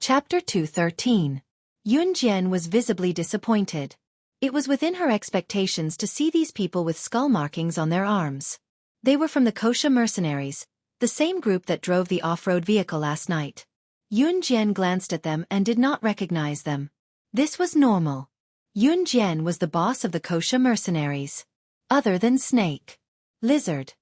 Chapter 213. Yunjian was visibly disappointed. It was within her expectations to see these people with skull markings on their arms. They were from the Kosha mercenaries, the same group that drove the off-road vehicle last night. Yunjian glanced at them and did not recognize them. This was normal. Yunjian was the boss of the Kosha mercenaries. Other than snake, lizard,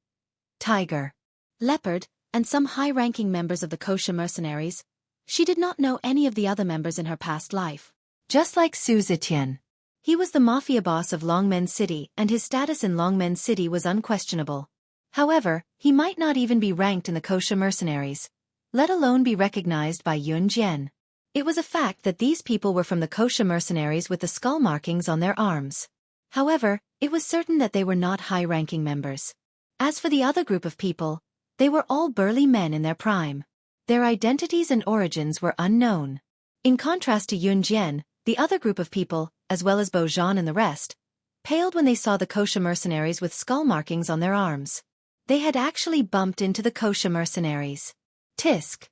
tiger, leopard, and some high-ranking members of the Kosha mercenaries, she did not know any of the other members in her past life. Just like Xueqi. He was the mafia boss of Longmen City and his status in Longmen City was unquestionable. However, he might not even be ranked in the Kosha mercenaries, let alone be recognized by Yunjian. It was a fact that these people were from the Kosha mercenaries with the skull markings on their arms. However, it was certain that they were not high-ranking members. As for the other group of people, they were all burly men in their prime. Their identities and origins were unknown. In contrast to Yunjian, the other group of people, as well as Bojan and the rest, paled when they saw the Kosha mercenaries with skull markings on their arms. They had actually bumped into the Kosha mercenaries. Tisk.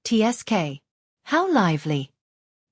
TSK. How lively.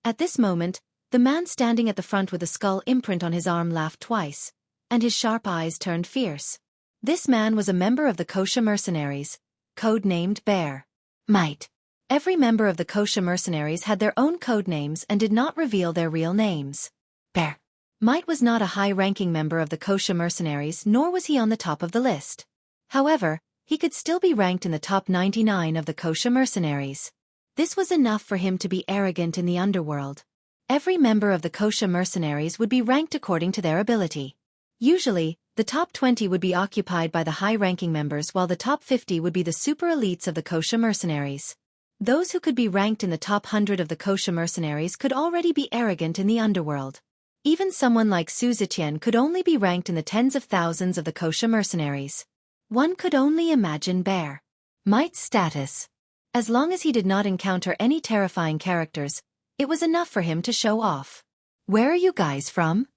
At this moment, the man standing at the front with a skull imprint on his arm laughed twice, and his sharp eyes turned fierce. This man was a member of the Kosha mercenaries, code-named Bear. Might. Every member of the Kosha mercenaries had their own code names and did not reveal their real names. Bear. Might was not a high-ranking member of the Kosha mercenaries, nor was he on the top of the list. However, he could still be ranked in the top 99 of the Kosha mercenaries. This was enough for him to be arrogant in the underworld. Every member of the Kosha mercenaries would be ranked according to their ability. Usually, the top 20 would be occupied by the high-ranking members while the top 50 would be the super elites of the Kosha mercenaries. Those who could be ranked in the top 100 of the Kosha mercenaries could already be arrogant in the underworld. Even someone like Xueqi could only be ranked in the tens of thousands of the Kosha mercenaries. One could only imagine Bear Might's status. As long as he did not encounter any terrifying characters, it was enough for him to show off. Where are you guys from?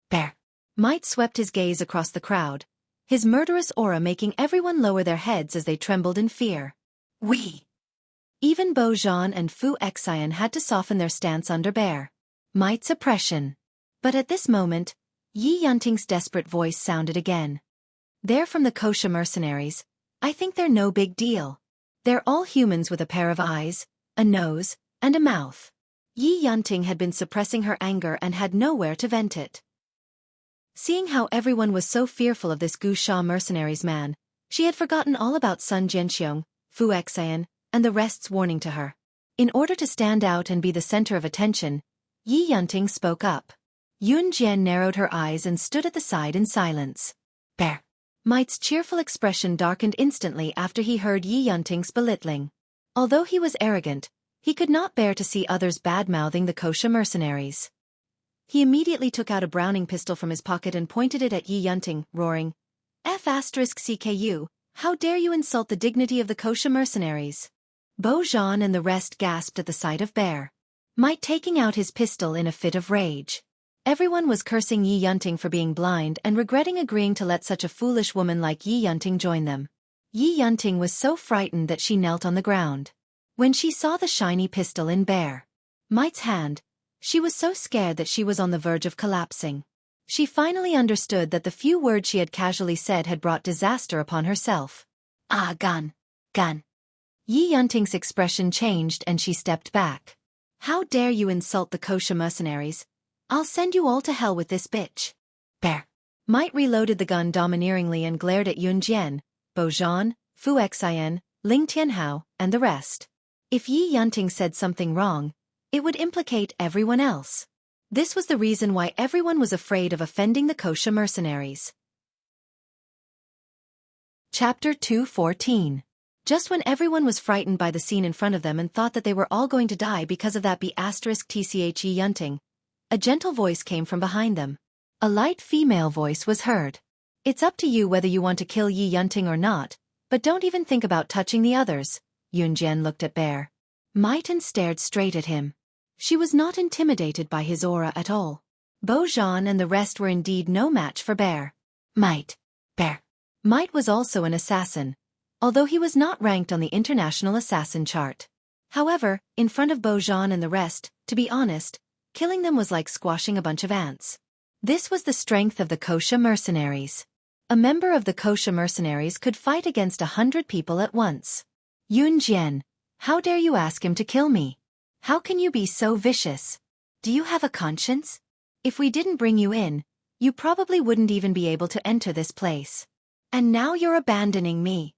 Bear Might swept his gaze across the crowd, his murderous aura making everyone lower their heads as they trembled in fear. We. Even Bojan and Xueqi had to soften their stance under Bear Might's oppression. But at this moment, Yi Yunting's desperate voice sounded again. They're from the Kosha mercenaries. I think they're no big deal. They're all humans with a pair of eyes, a nose, and a mouth. Yi Yunting had been suppressing her anger and had nowhere to vent it. Seeing how everyone was so fearful of this Gu Sha mercenaries man, she had forgotten all about Sun Jianxiong, Xueqi, and the rest's warning to her. In order to stand out and be the center of attention, Yi Yunting spoke up. Yunjian narrowed her eyes and stood at the side in silence. Bear Might's cheerful expression darkened instantly after he heard Yi Yunting's belittling. Although he was arrogant, he could not bear to see others bad-mouthing the Kosha mercenaries. He immediately took out a Browning pistol from his pocket and pointed it at Yi Yunting, roaring, F***CKU, how dare you insult the dignity of the Kosha mercenaries? Bojan and the rest gasped at the sight of Bear Might taking out his pistol in a fit of rage. Everyone was cursing Yi Yunting for being blind and regretting agreeing to let such a foolish woman like Yi Yunting join them. Yi Yunting was so frightened that she knelt on the ground. When she saw the shiny pistol in Bear Might's hand, she was so scared that she was on the verge of collapsing. She finally understood that the few words she had casually said had brought disaster upon herself. Ah, gun. Gun. Yi Yunting's expression changed and she stepped back. How dare you insult the Kosha mercenaries? I'll send you all to hell with this bitch. Bear Might reloaded the gun domineeringly and glared at Yunjian, Bojan, Xueqi, Ling Tianhao, and the rest. If Yi Yunting said something wrong, it would implicate everyone else. This was the reason why everyone was afraid of offending the Kosha mercenaries. Chapter 214. Just when everyone was frightened by the scene in front of them and thought that they were all going to die because of that B***tch Yi Yunting, a gentle voice came from behind them. A light female voice was heard. It's up to you whether you want to kill Yi Yunting or not, but don't even think about touching the others. Yunjian looked at Bear Might and stared straight at him. She was not intimidated by his aura at all. Bojan and the rest were indeed no match for Bear Might. Bear Might was also an assassin, although he was not ranked on the international assassin chart. However, in front of Bojan and the rest, to be honest, killing them was like squashing a bunch of ants. This was the strength of the Kosha mercenaries. A member of the Kosha mercenaries could fight against 100 people at once. Yunjian, how dare you ask him to kill me? How can you be so vicious? Do you have a conscience? If we didn't bring you in, you probably wouldn't even be able to enter this place. And now you're abandoning me.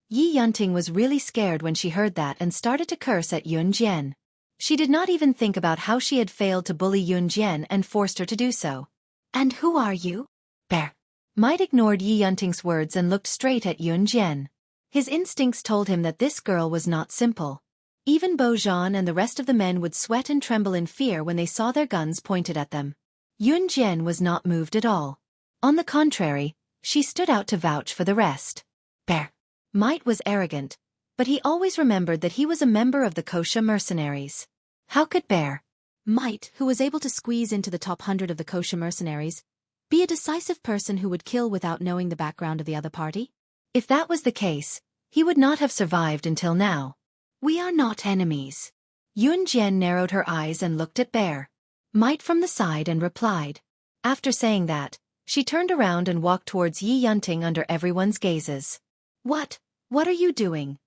Yi Yunting was really scared when she heard that and started to curse at Yunjian. She did not even think about how she had failed to bully Yunjian and forced her to do so. And who are you? Bear. Might ignored Yi Yunting's words and looked straight at Yunjian. His instincts told him that this girl was not simple. Even Bojan and the rest of the men would sweat and tremble in fear when they saw their guns pointed at them. Yunjian was not moved at all. On the contrary, she stood out to vouch for the rest. Bear. Might was arrogant, but he always remembered that he was a member of the Kosha mercenaries. How could Bear, Might, who was able to squeeze into the top 100 of the Kosha mercenaries, be a decisive person who would kill without knowing the background of the other party? If that was the case, he would not have survived until now. We are not enemies. Yunjian narrowed her eyes and looked at Bear, Might from the side and replied. After saying that, she turned around and walked towards Yi Yunting under everyone's gazes. What are you doing?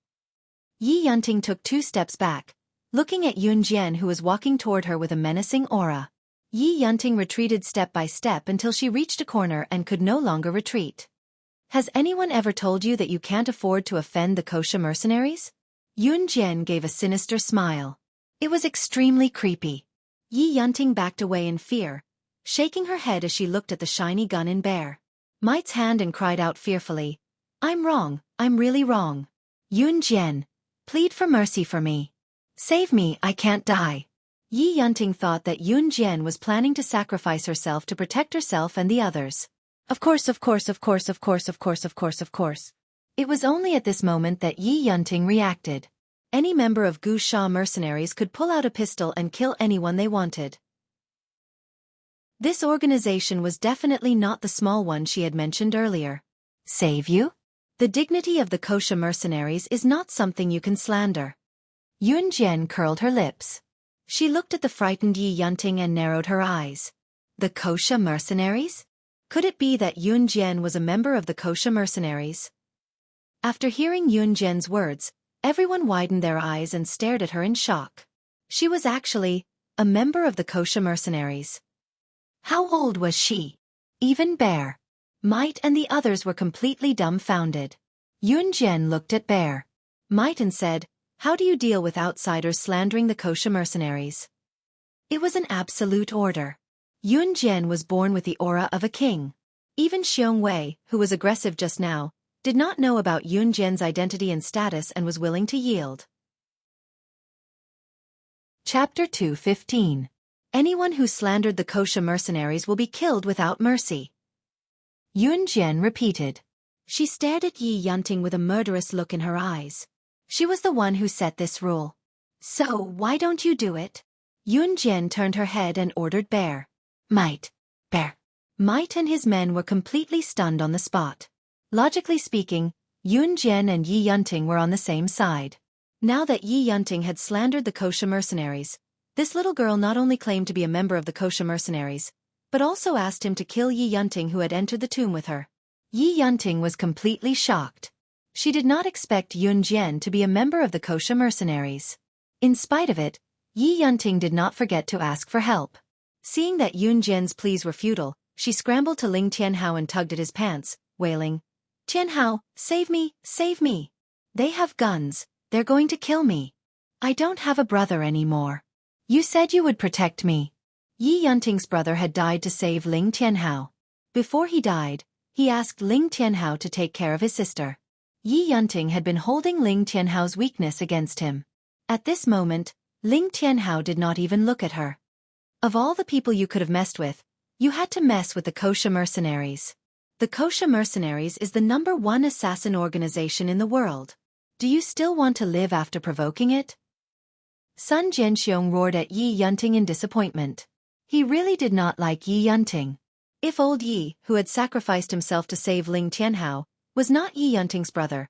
Yi Yunting took 2 steps back, looking at Yunjian who was walking toward her with a menacing aura. Yi Yunting retreated step by step until she reached a corner and could no longer retreat. Has anyone ever told you that you can't afford to offend the Kosha mercenaries? Yunjian gave a sinister smile. It was extremely creepy. Yi Yunting backed away in fear, shaking her head as she looked at the shiny gun in Bear Might's hand and cried out fearfully, I'm wrong, I'm really wrong. Yunjian, plead for mercy for me. Save me, I can't die. Yi Yunting thought that Yunjian was planning to sacrifice herself to protect herself and the others. Of course. It was only at this moment that Yi Yunting reacted. Any member of Gu Sha mercenaries could pull out a pistol and kill anyone they wanted. This organization was definitely not the small one she had mentioned earlier. Save you? The dignity of the Kosha mercenaries is not something you can slander. Yunjian curled her lips. She looked at the frightened Yi Yunting and narrowed her eyes. The Kosha mercenaries? Could it be that Yunjian was a member of the Kosha mercenaries? After hearing Yunjian's words, everyone widened their eyes and stared at her in shock. She was actually a member of the Kosha mercenaries. How old was she? Even Bear Might and the others were completely dumbfounded. Yunjian looked at Bear Might and said, How do you deal with outsiders slandering the Kosha mercenaries? It was an absolute order. Yunjian was born with the aura of a king. Even Xueqi, who was aggressive just now, did not know about Yunjian's identity and status and was willing to yield. Chapter 2:15. Anyone who slandered the Kosha mercenaries will be killed without mercy. Yunjian repeated. She stared at Yi Yunting with a murderous look in her eyes. She was the one who set this rule. So why don't you do it? Yunjian turned her head and ordered Bear Might and his men were completely stunned on the spot. Logically speaking, Yunjian and Yi Yunting were on the same side. Now that Yi Yunting had slandered the Kosha mercenaries, this little girl not only claimed to be a member of the Kosha mercenaries, but also asked him to kill Yi Yunting who had entered the tomb with her. Yi Yunting was completely shocked. She did not expect Yunjian to be a member of the Kosha mercenaries. In spite of it, Yi Yunting did not forget to ask for help. Seeing that Yunjian's pleas were futile, she scrambled to Ling Tianhao and tugged at his pants, wailing, Tianhao, save me, save me. They have guns, they're going to kill me. I don't have a brother anymore. You said you would protect me. Yi Yunting's brother had died to save Ling Tianhao. Before he died, he asked Ling Tianhao to take care of his sister. Yi Yunting had been holding Ling Tianhao's weakness against him. At this moment, Ling Tianhao did not even look at her. Of all the people you could have messed with, you had to mess with the Kosha mercenaries. The Kosha mercenaries is the #1 assassin organization in the world. Do you still want to live after provoking it? Sun Jianxiong roared at Yi Yunting in disappointment. He really did not like Yi Yunting. If old Yi, who had sacrificed himself to save Ling Tianhao, was not Yi Yunting's brother,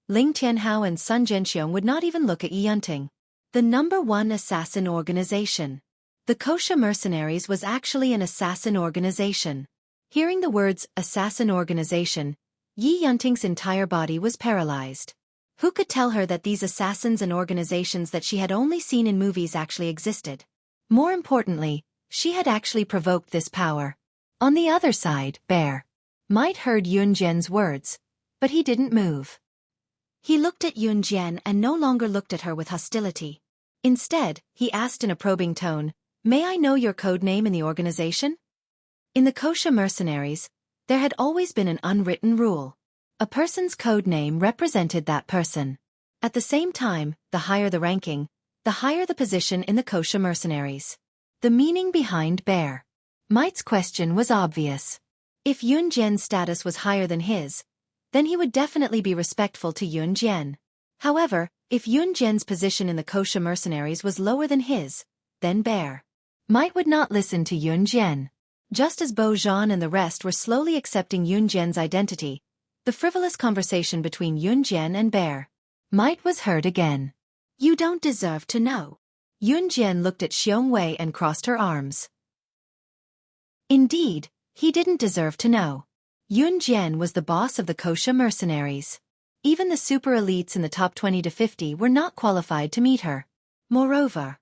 Ling Tianhao and Sun Jianxiong would not even look at Yi Yunting. The #1 assassin organization. The Kosha Mercenaries was actually an assassin organization. Hearing the words, assassin organization, Yi Yunting's entire body was paralyzed. Who could tell her that these assassins and organizations that she had only seen in movies actually existed? More importantly, she had actually provoked this power. On the other side, Bear Might heard Yunjian's words, but he didn't move. He looked at Yunjian and no longer looked at her with hostility. Instead, he asked in a probing tone, "May I know your code name in the organization?" In the Kosha Mercenaries, there had always been an unwritten rule. A person's code name represented that person. At the same time, the higher the ranking, the higher the position in the Kosha Mercenaries. The meaning behind Bear Might's question was obvious. If Yunjian's status was higher than his, then he would definitely be respectful to Yunjian. However, if Yunjian's position in the Kosha Mercenaries was lower than his, then Bear Might would not listen to Yunjian. Just as Bo Zhan and the rest were slowly accepting Yunjian's identity, the frivolous conversation between Yunjian and Bear Might was heard again. "You don't deserve to know." Yunjian looked at Xueqi and crossed her arms. Indeed, he didn't deserve to know. Yunjian was the boss of the Kosha Mercenaries. Even the super elites in the top 20 to 50 were not qualified to meet her. Moreover,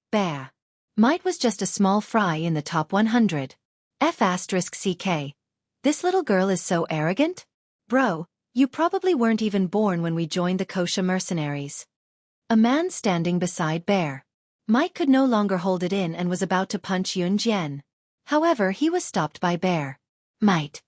Bear Might was just a small fry in the top 100. F***CK. This little girl is so arrogant? Bro, you probably weren't even born when we joined the Kosha Mercenaries. A man standing beside Bear Might could no longer hold it in and was about to punch Yunjian. However, he was stopped by Bear Might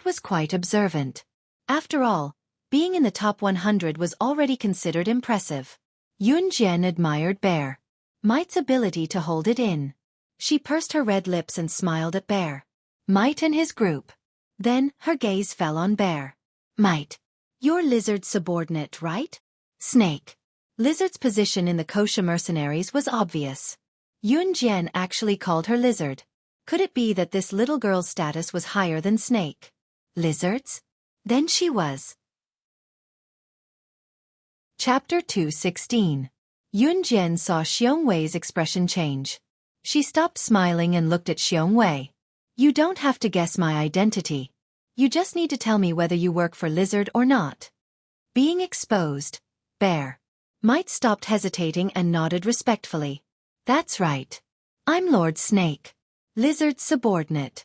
was quite observant. After all, being in the top 100 was already considered impressive. Yunjian admired Bear Might's ability to hold it in. She pursed her red lips and smiled at Bear Might and his group. Then, her gaze fell on Bear Might. "You're Lizard's subordinate, right?" Snake. Lizard's position in the Kosha Mercenaries was obvious. Yunjian actually called her Lizard. Could it be that this little girl's status was higher than Snake? Lizards? Then she was. Chapter 216. Yunjian saw Xueqi's expression change. She stopped smiling and looked at Xueqi. "You don't have to guess my identity. You just need to tell me whether you work for Lizard or not." Being exposed, Bear Might stopped hesitating and nodded respectfully. "That's right. I'm Lord Snake, Lizard's subordinate."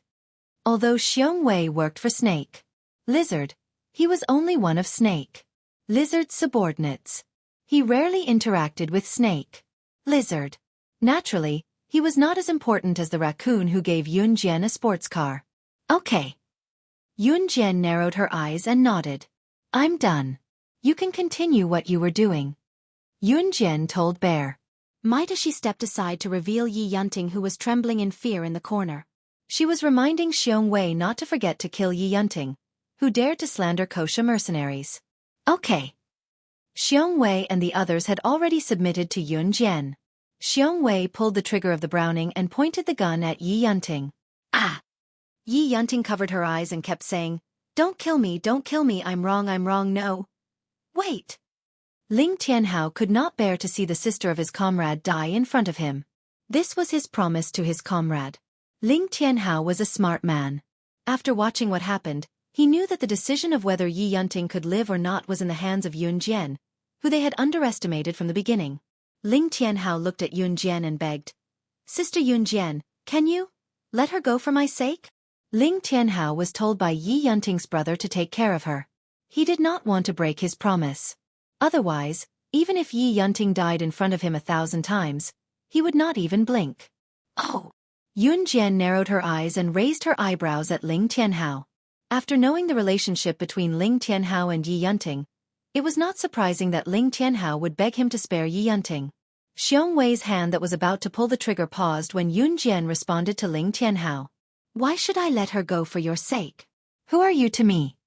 Although Xueqi worked for Snake, Lizard, he was only one of Snake, Lizard's subordinates. He rarely interacted with Snake, Lizard. Naturally, he was not as important as the raccoon who gave Yunjian a sports car. "Okay." Yunjian narrowed her eyes and nodded. "I'm done. You can continue what you were doing," Yunjian told Bear Might as she stepped aside to reveal Yi Yunting, who was trembling in fear in the corner. She was reminding Xueqi not to forget to kill Yi Yunting, who dared to slander Kosha Mercenaries. "Okay." Xueqi and the others had already submitted to Yunjian. Xueqi pulled the trigger of the Browning and pointed the gun at Yi Yunting. "Ah!" Yi Yunting covered her eyes and kept saying, don't kill me, I'm wrong, no." "Wait." Ling Tianhao could not bear to see the sister of his comrade die in front of him. This was his promise to his comrade. Ling Tianhao was a smart man. After watching what happened, he knew that the decision of whether Yi Yunting could live or not was in the hands of Yunjian, who they had underestimated from the beginning. Ling Tianhao looked at Yunjian and begged, "Sister Yunjian, can you let her go for my sake?" Ling Tianhao was told by Yi Yunting's brother to take care of her. He did not want to break his promise. Otherwise, even if Yi Yunting died in front of him 1,000 times, he would not even blink. "Oh!" Yunjian narrowed her eyes and raised her eyebrows at Ling Tianhao. After knowing the relationship between Ling Tianhao and Yi Yunting, it was not surprising that Ling Tianhao would beg him to spare Yi Yunting. Xueqi's hand that was about to pull the trigger paused when Yunjian responded to Ling Tianhao. "Why should I let her go for your sake? Who are you to me?"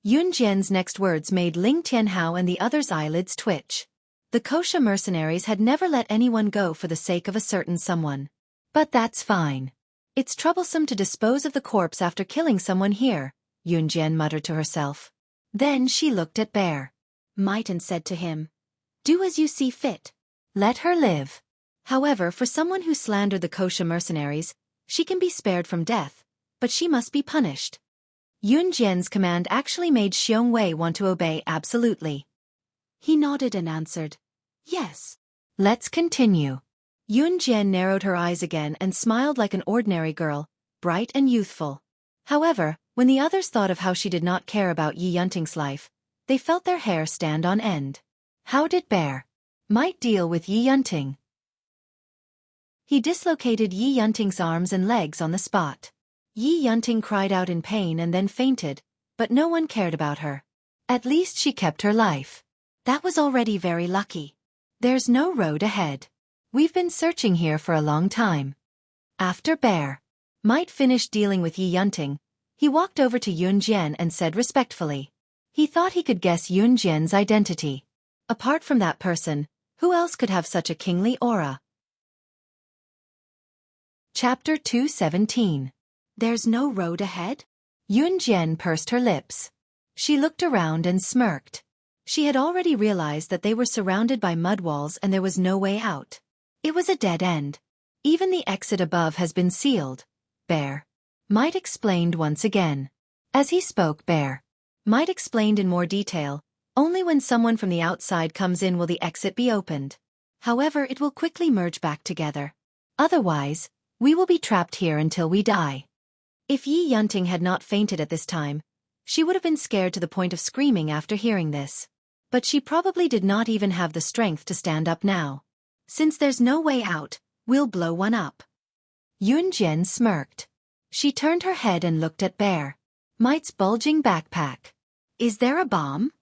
Yunjian's next words made Ling Tianhao and the others' eyelids twitch. The Kosha Mercenaries had never let anyone go for the sake of a certain someone. But that's fine. "It's troublesome to dispose of the corpse after killing someone here," Yunjian muttered to herself. Then she looked at Bear Might and said to him, Do as you see fit. Let her live. However, for someone who slandered the kosher mercenaries, she can be spared from death, but she must be punished. Yun Jian's command actually made Xueqi want to obey absolutely. He nodded and answered, "Yes." Let's continue. Yun Jian narrowed her eyes again and smiled like an ordinary girl, bright and youthful. However, when the others thought of how she did not care about Yi Yunting's life, they felt their hair stand on end. How did Bear might deal with Yi Yunting? He dislocated Yi Yunting's arms and legs on the spot. Yi Yunting cried out in pain and then fainted, but no one cared about her. At least she kept her life. That was already very lucky. There's no road ahead. We've been searching here for a long time. After Bear might finished dealing with Yi Yunting, he walked over to Yun Jian and said respectfully. He thought he could guess Yun Jian's identity. Apart from that person, who else could have such a kingly aura? Chapter 217. There's no road ahead? Yun Jian pursed her lips. She looked around and smirked. She had already realized that they were surrounded by mud walls and there was no way out. It was a dead end. Even the exit above has been sealed. Bear might explained once again. As he spoke, Bear might explained in more detail. Only when someone from the outside comes in will the exit be opened. However, it will quickly merge back together. Otherwise, we will be trapped here until we die. If Yi Yunting had not fainted at this time, she would have been scared to the point of screaming after hearing this. But she probably did not even have the strength to stand up now. Since there's no way out, we'll blow one up. Yun Jian smirked. She turned her head and looked at Bear Might's bulging backpack. Is there a bomb?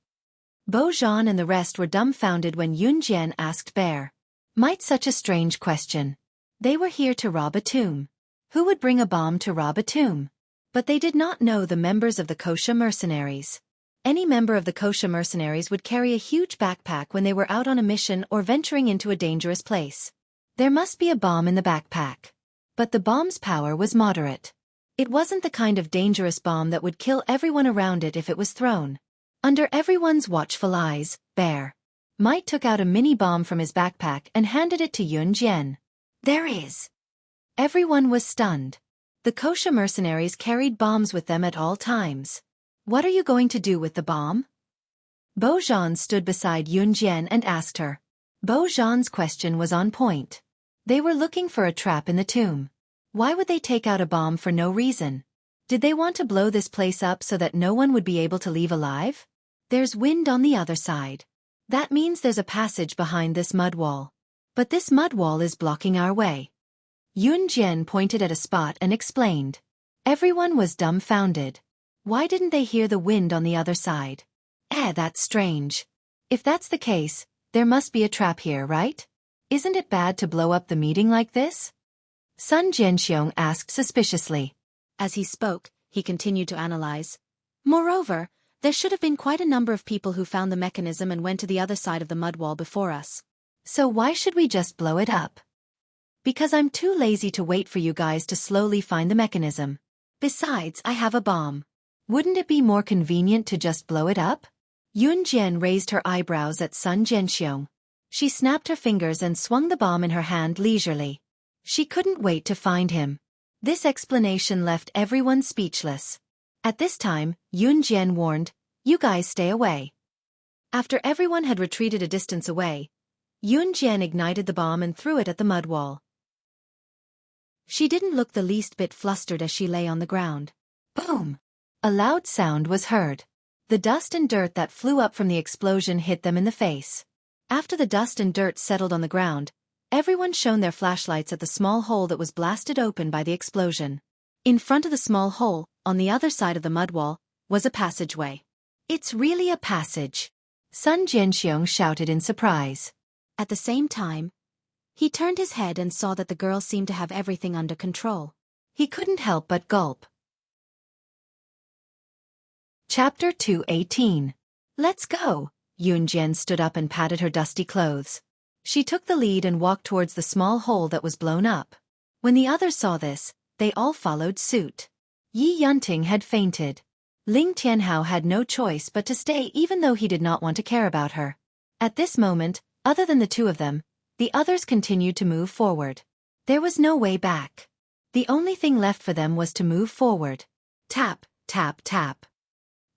Bo Zhan and the rest were dumbfounded when Yun Jian asked Bear Might such a strange question. They were here to rob a tomb. Who would bring a bomb to rob a tomb? But they did not know the members of the kosher mercenaries. Any member of the kosher mercenaries would carry a huge backpack when they were out on a mission or venturing into a dangerous place. There must be a bomb in the backpack. But the bomb's power was moderate. It wasn't the kind of dangerous bomb that would kill everyone around it if it was thrown. Under everyone's watchful eyes, Bear Might took out a mini bomb from his backpack and handed it to Yun Jian. There is. Everyone was stunned. The kosher mercenaries carried bombs with them at all times. What are you going to do with the bomb? Bo Zhan stood beside Yun Jian and asked her. Bo Zhan's question was on point. They were looking for a trap in the tomb. Why would they take out a bomb for no reason? Did they want to blow this place up so that no one would be able to leave alive? There's wind on the other side. That means there's a passage behind this mud wall. But this mud wall is blocking our way. Yun Jian pointed at a spot and explained. Everyone was dumbfounded. Why didn't they hear the wind on the other side? That's strange. If that's the case, there must be a trap here, right? Isn't it bad to blow up the meeting like this? Sun Jianxiong asked suspiciously. As he spoke, he continued to analyze. Moreover, there should have been quite a number of people who found the mechanism and went to the other side of the mud wall before us. So why should we just blow it up? Because I'm too lazy to wait for you guys to slowly find the mechanism. Besides, I have a bomb. Wouldn't it be more convenient to just blow it up? Yun Jian raised her eyebrows at Sun Jianxiong. She snapped her fingers and swung the bomb in her hand leisurely. She couldn't wait to find him. This explanation left everyone speechless. At this time, Yun Jian warned, "You guys stay away." After everyone had retreated a distance away, Yun Jian ignited the bomb and threw it at the mud wall. She didn't look the least bit flustered as she lay on the ground. Boom! A loud sound was heard. The dust and dirt that flew up from the explosion hit them in the face. After the dust and dirt settled on the ground, everyone shone their flashlights at the small hole that was blasted open by the explosion. In front of the small hole, on the other side of the mud wall, was a passageway. It's really a passage! Sun Jianxiong shouted in surprise. At the same time, he turned his head and saw that the girl seemed to have everything under control. He couldn't help but gulp. Chapter 218. Let's go! Yun Jian stood up and patted her dusty clothes. She took the lead and walked towards the small hole that was blown up. When the others saw this, they all followed suit. Yi Yunting had fainted. Ling Tianhao had no choice but to stay even though he did not want to care about her. At this moment, Other than the two of them, the others continued to move forward. There was no way back. The only thing left for them was to move forward. Tap, tap, tap.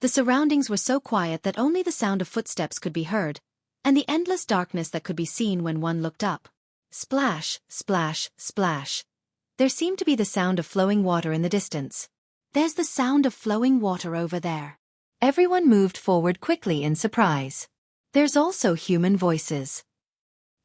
The surroundings were so quiet that only the sound of footsteps could be heard, and the endless darkness that could be seen when one looked up. Splash, splash, splash. There seemed to be the sound of flowing water in the distance. There's the sound of flowing water over there. Everyone moved forward quickly in surprise. There's also human voices.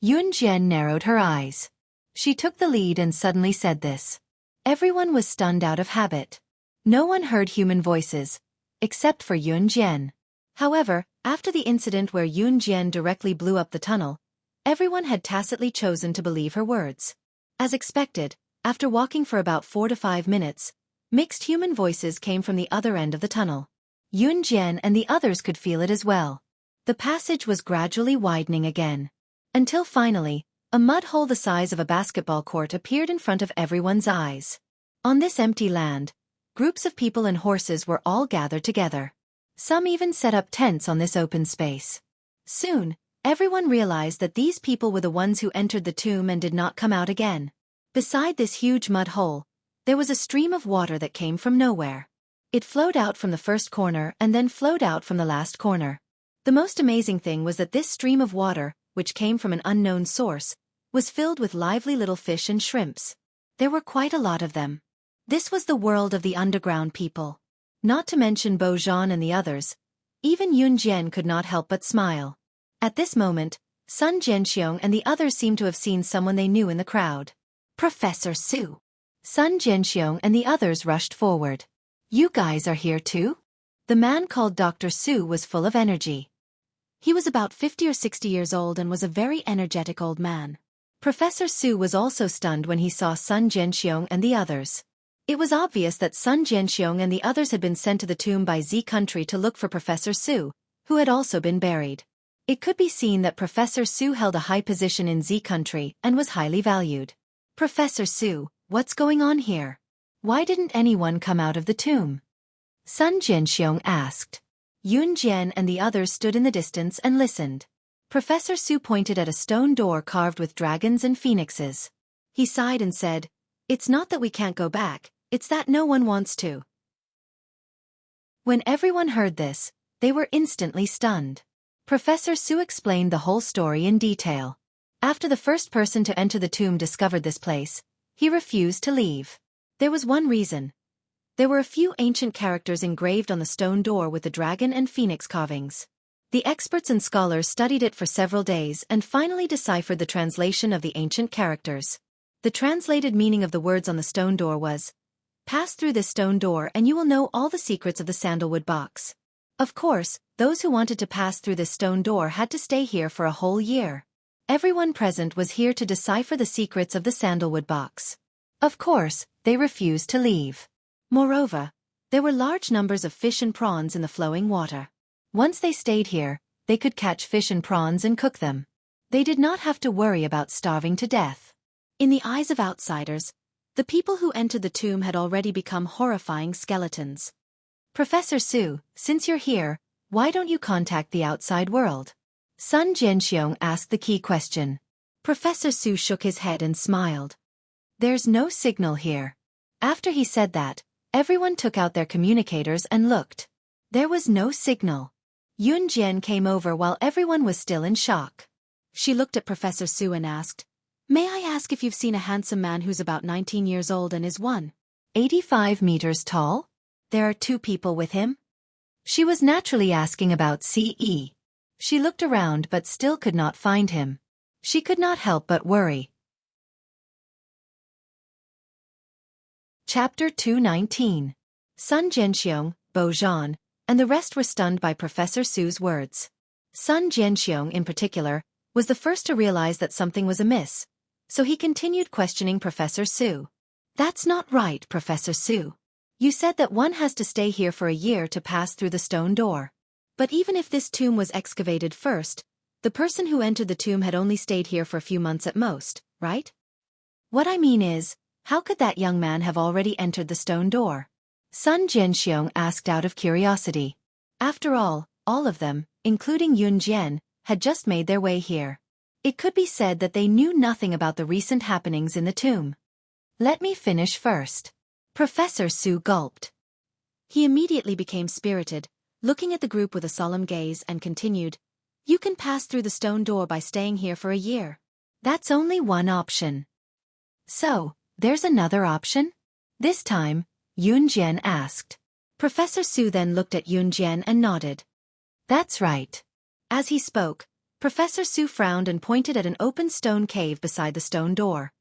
Yunjian narrowed her eyes. She took the lead and suddenly said this. Everyone was stunned out of habit. No one heard human voices, except for Yunjian. However, after the incident where Yunjian directly blew up the tunnel, everyone had tacitly chosen to believe her words. As expected, after walking for about 4 to 5 minutes, mixed human voices came from the other end of the tunnel. Yunjian and the others could feel it as well. The passage was gradually widening again. Until finally, a mud hole the size of a basketball court appeared in front of everyone's eyes. On this empty land, groups of people and horses were all gathered together. Some even set up tents on this open space. Soon, everyone realized that these people were the ones who entered the tomb and did not come out again. Beside this huge mud hole, there was a stream of water that came from nowhere. It flowed out from the first corner and then flowed out from the last corner. The most amazing thing was that this stream of water, which came from an unknown source, was filled with lively little fish and shrimps. There were quite a lot of them. This was the world of the underground people. Not to mention Bojan and the others. Even Yunjian could not help but smile. At this moment, Sun Jianxiong and the others seemed to have seen someone they knew in the crowd. Professor Su. Sun Jianxiong and the others rushed forward. You guys are here too? The man called Dr. Su was full of energy. He was about 50 or 60 years old and was a very energetic old man. Professor Su was also stunned when he saw Sun Jianxiong and the others. It was obvious that Sun Jianxiong and the others had been sent to the tomb by Z country to look for Professor Su, who had also been buried. It could be seen that Professor Su held a high position in Z country and was highly valued. Professor Su, what's going on here? Why didn't anyone come out of the tomb? Sun Jianxiong asked. Yunjian and the others stood in the distance and listened. Professor Su pointed at a stone door carved with dragons and phoenixes. He sighed and said, "It's not that we can't go back, it's that no one wants to." When everyone heard this, they were instantly stunned. Professor Su explained the whole story in detail. After the first person to enter the tomb discovered this place, he refused to leave. There was one reason. There were a few ancient characters engraved on the stone door with the dragon and phoenix carvings. The experts and scholars studied it for several days and finally deciphered the translation of the ancient characters. The translated meaning of the words on the stone door was, "Pass through this stone door and you will know all the secrets of the sandalwood box." Of course, those who wanted to pass through this stone door had to stay here for a whole year. Everyone present was here to decipher the secrets of the sandalwood box. Of course, they refused to leave. Moreover, there were large numbers of fish and prawns in the flowing water. Once they stayed here, they could catch fish and prawns and cook them. They did not have to worry about starving to death. In the eyes of outsiders, the people who entered the tomb had already become horrifying skeletons. Professor Su, since you're here, why don't you contact the outside world? Sun Jianxiong asked the key question. Professor Su shook his head and smiled. There's no signal here. After he said that, everyone took out their communicators and looked. There was no signal. Yunjian came over while everyone was still in shock. She looked at Professor Su and asked, "May I ask if you've seen a handsome man who's about 19 years old and is 185 meters tall? There are 2 people with him?" She was naturally asking about CE. She looked around but still could not find him. She could not help but worry. Chapter 219. Sun Jianxiong, Bojan, and the rest were stunned by Professor Su's words. Sun Jianxiong in particular was the first to realize that something was amiss, so he continued questioning Professor Su. "That's not right, Professor Su. You said that one has to stay here for a year to pass through the stone door. But even if this tomb was excavated first, the person who entered the tomb had only stayed here for a few months at most, right? What I mean is, how could that young man have already entered the stone door?" Sun Jianxiong asked out of curiosity. After all of them, including Yunjian, had just made their way here. It could be said that they knew nothing about the recent happenings in the tomb. Let me finish first. Professor Su gulped. He immediately became spirited, looking at the group with a solemn gaze, and continued, "You can pass through the stone door by staying here for a year. That's only one option." "So, there's another option?" This time, Yunjian asked. Professor Su then looked at Yunjian and nodded. "That's right." As he spoke, Professor Su frowned and pointed at an open stone cave beside the stone door.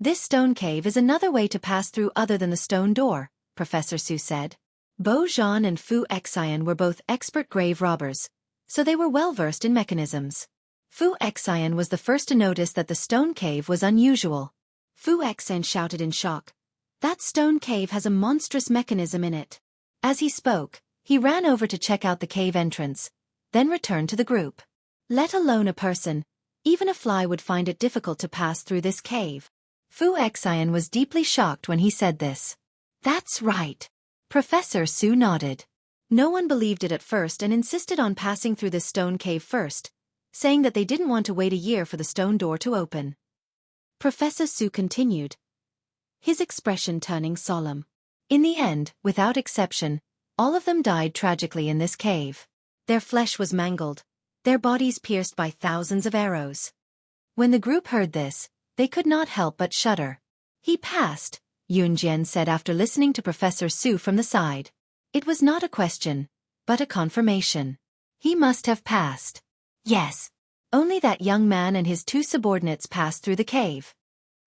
"This stone cave is another way to pass through other than the stone door," Professor Su said. Bo Zhan and Fu Xian were both expert grave robbers, so they were well versed in mechanisms. Fu Xian was the first to notice that the stone cave was unusual. Fu Xian shouted in shock, "That stone cave has a monstrous mechanism in it." As he spoke, he ran over to check out the cave entrance, then returned to the group. Let alone a person, even a fly would find it difficult to pass through this cave. Fu Xian was deeply shocked when he said this. "That's right." Professor Su nodded. No one believed it at first and insisted on passing through this stone cave first, saying that they didn't want to wait a year for the stone door to open. Professor Su continued, his expression turning solemn. In the end, without exception, all of them died tragically in this cave. Their flesh was mangled, their bodies pierced by thousands of arrows. When the group heard this, they could not help but shudder. "He passed," Yunjian said after listening to Professor Su from the side. It was not a question, but a confirmation. He must have passed. Yes. Only that young man and his two subordinates passed through the cave.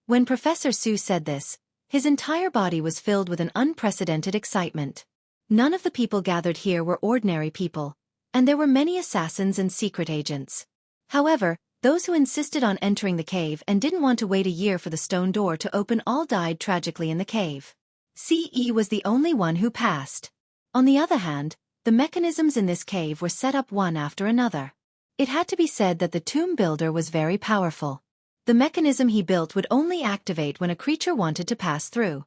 When Professor Su said this, his entire body was filled with an unprecedented excitement. None of the people gathered here were ordinary people, and there were many assassins and secret agents. However, those who insisted on entering the cave and didn't want to wait a year for the stone door to open all died tragically in the cave. Ce was the only one who passed. On the other hand, the mechanisms in this cave were set up one after another. It had to be said that the tomb builder was very powerful. The mechanism he built would only activate when a creature wanted to pass through.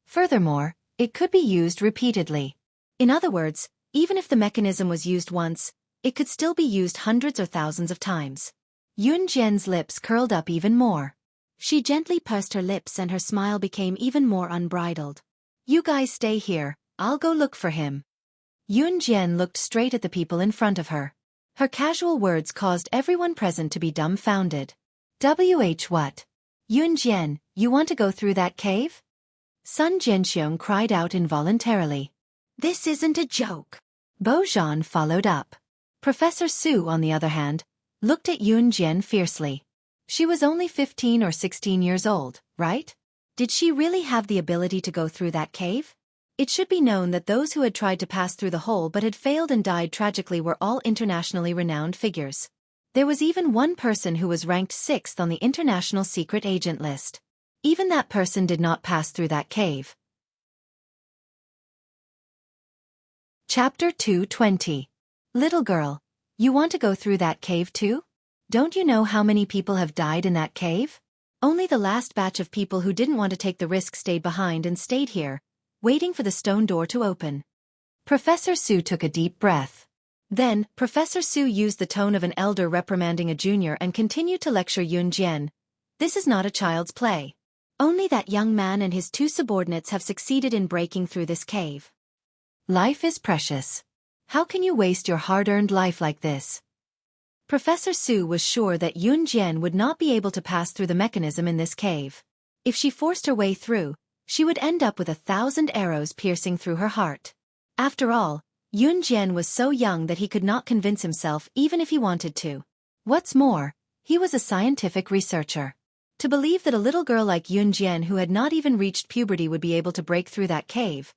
Furthermore, it could be used repeatedly. In other words, even if the mechanism was used once, it could still be used hundreds or thousands of times. Yunjian's lips curled up even more. She gently pursed her lips and her smile became even more unbridled. "You guys stay here, I'll go look for him." Yunjian looked straight at the people in front of her. Her casual words caused everyone present to be dumbfounded. What? Yunjian, you want to go through that cave? Sun Jianxiong cried out involuntarily. "This isn't a joke." Bo Zhan followed up. Professor Su, on the other hand, looked at Yunjian fiercely. She was only 15 or 16 years old, right? Did she really have the ability to go through that cave? It should be known that those who had tried to pass through the hole but had failed and died tragically were all internationally renowned figures. There was even one person who was ranked 6th on the international secret agent list. Even that person did not pass through that cave. Chapter 220. Little girl, you want to go through that cave too? Don't you know how many people have died in that cave? Only the last batch of people who didn't want to take the risk stayed behind and stayed here, waiting for the stone door to open. Professor Su took a deep breath. Then, Professor Su used the tone of an elder reprimanding a junior and continued to lecture Yunjian. "This is not a child's play. Only that young man and his two subordinates have succeeded in breaking through this cave. Life is precious. How can you waste your hard-earned life like this?" Professor Su was sure that Yunjian would not be able to pass through the mechanism in this cave. If she forced her way through, she would end up with 1,000 arrows piercing through her heart. After all, Yunjian was so young that he could not convince himself even if he wanted to. What's more, he was a scientific researcher. To believe that a little girl like Yunjian who had not even reached puberty would be able to break through that cave,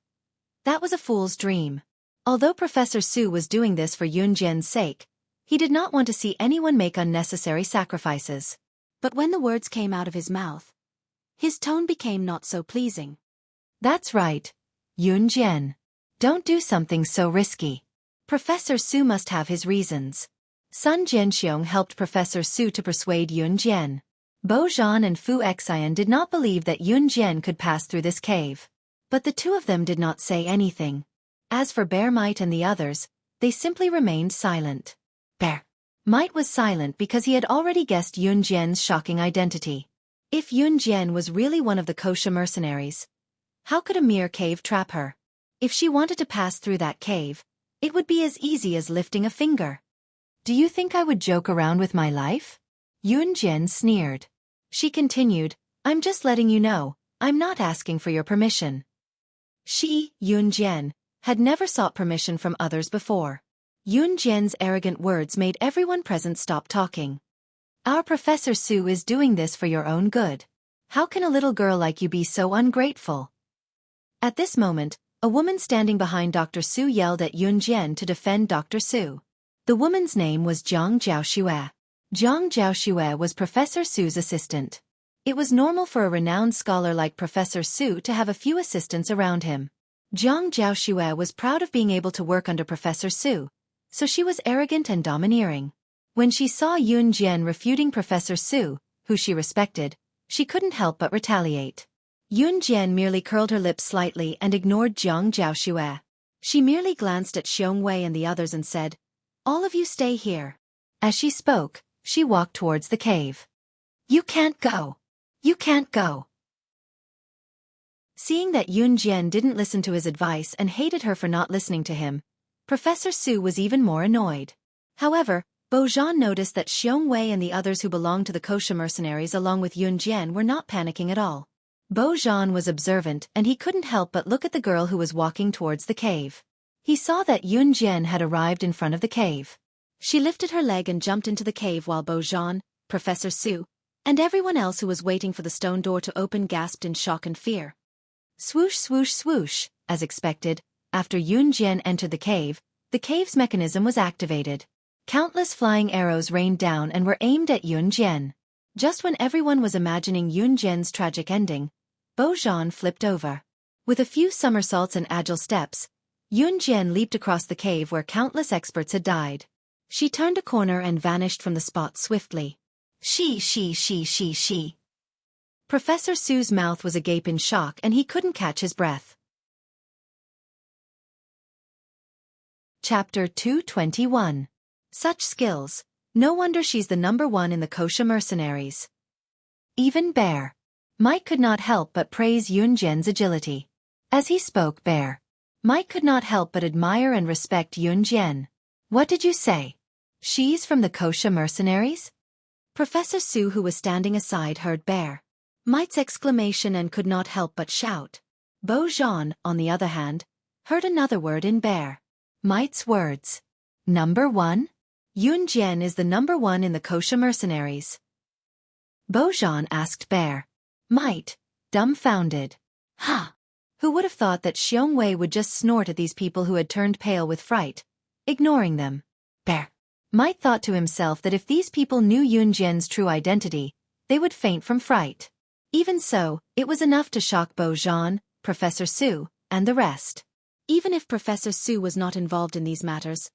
that was a fool's dream. Although Professor Su was doing this for Yunjian's sake, he did not want to see anyone make unnecessary sacrifices. But when the words came out of his mouth, his tone became not so pleasing. "That's right, Yunjian. Don't do something so risky." Professor Su must have his reasons. Sun Jianxiong helped Professor Su to persuade Yunjian. Bo Zhan and Fu Xian did not believe that Yunjian could pass through this cave. But the two of them did not say anything. As for Bear Might and the others, they simply remained silent. Bear. Might was silent because he had already guessed Yun Jian's shocking identity. If Yun Jian was really one of the kosher mercenaries, how could a mere cave trap her? If she wanted to pass through that cave, it would be as easy as lifting a finger. Do you think I would joke around with my life? Yun Jian sneered. She continued, I'm just letting you know, I'm not asking for your permission. She, Yun Jian, had never sought permission from others before. Yun Jian's arrogant words made everyone present stop talking. Our Professor Su is doing this for your own good. How can a little girl like you be so ungrateful? At this moment, a woman standing behind Dr. Su yelled at Yun Jian to defend Dr. Su. The woman's name was Zhang Jiaoxue. Zhang Jiaoxue was Professor Su's assistant. It was normal for a renowned scholar like Professor Su to have a few assistants around him. Zhang Jiaoxue was proud of being able to work under Professor Su, so she was arrogant and domineering. When she saw Yun Jian refuting Professor Su, who she respected, she couldn't help but retaliate. Yun Jian merely curled her lips slightly and ignored Zhang Jiaoxue. She merely glanced at Xueqi and the others and said, All of you stay here. As she spoke, she walked towards the cave. You can't go. You can't go. Seeing that Yun Jian didn't listen to his advice and hated her for not listening to him, Professor Su was even more annoyed. However, Bo Zhan noticed that Xueqi and the others who belonged to the kosher mercenaries along with Yun Jian were not panicking at all. Bo Zhan was observant and he couldn't help but look at the girl who was walking towards the cave. He saw that Yun Jian had arrived in front of the cave. She lifted her leg and jumped into the cave while Bo Zhan, Professor Su, and everyone else who was waiting for the stone door to open gasped in shock and fear. Swoosh swoosh swoosh, as expected, after Yun Jian entered the cave's mechanism was activated. Countless flying arrows rained down and were aimed at Yun Jian. Just when everyone was imagining Yun Jian's tragic ending, Bo Zhan flipped over. With a few somersaults and agile steps, Yun Jian leaped across the cave where countless experts had died. She turned a corner and vanished from the spot swiftly. She. Professor Su's mouth was agape in shock and he couldn't catch his breath. Chapter 221. Such skills. No wonder she's the #1 in the kosher mercenaries. Even Bear. Mike could not help but praise Yun Jian's agility. As he spoke Mike could not help but admire and respect Yun Jian. What did you say? She's from the kosher mercenaries? Professor Su, who was standing aside, heard Mike's exclamation and could not help but shout. Bo Zhan, on the other hand, heard another word in Mike's words. #1? Yun Jian is the #1 in the kosher mercenaries. Bo Zhan asked Mike, dumbfounded. Ha! Who would have thought that Xueqi would just snort at these people who had turned pale with fright, ignoring them? Mike thought to himself that if these people knew Yun Jian's true identity, they would faint from fright. Even so, it was enough to shock Bo Zhan, Professor Su, and the rest. Even if Professor Su was not involved in these matters,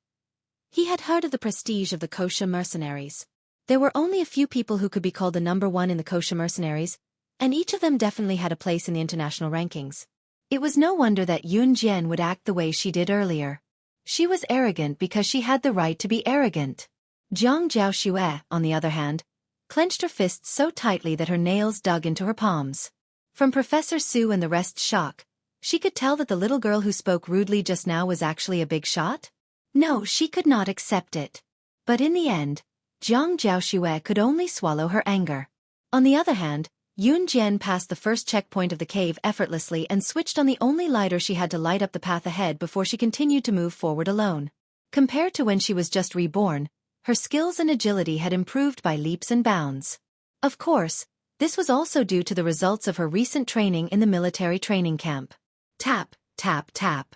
he had heard of the prestige of the kosher mercenaries. There were only a few people who could be called the #1 in the kosher mercenaries, and each of them definitely had a place in the international rankings. It was no wonder that Yun Jian would act the way she did earlier. She was arrogant because she had the right to be arrogant. Zhang Jiaoxue, on the other hand, clenched her fists so tightly that her nails dug into her palms. From Professor Su and the rest's shock, she could tell that the little girl who spoke rudely just now was actually a big shot. No, she could not accept it. But in the end, Zhang Jiaoxue could only swallow her anger. On the other hand, Yun Jian passed the first checkpoint of the cave effortlessly and switched on the only lighter she had to light up the path ahead before she continued to move forward alone. Compared to when she was just reborn, her skills and agility had improved by leaps and bounds. Of course, this was also due to the results of her recent training in the military training camp. Tap, tap, tap.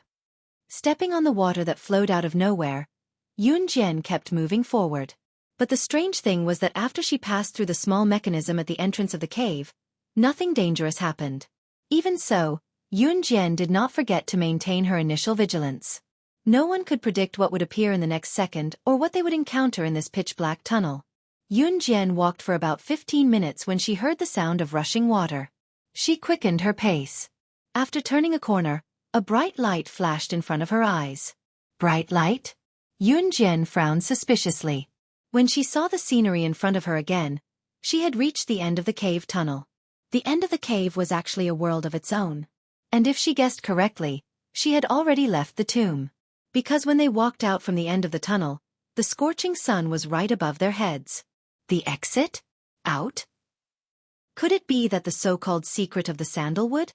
Stepping on the water that flowed out of nowhere, Yun Jian kept moving forward. But the strange thing was that after she passed through the small mechanism at the entrance of the cave, nothing dangerous happened. Even so, Yun Jian did not forget to maintain her initial vigilance. No one could predict what would appear in the next second or what they would encounter in this pitch-black tunnel. Yun Jian walked for about 15 minutes when she heard the sound of rushing water. She quickened her pace. After turning a corner, a bright light flashed in front of her eyes. Bright light? Yun Jian frowned suspiciously. When she saw the scenery in front of her again, she had reached the end of the cave tunnel. The end of the cave was actually a world of its own. And if she guessed correctly, she had already left the tomb. Because when they walked out from the end of the tunnel, the scorching sun was right above their heads. The exit? Out? Could it be that the so-called secret of the sandalwood?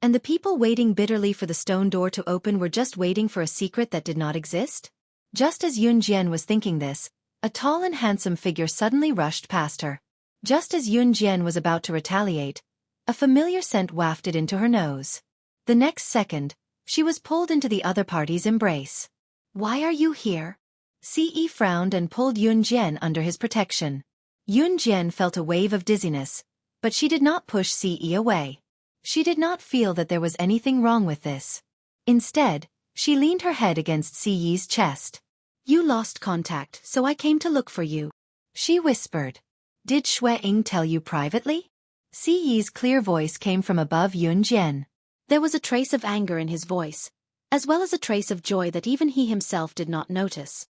And the people waiting bitterly for the stone door to open were just waiting for a secret that did not exist? Just as Yunjian was thinking this, a tall and handsome figure suddenly rushed past her. Just as Yunjian was about to retaliate, a familiar scent wafted into her nose. The next second, she was pulled into the other party's embrace. "Why are you here?" Ce frowned and pulled Yunjian under his protection. Yunjian felt a wave of dizziness, but she did not push Ce away. She did not feel that there was anything wrong with this. Instead, she leaned her head against Ce's chest. "You lost contact, so I came to look for you," she whispered. "Did Xueqi tell you privately?" Ce's clear voice came from above Yunjian. There was a trace of anger in his voice, as well as a trace of joy that even he himself did not notice.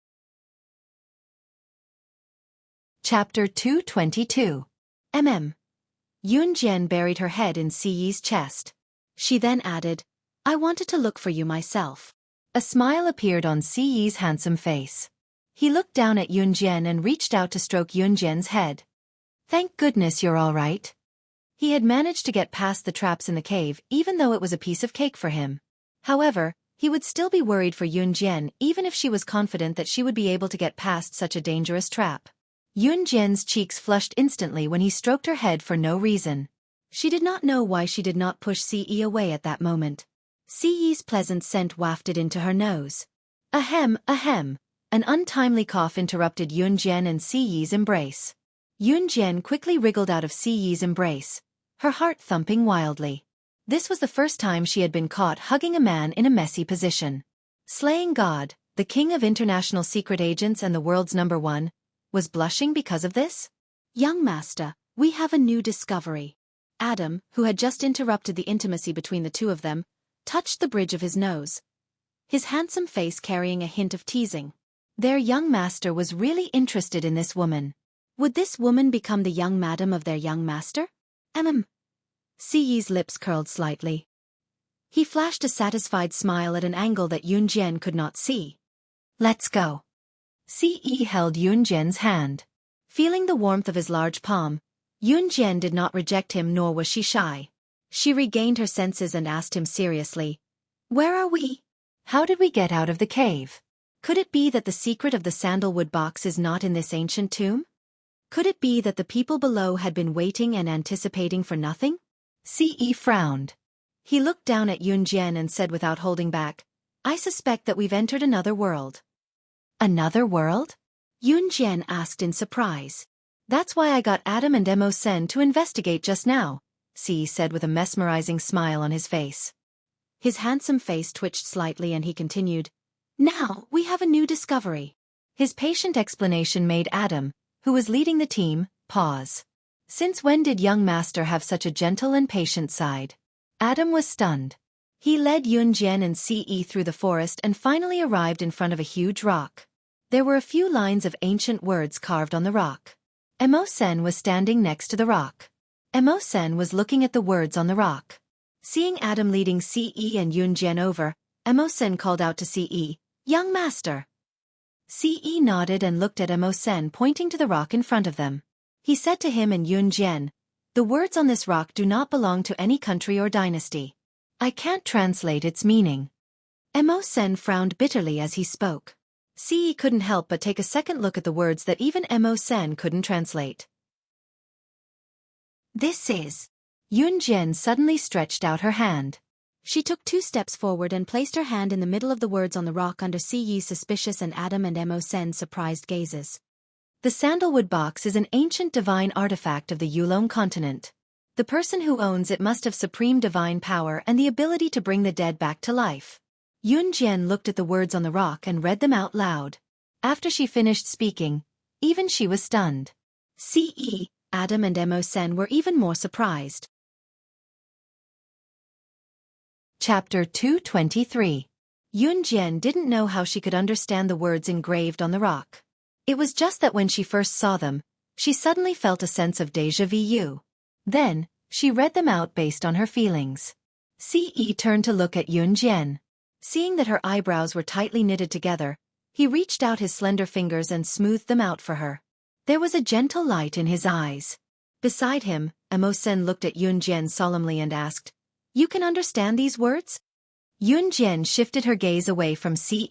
Chapter 222. Yunjian buried her head in Ce's chest. She then added, "I wanted to look for you myself." A smile appeared on Ce's handsome face. He looked down at Yunjian and reached out to stroke Yunjian's head. "Thank goodness you're all right." He had managed to get past the traps in the cave even though it was a piece of cake for him. However, he would still be worried for Yunjian even if she was confident that she would be able to get past such a dangerous trap. Yunjian's cheeks flushed instantly when he stroked her head for no reason. She did not know why she did not push Ce away at that moment. Ce's pleasant scent wafted into her nose. Ahem, ahem. An untimely cough interrupted Yunjian and Ce's embrace. Yunjian quickly wriggled out of Ce's embrace, her heart thumping wildly. This was the first time she had been caught hugging a man in a messy position. Slaying God, the king of international secret agents and the world's #1, was blushing because of this? "Young master, we have a new discovery." Adam, who had just interrupted the intimacy between the two of them, touched the bridge of his nose, his handsome face carrying a hint of teasing. Their young master was really interested in this woman. Would this woman become the young madam of their young master? Ce's lips curled slightly. He flashed a satisfied smile at an angle that Yunjian could not see. "Let's go." Ce held Yunjian's hand. Feeling the warmth of his large palm, Yunjian did not reject him nor was she shy. She regained her senses and asked him seriously, "Where are we? How did we get out of the cave? Could it be that the secret of the sandalwood box is not in this ancient tomb? Could it be that the people below had been waiting and anticipating for nothing?" Ce frowned. He looked down at Yunjian and said without holding back, "I suspect that we've entered another world." "Another world?" Yunjian asked in surprise. "That's why I got Adam and Mo-sen to investigate just now," Ce said with a mesmerizing smile on his face. His handsome face twitched slightly and he continued, "Now, we have a new discovery." His patient explanation made Adam, who was leading the team, pause. Since when did young master have such a gentle and patient side? Adam was stunned. He led Yunjian and Ce through the forest and finally arrived in front of a huge rock. There were a few lines of ancient words carved on the rock. Mo-sen was standing next to the rock. Mo-sen was looking at the words on the rock. Seeing Adam leading Ce and Yunjian over, Mo-sen called out to Ce, "Young master." Ce nodded and looked at Mo-sen pointing to the rock in front of them. He said to him and Yunjian, "The words on this rock do not belong to any country or dynasty. I can't translate its meaning." Mo-sen frowned bitterly as he spoke. Ce couldn't help but take a second look at the words that even Mo-sen couldn't translate. "This is..." Yunjian suddenly stretched out her hand. She took 2 steps forward and placed her hand in the middle of the words on the rock under Ce's suspicious and Adam and Mo-sen's surprised gazes. The sandalwood box is an ancient divine artifact of the Yulong continent. The person who owns it must have supreme divine power and the ability to bring the dead back to life. Yunjian looked at the words on the rock and read them out loud. After she finished speaking, even she was stunned. Ce, Adam and Mo-sen were even more surprised. Chapter 223. Yunjian didn't know how she could understand the words engraved on the rock. It was just that when she first saw them, she suddenly felt a sense of déjà vu. Then, she read them out based on her feelings. Ce turned to look at Yunjian. Seeing that her eyebrows were tightly knitted together, he reached out his slender fingers and smoothed them out for her. There was a gentle light in his eyes. Beside him, Emosen looked at Yunjian solemnly and asked, "You can understand these words?" Yunjian shifted her gaze away from Ce.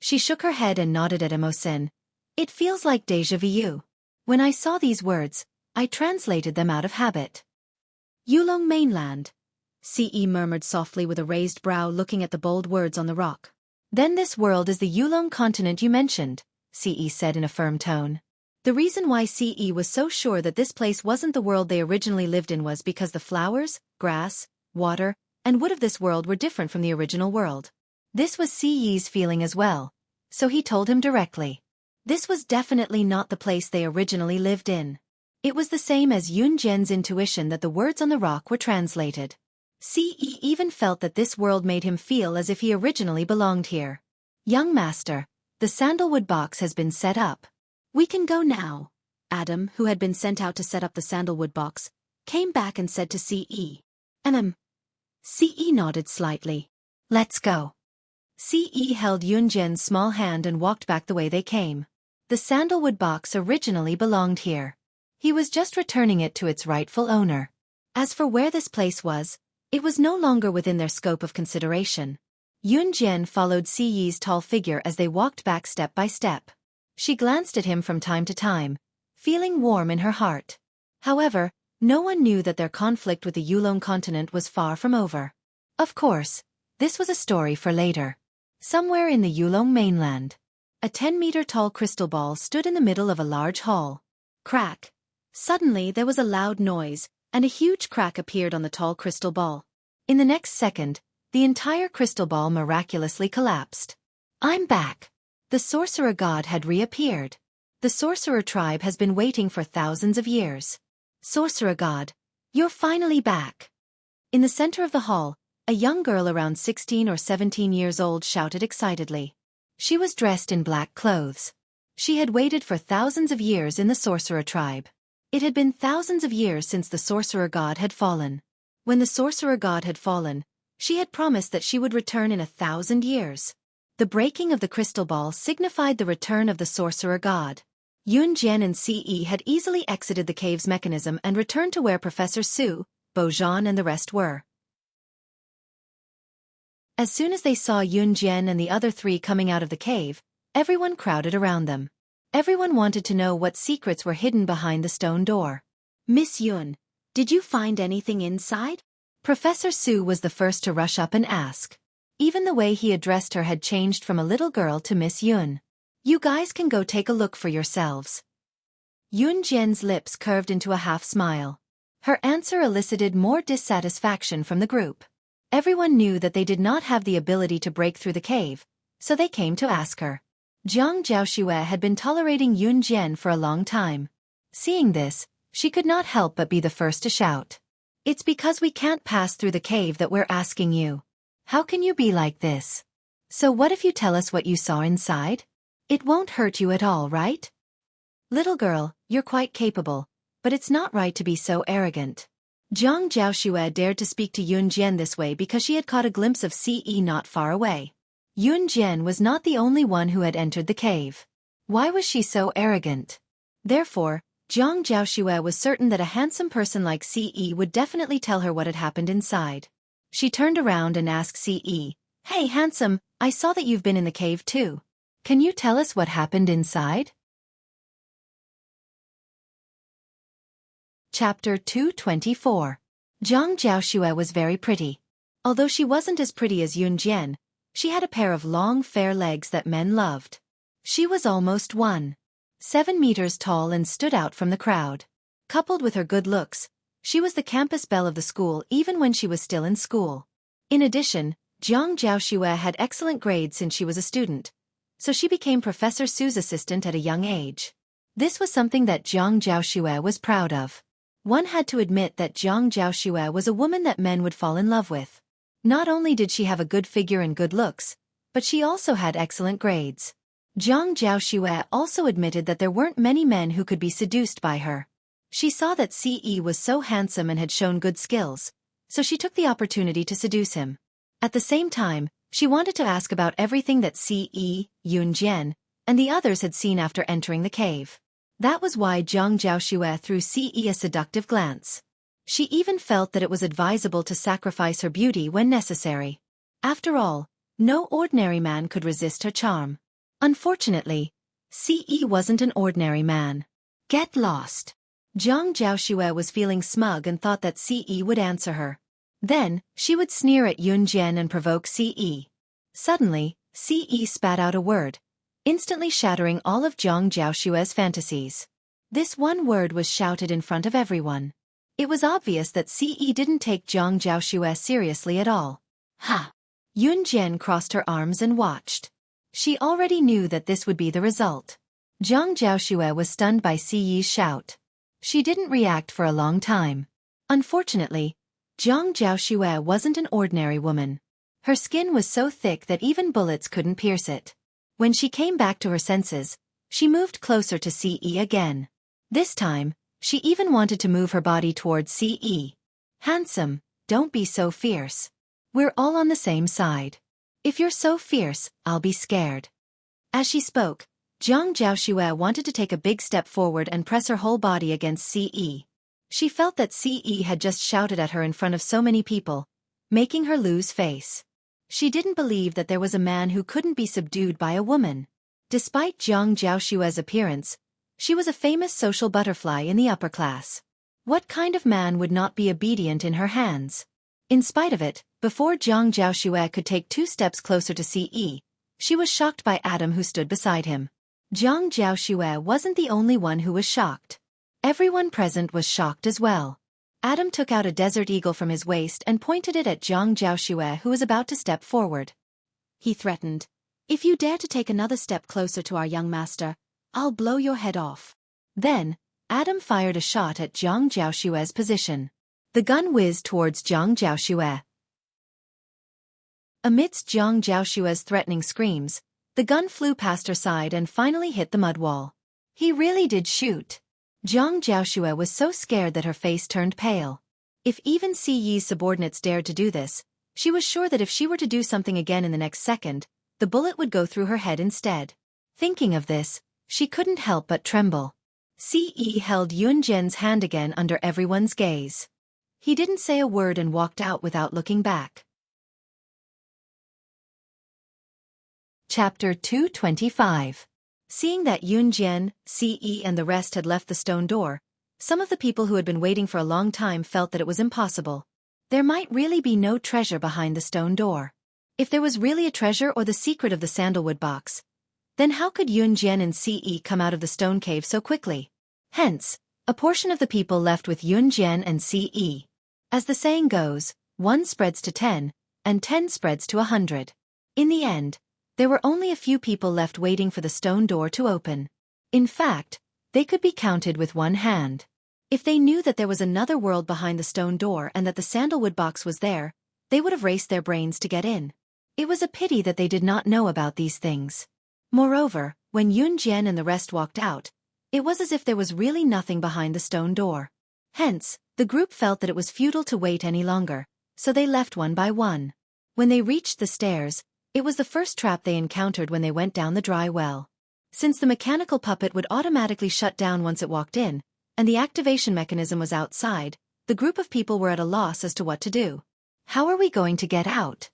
She shook her head and nodded at Emosen. "It feels like déjà vu. When I saw these words, I translated them out of habit." "Yulong mainland," Ce murmured softly with a raised brow looking at the bold words on the rock. "Then this world is the Yulong continent you mentioned," Ce said in a firm tone. The reason why Ce was so sure that this place wasn't the world they originally lived in was because the flowers, grass, water, and wood of this world were different from the original world. This was Ce's feeling as well, so he told him directly. This was definitely not the place they originally lived in. It was the same as Yunjian's intuition that the words on the rock were translated. Ce even felt that this world made him feel as if he originally belonged here. "Young master, the sandalwood box has been set up. We can go now." Adam, who had been sent out to set up the sandalwood box, came back and said to Ce. Ce nodded slightly. "Let's go." Ce held Yunjian's small hand and walked back the way they came. The sandalwood box originally belonged here. He was just returning it to its rightful owner. As for where this place was, it was no longer within their scope of consideration. Yunjian followed Ce's tall figure as they walked back step by step. She glanced at him from time to time, feeling warm in her heart. However, no one knew that their conflict with the Yulong continent was far from over. Of course, this was a story for later. Somewhere in the Yulong mainland, a 10-meter-tall crystal ball stood in the middle of a large hall. Crack! Suddenly there was a loud noise, and a huge crack appeared on the tall crystal ball. In the next second, the entire crystal ball miraculously collapsed. "I'm back!" The sorcerer god had reappeared. The sorcerer tribe has been waiting for thousands of years. "Sorcerer god, you're finally back!" In the center of the hall, a young girl around 16 or 17 years old shouted excitedly. She was dressed in black clothes. She had waited for thousands of years in the sorcerer tribe. It had been thousands of years since the sorcerer god had fallen. When the sorcerer god had fallen, she had promised that she would return in 1,000 years. The breaking of the crystal ball signified the return of the sorcerer god. Yunjian and Ce had easily exited the cave's mechanism and returned to where Professor Su, Bojan and the rest were. As soon as they saw Yunjian and the other three coming out of the cave, everyone crowded around them. Everyone wanted to know what secrets were hidden behind the stone door. "Miss Yun, did you find anything inside?" Professor Su was the first to rush up and ask. Even the way he addressed her had changed from a little girl to Miss Yun. "You guys can go take a look for yourselves." Yunjian's lips curved into a half-smile. Her answer elicited more dissatisfaction from the group. Everyone knew that they did not have the ability to break through the cave, so they came to ask her. Jiang Zhaoxue had been tolerating Yunjian for a long time. Seeing this, she could not help but be the first to shout. "It's because we can't pass through the cave that we're asking you. How can you be like this? So what if you tell us what you saw inside? It won't hurt you at all, right?" "Little girl, you're quite capable, but it's not right to be so arrogant." Jiang Zhaoxue dared to speak to Yunjian this way because she had caught a glimpse of Ce not far away. Yunjian was not the only one who had entered the cave. Why was she so arrogant? Therefore, Jiang Zhaoxue was certain that a handsome person like Ce would definitely tell her what had happened inside. She turned around and asked Ce, "Hey handsome, I saw that you've been in the cave too. Can you tell us what happened inside?" Chapter 224. Jiang Zhaoxue was very pretty. Although she wasn't as pretty as Yunjian, she had a pair of long fair legs that men loved. She was almost 1.7 meters tall and stood out from the crowd. Coupled with her good looks, she was the campus belle of the school even when she was still in school. In addition, Jiang Zhaoxue had excellent grades since she was a student, so she became Professor Su's assistant at a young age. This was something that Jiang Zhaoxue was proud of. One had to admit that Jiang Zhaoxue was a woman that men would fall in love with. Not only did she have a good figure and good looks, but she also had excellent grades. Zhang Jiaoxue also admitted that there weren't many men who could be seduced by her. She saw that Ce was so handsome and had shown good skills, so she took the opportunity to seduce him. At the same time, she wanted to ask about everything that Ce, Yunjian, and the others had seen after entering the cave. That was why Zhang Jiaoxue threw Ce a seductive glance. She even felt that it was advisable to sacrifice her beauty when necessary. After all, no ordinary man could resist her charm. Unfortunately, Ce wasn't an ordinary man. Get lost. Zhang Jiaoxue was feeling smug and thought that Ce would answer her. Then, she would sneer at Yunjian and provoke Ce. Suddenly, Ce spat out a word, instantly shattering all of Zhang Jiaoxue's fantasies. This one word was shouted in front of everyone. It was obvious that Ce didn't take Zhang Jiaoxue seriously at all. Ha! Yunjian crossed her arms and watched. She already knew that this would be the result. Zhang Jiaoxue was stunned by Ce's shout. She didn't react for a long time. Unfortunately, Zhang Jiaoxue wasn't an ordinary woman. Her skin was so thick that even bullets couldn't pierce it. When she came back to her senses, she moved closer to Ce again. This time, she even wanted to move her body towards Ce. Handsome, don't be so fierce. We're all on the same side. If you're so fierce, I'll be scared. As she spoke, Zhang Jiaoxue wanted to take a big step forward and press her whole body against Ce. She felt that Ce had just shouted at her in front of so many people, making her lose face. She didn't believe that there was a man who couldn't be subdued by a woman. Despite Zhang Jiaoxue's appearance, she was a famous social butterfly in the upper class. What kind of man would not be obedient in her hands? In spite of it, before Zhang Jiaoxue could take 2 steps closer to Ce, she was shocked by Adam who stood beside him. Zhang Jiaoxue wasn't the only one who was shocked. Everyone present was shocked as well. Adam took out a desert eagle from his waist and pointed it at Zhang Jiaoxue, who was about to step forward. He threatened, "If you dare to take another step closer to our young master, I'll blow your head off." Then, Adam fired a shot at Zhang Jiaoxue's position. The gun whizzed towards Zhang Jiaoxue. Amidst Zhang Jiaoshua's threatening screams, the gun flew past her side and finally hit the mud wall. He really did shoot. Zhang Jiaoshua was so scared that her face turned pale. If even Si Yi's subordinates dared to do this, she was sure that if she were to do something again in the next second, the bullet would go through her head instead. Thinking of this, she couldn't help but tremble. Si Yi held Yunjian's hand again under everyone's gaze. He didn't say a word and walked out without looking back. Chapter 225. Seeing that Yunjian, Ce and the rest had left the stone door, some of the people who had been waiting for a long time felt that it was impossible. There might really be no treasure behind the stone door. If there was really a treasure or the secret of the sandalwood box, then how could Yunjian and Ce come out of the stone cave so quickly? Hence, a portion of the people left with Yunjian and Ce. As the saying goes, 1 spreads to 10, and 10 spreads to 100. In the end, there were only a few people left waiting for the stone door to open. In fact, they could be counted with one hand. If they knew that there was another world behind the stone door and that the sandalwood box was there, they would have raced their brains to get in. It was a pity that they did not know about these things. Moreover, when Yunjian and the rest walked out, it was as if there was really nothing behind the stone door. Hence, the group felt that it was futile to wait any longer, so they left one by one. When they reached the stairs, it was the first trap they encountered when they went down the dry well. Since the mechanical puppet would automatically shut down once it walked in, and the activation mechanism was outside, the group of people were at a loss as to what to do. How are we going to get out?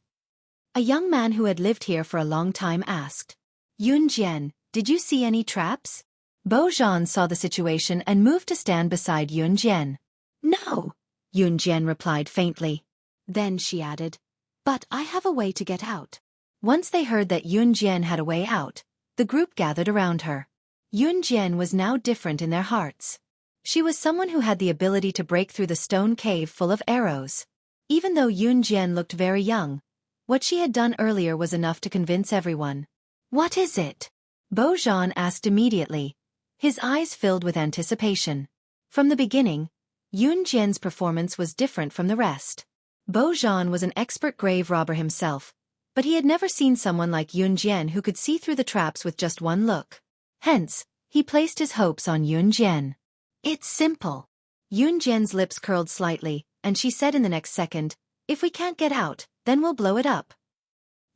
A young man who had lived here for a long time asked. Yunjian, did you see any traps? Bojan saw the situation and moved to stand beside Yunjian. No, Yunjian replied faintly. Then she added, but I have a way to get out. Once they heard that Yunjian had a way out, the group gathered around her. Yunjian was now different in their hearts. She was someone who had the ability to break through the stone cave full of arrows. Even though Yunjian looked very young, what she had done earlier was enough to convince everyone. What is it? Bojan asked immediately, his eyes filled with anticipation. From the beginning, Yunjian's performance was different from the rest. Bojan was an expert grave robber himself, But he had never seen someone like Yun Jian who could see through the traps with just one look. Hence, he placed his hopes on Yun Jian. It's simple. Yun Jian's lips curled slightly, and she said in the next second, if we can't get out, then we'll blow it up.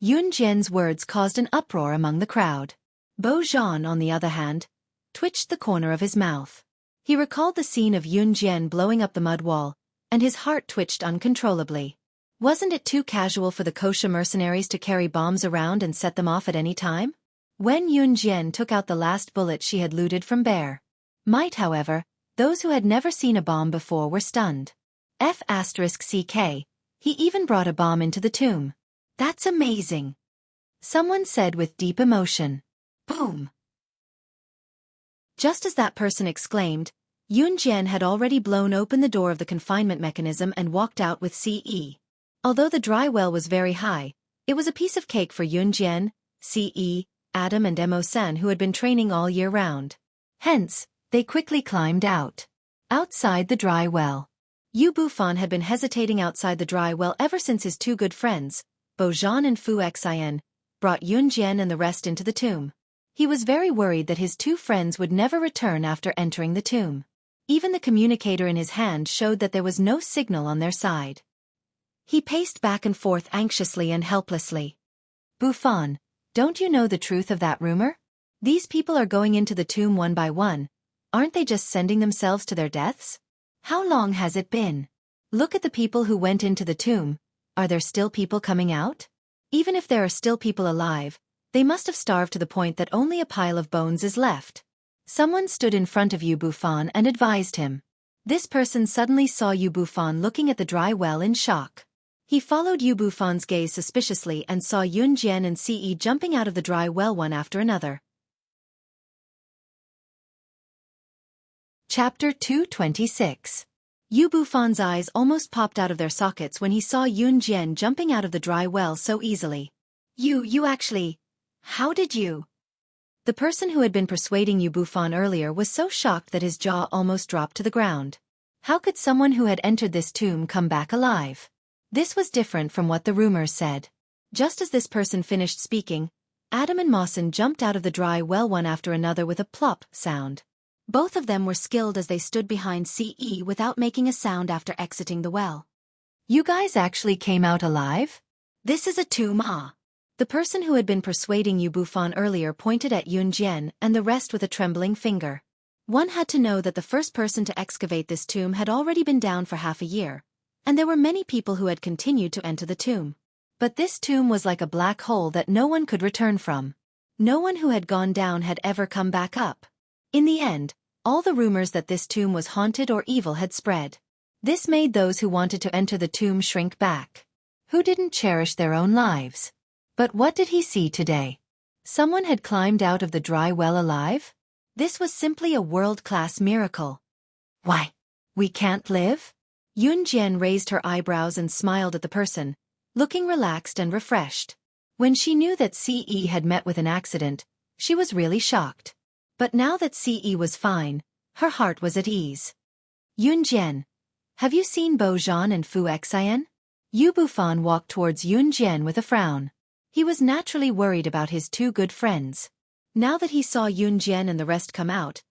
Yun Jian's words caused an uproar among the crowd. Bo Zhan, on the other hand, twitched the corner of his mouth. He recalled the scene of Yun Jian blowing up the mud wall, and his heart twitched uncontrollably. Wasn't it too casual for the kosher mercenaries to carry bombs around and set them off at any time? When Yun Jian took out the last bullet she had looted from Bear Might, however, those who had never seen a bomb before were stunned. Xueqi, he even brought a bomb into the tomb. That's amazing. Someone said with deep emotion. Boom. Just as that person exclaimed, Yun Jian had already blown open the door of the confinement mechanism and walked out with Ce. Although the dry well was very high, it was a piece of cake for Yun Jian, Ce, Adam and Mo-san who had been training all year round. Hence, they quickly climbed out. Outside the dry well. Yu Bufan had been hesitating outside the dry well ever since his two good friends, Bo Zhan and Xueqi, brought Yun Jian and the rest into the tomb. He was very worried that his two friends would never return after entering the tomb. Even the communicator in his hand showed that there was no signal on their side. He paced back and forth anxiously and helplessly. Bufan, don't you know the truth of that rumor? These people are going into the tomb one by one. Aren't they just sending themselves to their deaths? How long has it been? Look at the people who went into the tomb. Are there still people coming out? Even if there are still people alive, they must have starved to the point that only a pile of bones is left. Someone stood in front of Yu Bufan and advised him. This person suddenly saw Yu Bufan looking at the dry well in shock. He followed Yu Bufan's gaze suspiciously and saw Yun Jian and Ce jumping out of the dry well one after another. Chapter 226. Yu Bufan's eyes almost popped out of their sockets when he saw Yun Jian jumping out of the dry well so easily. You actually... How did you? The person who had been persuading Yu Bufan earlier was so shocked that his jaw almost dropped to the ground. How could someone who had entered this tomb come back alive? This was different from what the rumors said. Just as this person finished speaking, Adam and Mo-san jumped out of the dry well one after another with a plop sound. Both of them were skilled as they stood behind Ce without making a sound after exiting the well. You guys actually came out alive? This is a tomb, huh? The person who had been persuading Yu Bufan earlier pointed at Yun Jian and the rest with a trembling finger. One had to know that the first person to excavate this tomb had already been down for half a year, and there were many people who had continued to enter the tomb. But this tomb was like a black hole that no one could return from. No one who had gone down had ever come back up. In the end, all the rumors that this tomb was haunted or evil had spread. This made those who wanted to enter the tomb shrink back. Who didn't cherish their own lives? But what did he see today? Someone had climbed out of the dry well alive? This was simply a world-class miracle. Why? We can't live? Yun Jian raised her eyebrows and smiled at the person, looking relaxed and refreshed. When she knew that Ce had met with an accident, she was really shocked. But now that Ce was fine, her heart was at ease. Yun Jian, have you seen Bo Zhan and Xueqi? Yu Bufan walked towards Yun Jian with a frown. He was naturally worried about his two good friends. Now that he saw Yun Jian and the rest come out,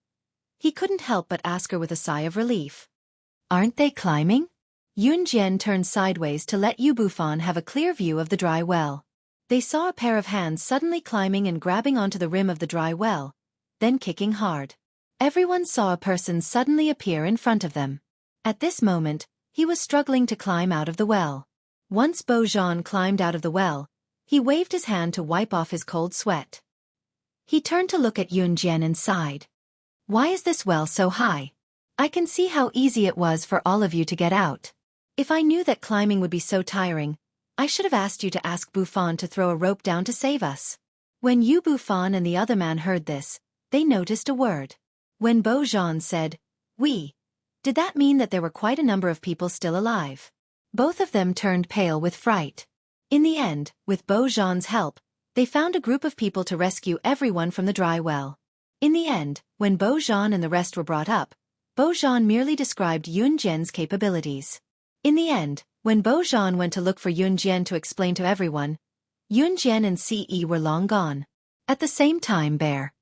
he couldn't help but ask her with a sigh of relief. Aren't they climbing? Yun Jian turned sideways to let Yu Bufan have a clear view of the dry well. They saw a pair of hands suddenly climbing and grabbing onto the rim of the dry well, then kicking hard. Everyone saw a person suddenly appear in front of them. At this moment, he was struggling to climb out of the well. Once Bo Zhan climbed out of the well, he waved his hand to wipe off his cold sweat. He turned to look at Yun Jian and sighed. Why is this well so high? I can see how easy it was for all of you to get out. If I knew that climbing would be so tiring, I should have asked you to ask Bufan to throw a rope down to save us. When Yu Bufan and the other man heard this, they noticed a word. When Bo Zhan said, "We," did that mean that there were quite a number of people still alive? Both of them turned pale with fright. In the end, with Bo Zhan's help, they found a group of people to rescue everyone from the dry well. In the end, when Bo Zhan and the rest were brought up, Bo Zhan merely described Yun Jian's capabilities. In the end, when Bo Zhan went to look for Yun Jian to explain to everyone, Yun Jian and Ce were long gone. At the same time Bear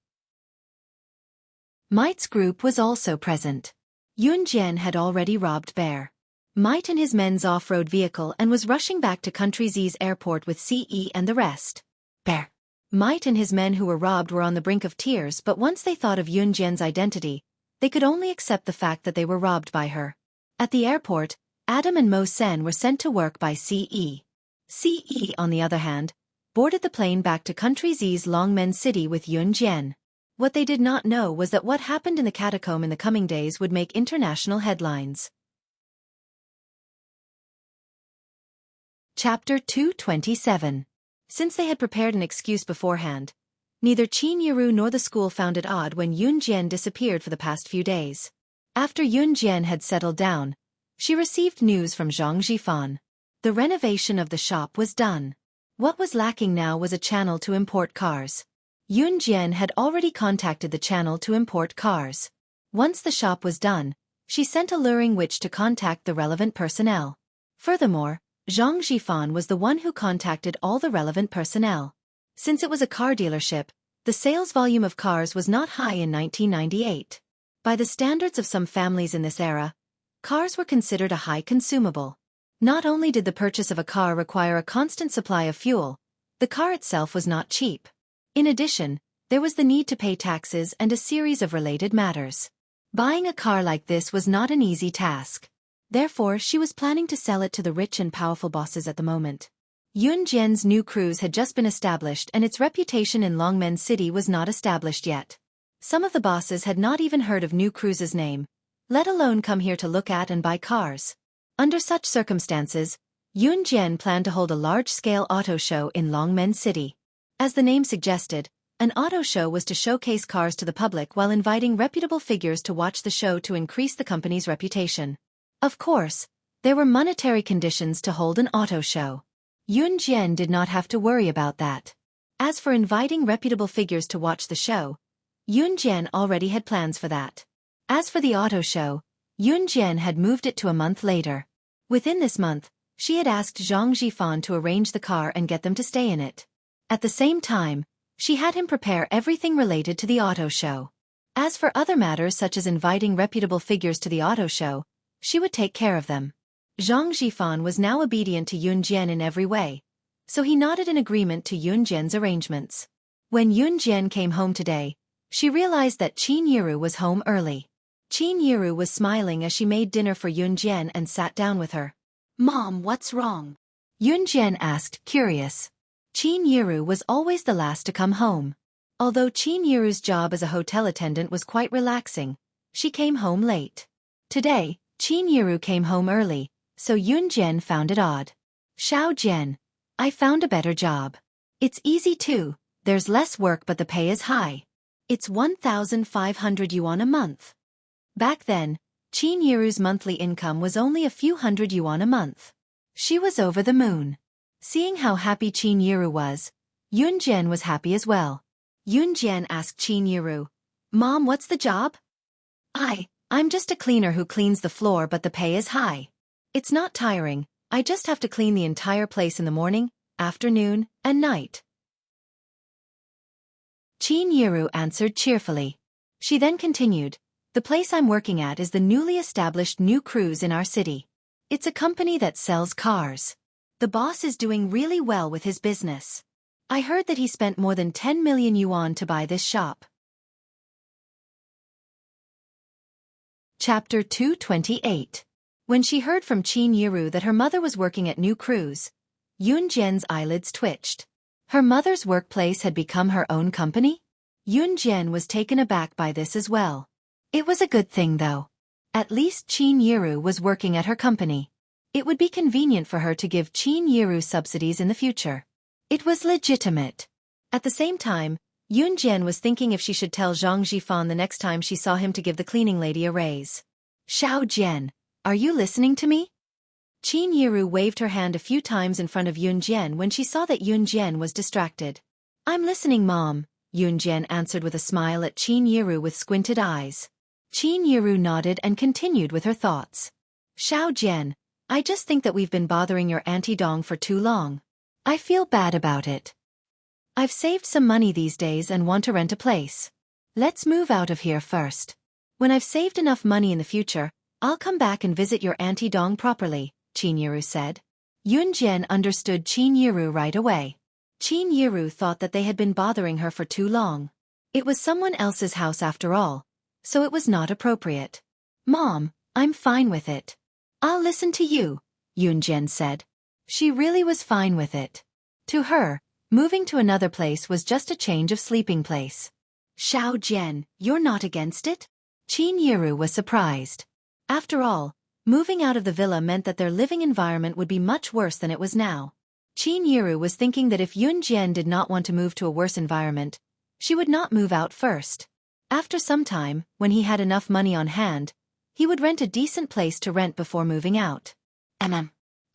Mite's group was also present. Yun Jian had already robbed Bear Mite in his men's off-road vehicle and was rushing back to Country Z's airport with Ce and the rest. Bear Mite and his men who were robbed were on the brink of tears, but once they thought of Yun Jian's identity, they could only accept the fact that they were robbed by her. At the airport, Adam and Mo Sen were sent to work by Ce. Ce, on the other hand, boarded the plane back to Country Z's Longmen City with Yun Jian. What they did not know was that what happened in the catacomb in the coming days would make international headlines. Chapter 227. Since they had prepared an excuse beforehand, neither Qin Yiru nor the school found it odd when Yun Jian disappeared for the past few days. After Yun Jian had settled down, she received news from Zhang Jifan. The renovation of the shop was done. What was lacking now was a channel to import cars. Yun Jian had already contacted the channel to import cars. Once the shop was done, she sent a luring witch to contact the relevant personnel. Furthermore, Zhang Jifan was the one who contacted all the relevant personnel. Since it was a car dealership, the sales volume of cars was not high in 1998. By the standards of some families in this era, cars were considered a high consumable. Not only did the purchase of a car require a constant supply of fuel, the car itself was not cheap. In addition, there was the need to pay taxes and a series of related matters. Buying a car like this was not an easy task. Therefore, she was planning to sell it to the rich and powerful bosses at the moment. Yun Jian's new cruise had just been established and its reputation in Longmen City was not established yet. Some of the bosses had not even heard of new cruise's name, let alone come here to look at and buy cars. Under such circumstances, Yun Jian planned to hold a large-scale auto show in Longmen City. As the name suggested, an auto show was to showcase cars to the public while inviting reputable figures to watch the show to increase the company's reputation. Of course, there were monetary conditions to hold an auto show. Yun Jian did not have to worry about that. As for inviting reputable figures to watch the show, Yun Jian already had plans for that. As for the auto show, Yun Jian had moved it to a month later. Within this month, she had asked Zhang Jifan to arrange the car and get them to stay in it. At the same time, she had him prepare everything related to the auto show. As for other matters such as inviting reputable figures to the auto show, she would take care of them. Zhang Jifan was now obedient to Yun Jian in every way, so he nodded in agreement to Yun Jian's arrangements. When Yun Jian came home today, she realized that Qin Yiru was home early. Qin Yiru was smiling as she made dinner for Yun Jian and sat down with her. "Mom, what's wrong?" Yun Jian asked, curious. Qin Yiru was always the last to come home. Although Qin Yiru's job as a hotel attendant was quite relaxing, she came home late. Today, Qin Yiru came home early, so Yun Jian found it odd. "Xiao Jian, I found a better job. It's easy too, there's less work but the pay is high. It's 1,500 yuan a month." Back then, Qin Yiru's monthly income was only a few hundred yuan a month. She was over the moon. Seeing how happy Qin Yiru was, Yun Jian was happy as well. Yun Jian asked Qin Yiru, "Mom, what's the job?" I'm just a cleaner who cleans the floor but the pay is high. It's not tiring, I just have to clean the entire place in the morning, afternoon, and night." Qin Yiru answered cheerfully. She then continued, "The place I'm working at is the newly established new cruise in our city. It's a company that sells cars. The boss is doing really well with his business. I heard that he spent more than 10 million yuan to buy this shop." Chapter 228. When she heard from Qin Yiru that her mother was working at New Cruise, Yun Jian's eyelids twitched. Her mother's workplace had become her own company? Yun Jian was taken aback by this as well. It was a good thing though. At least Qin Yiru was working at her company. It would be convenient for her to give Qin Yiru subsidies in the future. It was legitimate. At the same time, Yun Jian was thinking if she should tell Zhang Jifan the next time she saw him to give the cleaning lady a raise. "Xiao Jian, are you listening to me?" Qin Yiru waved her hand a few times in front of Yun Jian when she saw that Yun Jian was distracted. "I'm listening, Mom," Yun Jian answered with a smile at Qin Yiru with squinted eyes. Qin Yiru nodded and continued with her thoughts. "Xiao Jian, I just think that we've been bothering your Auntie Dong for too long. I feel bad about it. I've saved some money these days and want to rent a place. Let's move out of here first. When I've saved enough money in the future, I'll come back and visit your Auntie Dong properly, Qin Yiru said. Yunjian understood Qin Yiru right away. Qin Yiru thought that they had been bothering her for too long. It was someone else's house after all, so it was not appropriate. Mom, I'm fine with it. I'll listen to you, Yunjian said. She really was fine with it. To her, moving to another place was just a change of sleeping place. Xiao Jian, you're not against it? Qin Yiru was surprised. After all, moving out of the villa meant that their living environment would be much worse than it was now. Qin Yiru was thinking that if Yunjian did not want to move to a worse environment, she would not move out first. After some time, when he had enough money on hand, he would rent a decent place to rent before moving out.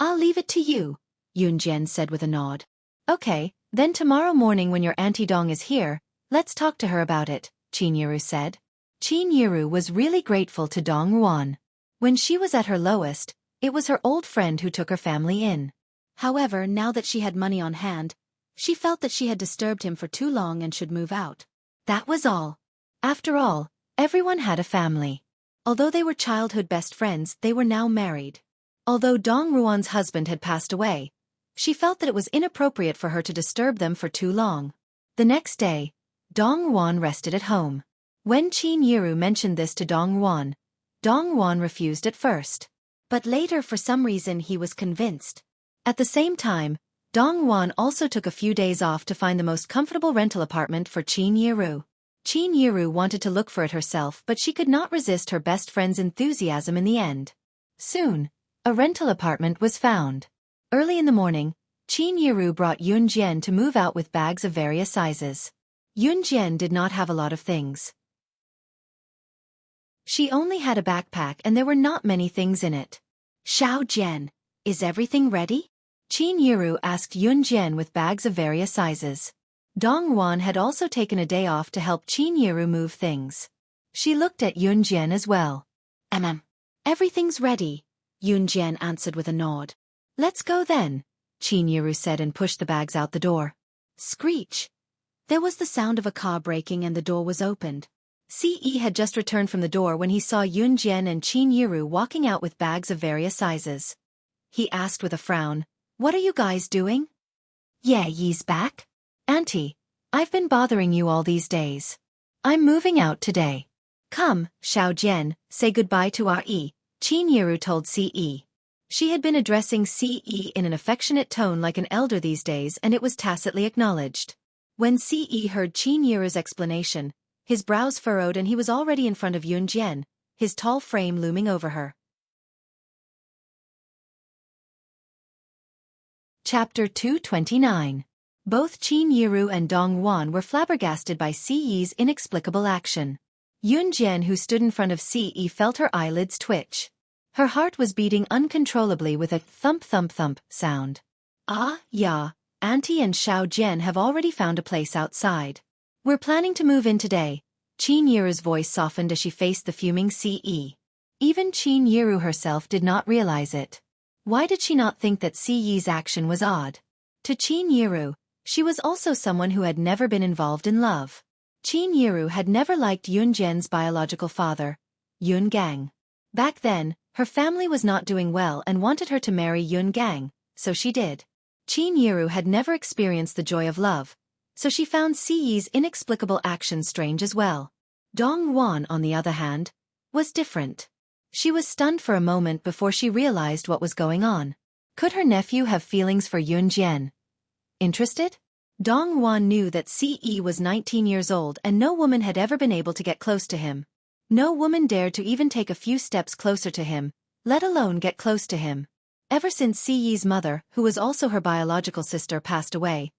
I'll leave it to you, Yunjian said with a nod. Okay, then tomorrow morning when your Auntie Dong is here, let's talk to her about it, Qin Yiru said. Qin Yiru was really grateful to Dong Ruan. When she was at her lowest, it was her old friend who took her family in. However, now that she had money on hand, she felt that she had disturbed him for too long and should move out. That was all. After all, everyone had a family. Although they were childhood best friends, they were now married. Although Dong Ruan's husband had passed away, she felt that it was inappropriate for her to disturb them for too long. The next day, Dong Ruan rested at home. When Qin Yiru mentioned this to Dong Ruan refused at first. But later for some reason he was convinced. At the same time, Dong Ruan also took a few days off to find the most comfortable rental apartment for Qin Yiru. Qin Yiru wanted to look for it herself, but she could not resist her best friend's enthusiasm in the end. Soon, a rental apartment was found. Early in the morning, Qin Yiru brought Yunjian to move out with bags of various sizes. Yunjian did not have a lot of things. She only had a backpack and there were not many things in it. Xiao Jian, is everything ready? Qin Yiru asked Yunjian with bags of various sizes. Dong Ruan had also taken a day off to help Qin Yiru move things. She looked at Yunjian as well. Everything's ready, Yunjian answered with a nod. Let's go then, Qin Yiru said and pushed the bags out the door. Screech! There was the sound of a car braking and the door was opened. Ce had just returned from the door when he saw Yunjian and Qin Yiru walking out with bags of various sizes. He asked with a frown, "What are you guys doing?" "Yeah, ye's back. Auntie, I've been bothering you all these days. I'm moving out today. Come, Xiao Jian, say goodbye to our Qin Yiru told Ce. She had been addressing Ce in an affectionate tone like an elder these days and it was tacitly acknowledged. When Ce heard Qin Yiru's explanation, his brows furrowed and he was already in front of Yunjian, his tall frame looming over her. Chapter 229. Both Qin Yiru and Dong Ruan were flabbergasted by Ce's inexplicable action. Yunjian, who stood in front of Ce, felt her eyelids twitch. Her heart was beating uncontrollably with a thump-thump-thump sound. Yeah, Auntie and Xiao Jian have already found a place outside. We're planning to move in today. Qin Yiru's voice softened as she faced the fuming Ce. Even Qin Yiru herself did not realize it. Why did she not think that Ce's action was odd? To Qin Yiru, she was also someone who had never been involved in love. Qin Yiru had never liked Yunjian's biological father, Yun Gang. Back then, her family was not doing well and wanted her to marry Yun Gang, so she did. Qin Yiru had never experienced the joy of love, so she found Ce's inexplicable action strange as well. Dong Ruan, on the other hand, was different. She was stunned for a moment before she realized what was going on. Could her nephew have feelings for Yunjian? Interested? Dong Ruan knew that Ce was 19 years old and no woman had ever been able to get close to him. No woman dared to even take a few steps closer to him, let alone get close to him. Ever since Ce's mother, who was also her biological sister, passed away,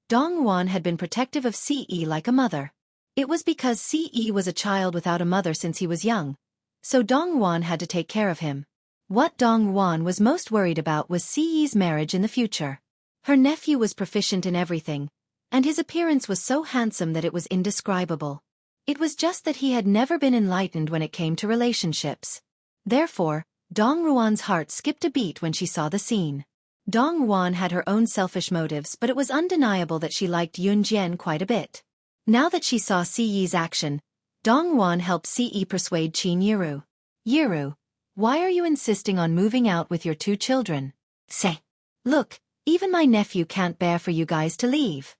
Dong Ruan had been protective of Ce like a mother. It was because Ce was a child without a mother since he was young, so Dong Ruan had to take care of him. What Dong Ruan was most worried about was Ce's marriage in the future. Her nephew was proficient in everything, and his appearance was so handsome that it was indescribable. It was just that he had never been enlightened when it came to relationships. Therefore, Dong Ruan's heart skipped a beat when she saw the scene. Dong Wan had her own selfish motives, but it was undeniable that she liked Yun Jian quite a bit. Now that she saw Si Yi's action, Dong Wan helped Si Yi persuade Qin Yiru. Yiru, why are you insisting on moving out with your 2 children? Say, look, even my nephew can't bear for you guys to leave.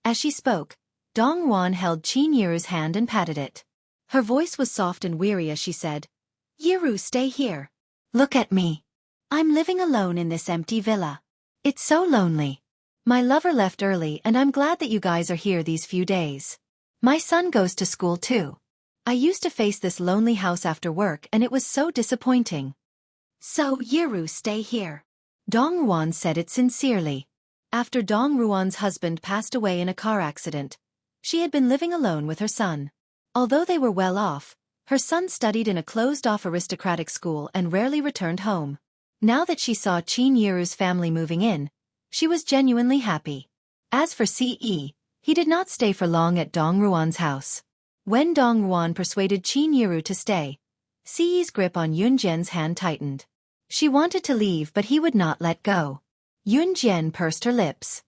As she spoke, Dong Wan held Qin Yiru's hand and patted it. Her voice was soft and weary as she said, Yiru, stay here. Look at me. I'm living alone in this empty villa. It's so lonely. My lover left early and I'm glad that you guys are here these few days. My son goes to school too. I used to face this lonely house after work and it was so disappointing. So Yiru, stay here. Dong Wan said it sincerely. After Dong Ruan's husband passed away in a car accident, she had been living alone with her son. Although they were well off, her son studied in a closed-off aristocratic school and rarely returned home. Now that she saw Qin Yiru's family moving in, she was genuinely happy. As for Si Yi, he did not stay for long at Dong Ruan's house. When Dong Ruan persuaded Qin Yiru to stay, Si Yi's grip on Yun Jian's hand tightened. She wanted to leave but he would not let go. Yun Jian pursed her lips.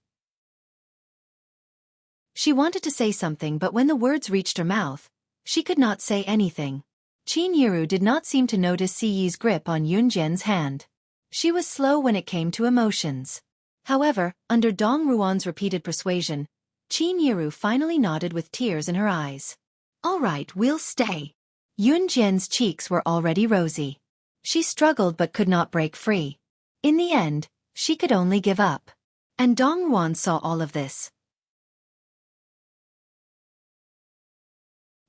She wanted to say something but when the words reached her mouth, she could not say anything. Qin Yiru did not seem to notice Si Yi's grip on Yun Jian's hand. She was slow when it came to emotions. However, under Dong Ruan's repeated persuasion, Qin Yiru finally nodded with tears in her eyes. All right, we'll stay. Yun Jian's cheeks were already rosy. She struggled but could not break free. In the end, she could only give up. And Dong Ruan saw all of this.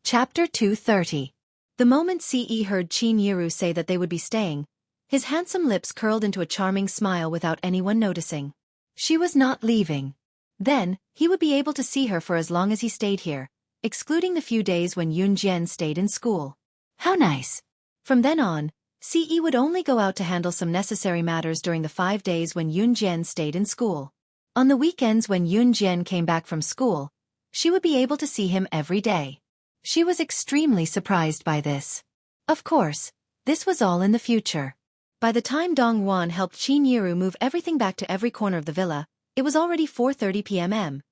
Chapter 230. The moment Si Yi heard Qin Yiru say that they would be staying, his handsome lips curled into a charming smile without anyone noticing. She was not leaving. Then, he would be able to see her for as long as he stayed here, excluding the few days when Yun Jian stayed in school. How nice. From then on, Si Yi would only go out to handle some necessary matters during the 5 days when Yun Jian stayed in school. On the weekends when Yun Jian came back from school, she would be able to see him every day. She was extremely surprised by this. Of course, this was all in the future. By the time Dong Wan helped Qin Yiru move everything back to every corner of the villa, it was already 4:30 p.m.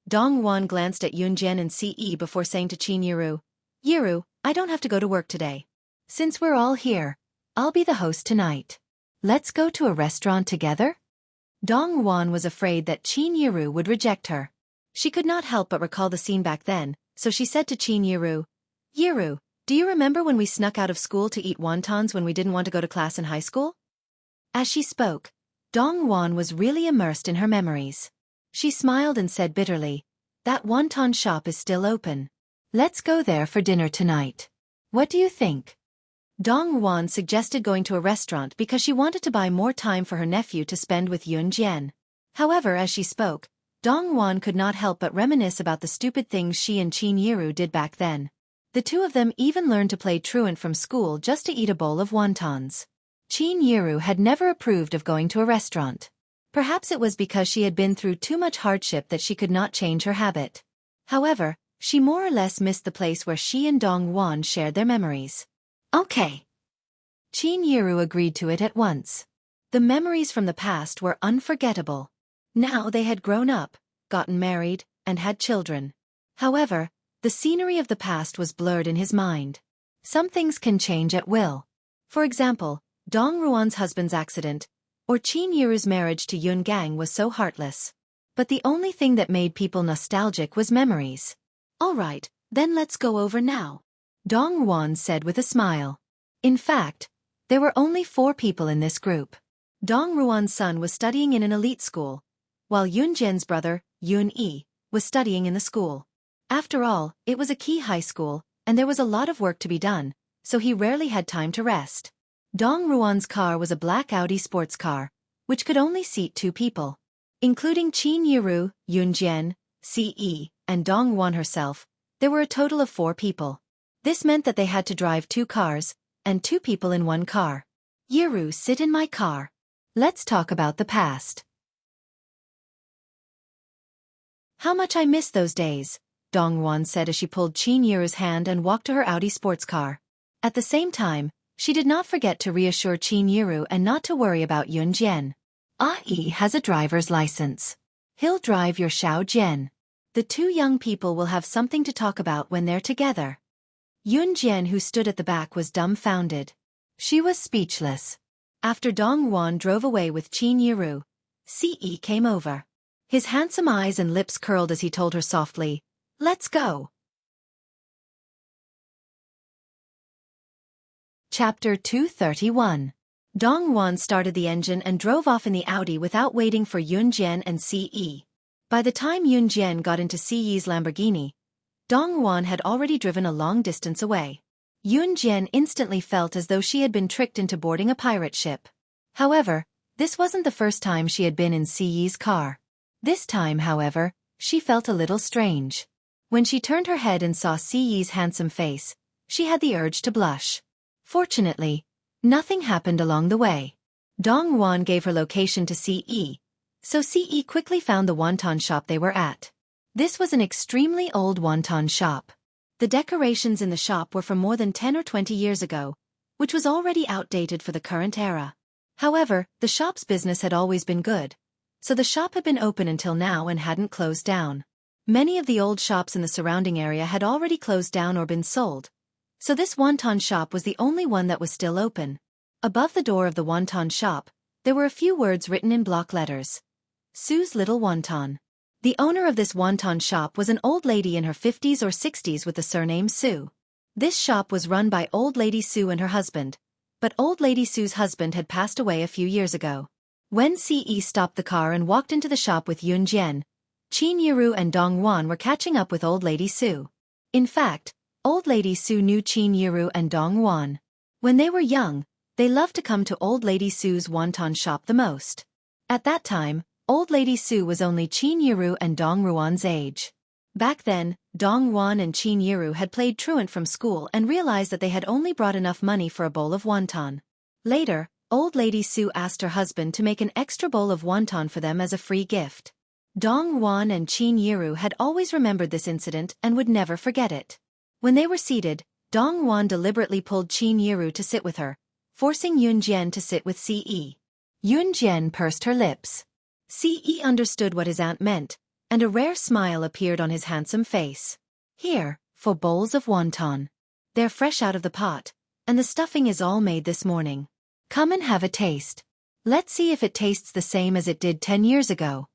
Dong Wan glanced at Yun Jian and Si Yi before saying to Qin Yiru, Yiru, I don't have to go to work today. Since we're all here, I'll be the host tonight. Let's go to a restaurant together? Dong Wan was afraid that Qin Yiru would reject her. She could not help but recall the scene back then, so she said to Qin Yiru, Yiru, do you remember when we snuck out of school to eat wontons when we didn't want to go to class in high school? As she spoke, Dong Wan was really immersed in her memories. She smiled and said bitterly, that wonton shop is still open. Let's go there for dinner tonight. What do you think? Dong Wan suggested going to a restaurant because she wanted to buy more time for her nephew to spend with Yun Jian. However, as she spoke, Dong Wan could not help but reminisce about the stupid things she and Qin Yiru did back then. The two of them even learned to play truant from school just to eat a bowl of wontons. Qin Yiru had never approved of going to a restaurant. Perhaps it was because she had been through too much hardship that she could not change her habit. However, she more or less missed the place where she and Dong Wan shared their memories. Okay. Qin Yiru agreed to it at once. The memories from the past were unforgettable. Now they had grown up, gotten married, and had children. However, the scenery of the past was blurred in his mind. Some things can change at will. For example, Dong Ruan's husband's accident, or Qin Yiru's marriage to Yun Gang was so heartless. But the only thing that made people nostalgic was memories. All right, then let's go over now, Dong Wan said with a smile. In fact, there were only 4 people in this group. Dong Ruan's son was studying in an elite school, while Yun Jian's brother, Yun Yi, was studying in the school. After all, it was a key high school, and there was a lot of work to be done, so he rarely had time to rest. Dong Ruan's car was a black Audi sports car, which could only seat 2 people. Including Qin Yiru, Yun Jian, Si Yi, and Dong Wan herself, there were a total of 4 people. This meant that they had to drive 2 cars, and 2 people in 1 car. Yiru, sit in my car. Let's talk about the past. How much I miss those days, Dong Wan said as she pulled Qin Yiru's hand and walked to her Audi sports car. At the same time, she did not forget to reassure Qin Yiru and not to worry about Yun Jian. Yi has a driver's license. He'll drive your Xiao Jian. The two young people will have something to talk about when they're together. Yun Jian, who stood at the back, was dumbfounded. She was speechless. After Dong Yuan drove away with Qin Yiru, Ce came over. His handsome eyes and lips curled as he told her softly, "Let's go." Chapter 231. Dong Yuan started the engine and drove off in the Audi without waiting for Yun Jian and Ce. By the time Yun Jian got into Ce's Lamborghini, Dong Yuan had already driven a long distance away. Yun Jian instantly felt as though she had been tricked into boarding a pirate ship. However, this wasn't the first time she had been in Ce's car. This time, however, she felt a little strange. When she turned her head and saw Ce's handsome face, she had the urge to blush. Fortunately, nothing happened along the way. Dong Yuan gave her location to Ce, so Ce quickly found the wonton shop they were at. This was an extremely old wonton shop. The decorations in the shop were from more than 10 or 20 years ago, which was already outdated for the current era. However, the shop's business had always been good, so the shop had been open until now and hadn't closed down. Many of the old shops in the surrounding area had already closed down or been sold, so this wonton shop was the only one that was still open. Above the door of the wonton shop, there were a few words written in block letters. Sue's Little Wonton. The owner of this wonton shop was an old lady in her 50s or 60s with the surname Sue. This shop was run by Old Lady Sue and her husband, but Old Lady Sue's husband had passed away a few years ago. When Ce stopped the car and walked into the shop with Yun Jian, Qin Yiru and Dong Yuan were catching up with Old Lady Sue. In fact, Old Lady Sue knew Qin Yiru and Dong Yuan. When they were young, they loved to come to Old Lady Sue's wonton shop the most. At that time, Old Lady Sue was only Qin Yiru and Dong Yuan's age. Back then, Dong Yuan and Qin Yiru had played truant from school and realized that they had only brought enough money for a bowl of wonton. Later, Old Lady Sue asked her husband to make an extra bowl of wonton for them as a free gift. Dong Yuan and Qin Yiru had always remembered this incident and would never forget it. When they were seated, Dong Yuan deliberately pulled Qin Yiru to sit with her, forcing Yun Jian to sit with Ce. Yun Jian pursed her lips. Ce understood what his aunt meant, and a rare smile appeared on his handsome face. "Here, for bowls of wonton. They're fresh out of the pot, and the stuffing is all made this morning. Come and have a taste. Let's see if it tastes the same as it did 10 years ago."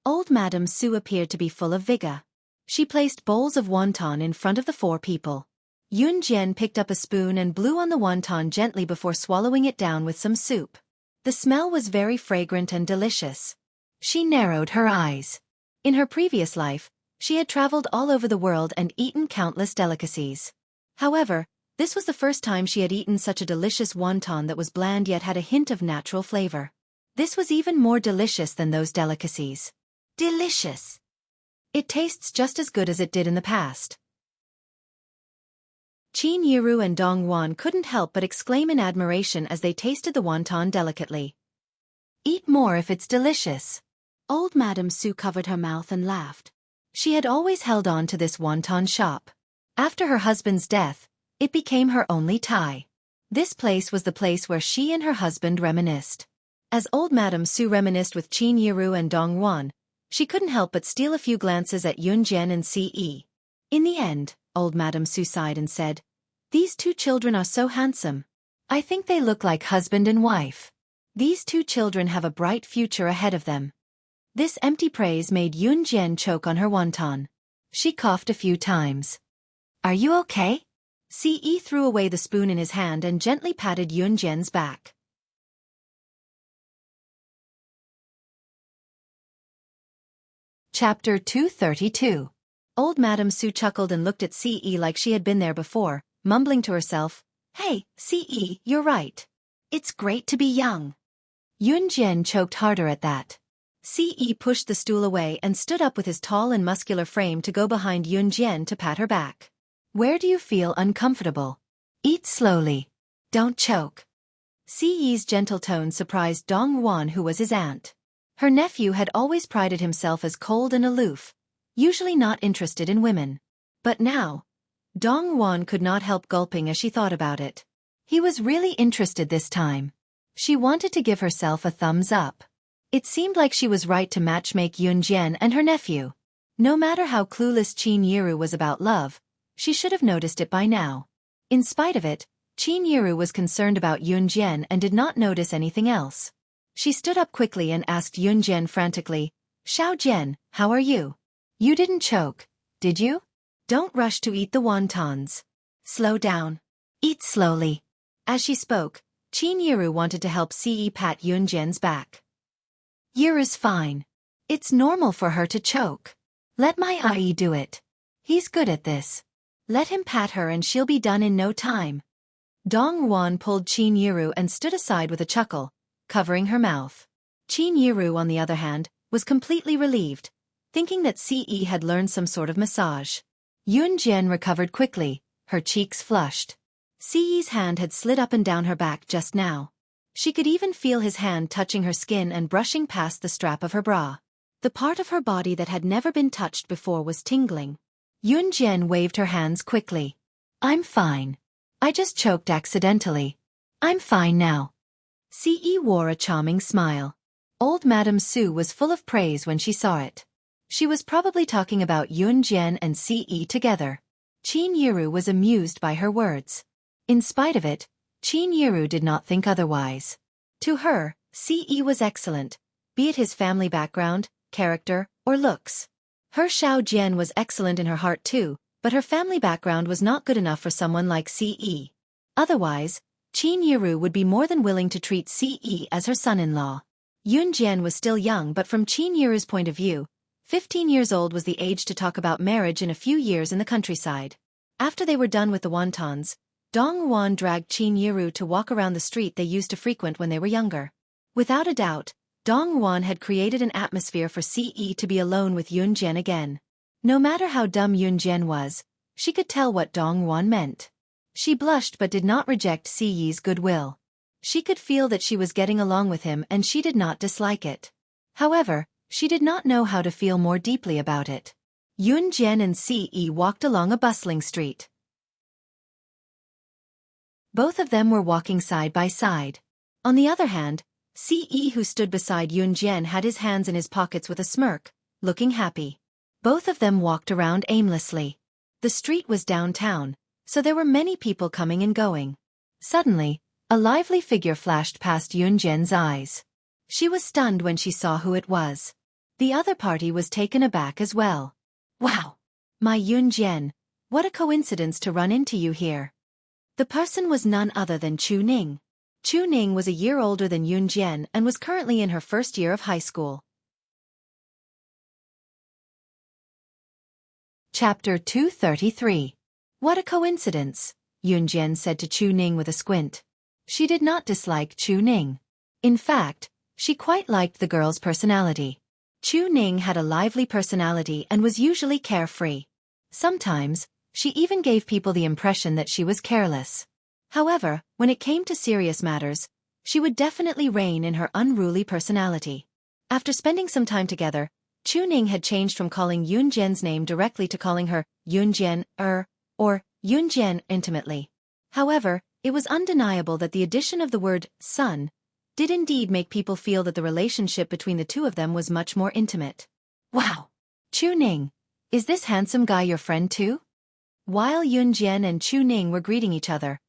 Old Madame Sue appeared to be full of vigor. She placed bowls of wonton in front of the four people. Yun Jian picked up a spoon and blew on the wonton gently before swallowing it down with some soup. The smell was very fragrant and delicious. She narrowed her eyes. In her previous life, she had traveled all over the world and eaten countless delicacies. However, this was the first time she had eaten such a delicious wonton that was bland yet had a hint of natural flavor. This was even more delicious than those delicacies. Delicious! It tastes just as good as it did in the past. Qin Yiru and Dong Yuan couldn't help but exclaim in admiration as they tasted the wonton delicately. "Eat more if it's delicious." Old Madame Sue covered her mouth and laughed. She had always held on to this wonton shop. After her husband's death, it became her only tie. This place was the place where she and her husband reminisced. As old Madame Sue reminisced with Qin Yiru and Dong Yuan, she couldn't help but steal a few glances at Yun Jian and Ce. In the end, old Madame Sue sighed and said, "These two children are so handsome. I think they look like husband and wife. These two children have a bright future ahead of them." This empty praise made Yun Jian choke on her wonton. She coughed a few times. "Are you okay?" Ce threw away the spoon in his hand and gently patted Yun Jian's back. Chapter 232. Old Madame Sue chuckled and looked at Ce like she had been there before, mumbling to herself, "Hey, Ce, you're right. It's great to be young." Yun Jian choked harder at that. Ce pushed the stool away and stood up with his tall and muscular frame to go behind Yun Jian to pat her back. "Where do you feel uncomfortable? Eat slowly. Don't choke." Ce's gentle tone surprised Dong Yuan, who was his aunt. Her nephew had always prided himself as cold and aloof, usually not interested in women. But now, Dong Yuan could not help gulping as she thought about it. He was really interested this time. She wanted to give herself a thumbs up. It seemed like she was right to matchmake Yunjian and her nephew. No matter how clueless Qin Yiru was about love, she should have noticed it by now. In spite of it, Qin Yiru was concerned about Yunjian and did not notice anything else. She stood up quickly and asked Yunjian frantically, "Xiao Jian, how are you? You didn't choke, did you? Don't rush to eat the wontons. Slow down. Eat slowly." As she spoke, Qin Yiru wanted to help Ce pat Yunjian's back. "Yiru's fine. It's normal for her to choke. Let my Ai do it. He's good at this. Let him pat her and she'll be done in no time." Dong Yuan pulled Qin Yiru and stood aside with a chuckle, covering her mouth. Qin Yiru, on the other hand, was completely relieved, thinking that Ce had learned some sort of massage. Yunjian recovered quickly, her cheeks flushed. Ce's hand had slid up and down her back just now. She could even feel his hand touching her skin and brushing past the strap of her bra. The part of her body that had never been touched before was tingling. Yunjian waved her hands quickly. "I'm fine. I just choked accidentally. I'm fine now." Ce wore a charming smile. Old Madame Su was full of praise when she saw it. She was probably talking about Yunjian and Ce together. Qin Yiru was amused by her words. In spite of it, Qin Yiru did not think otherwise. To her, Ce was excellent, be it his family background, character, or looks. Her Xiao Jian was excellent in her heart too, but her family background was not good enough for someone like Ce. Otherwise, Qin Yiru would be more than willing to treat Ce as her son-in-law. Yunjian was still young, but from Qin Yiru's point of view, 15 years old was the age to talk about marriage in a few years in the countryside. After they were done with the wontons, Dong Yuan dragged Qin Yiru to walk around the street they used to frequent when they were younger. Without a doubt, Dong Yuan had created an atmosphere for Ce to be alone with Yunjian again. No matter how dumb Yunjian was, she could tell what Dong Yuan meant. She blushed but did not reject Ce's goodwill. She could feel that she was getting along with him and she did not dislike it. However, she did not know how to feel more deeply about it. Yunjian and Ce walked along a bustling street. Both of them were walking side by side. On the other hand, Ce, who stood beside Yunjian, had his hands in his pockets with a smirk, looking happy. Both of them walked around aimlessly. The street was downtown, so there were many people coming and going. Suddenly, a lively figure flashed past Yunjian's eyes. She was stunned when she saw who it was. The other party was taken aback as well. "Wow! My Yunjian, what a coincidence to run into you here." The person was none other than Chu Ning. Chu Ning was a year older than Yunjian and was currently in her first year of high school. Chapter 233. What a coincidence, Yunjian said to Chu Ning with a squint. She did not dislike Chu Ning. In fact, she quite liked the girl's personality. Chu Ning had a lively personality and was usually carefree. Sometimes, she even gave people the impression that she was careless. However, when it came to serious matters, she would definitely reign in her unruly personality. After spending some time together, Chu Ning had changed from calling Yunjian's name directly to calling her Yunjian, or Yunjian intimately. However, it was undeniable that the addition of the word son did indeed make people feel that the relationship between the two of them was much more intimate. "Wow! Chu Ning, is this handsome guy your friend too?" While Yunjian and Chu Ning were greeting each other,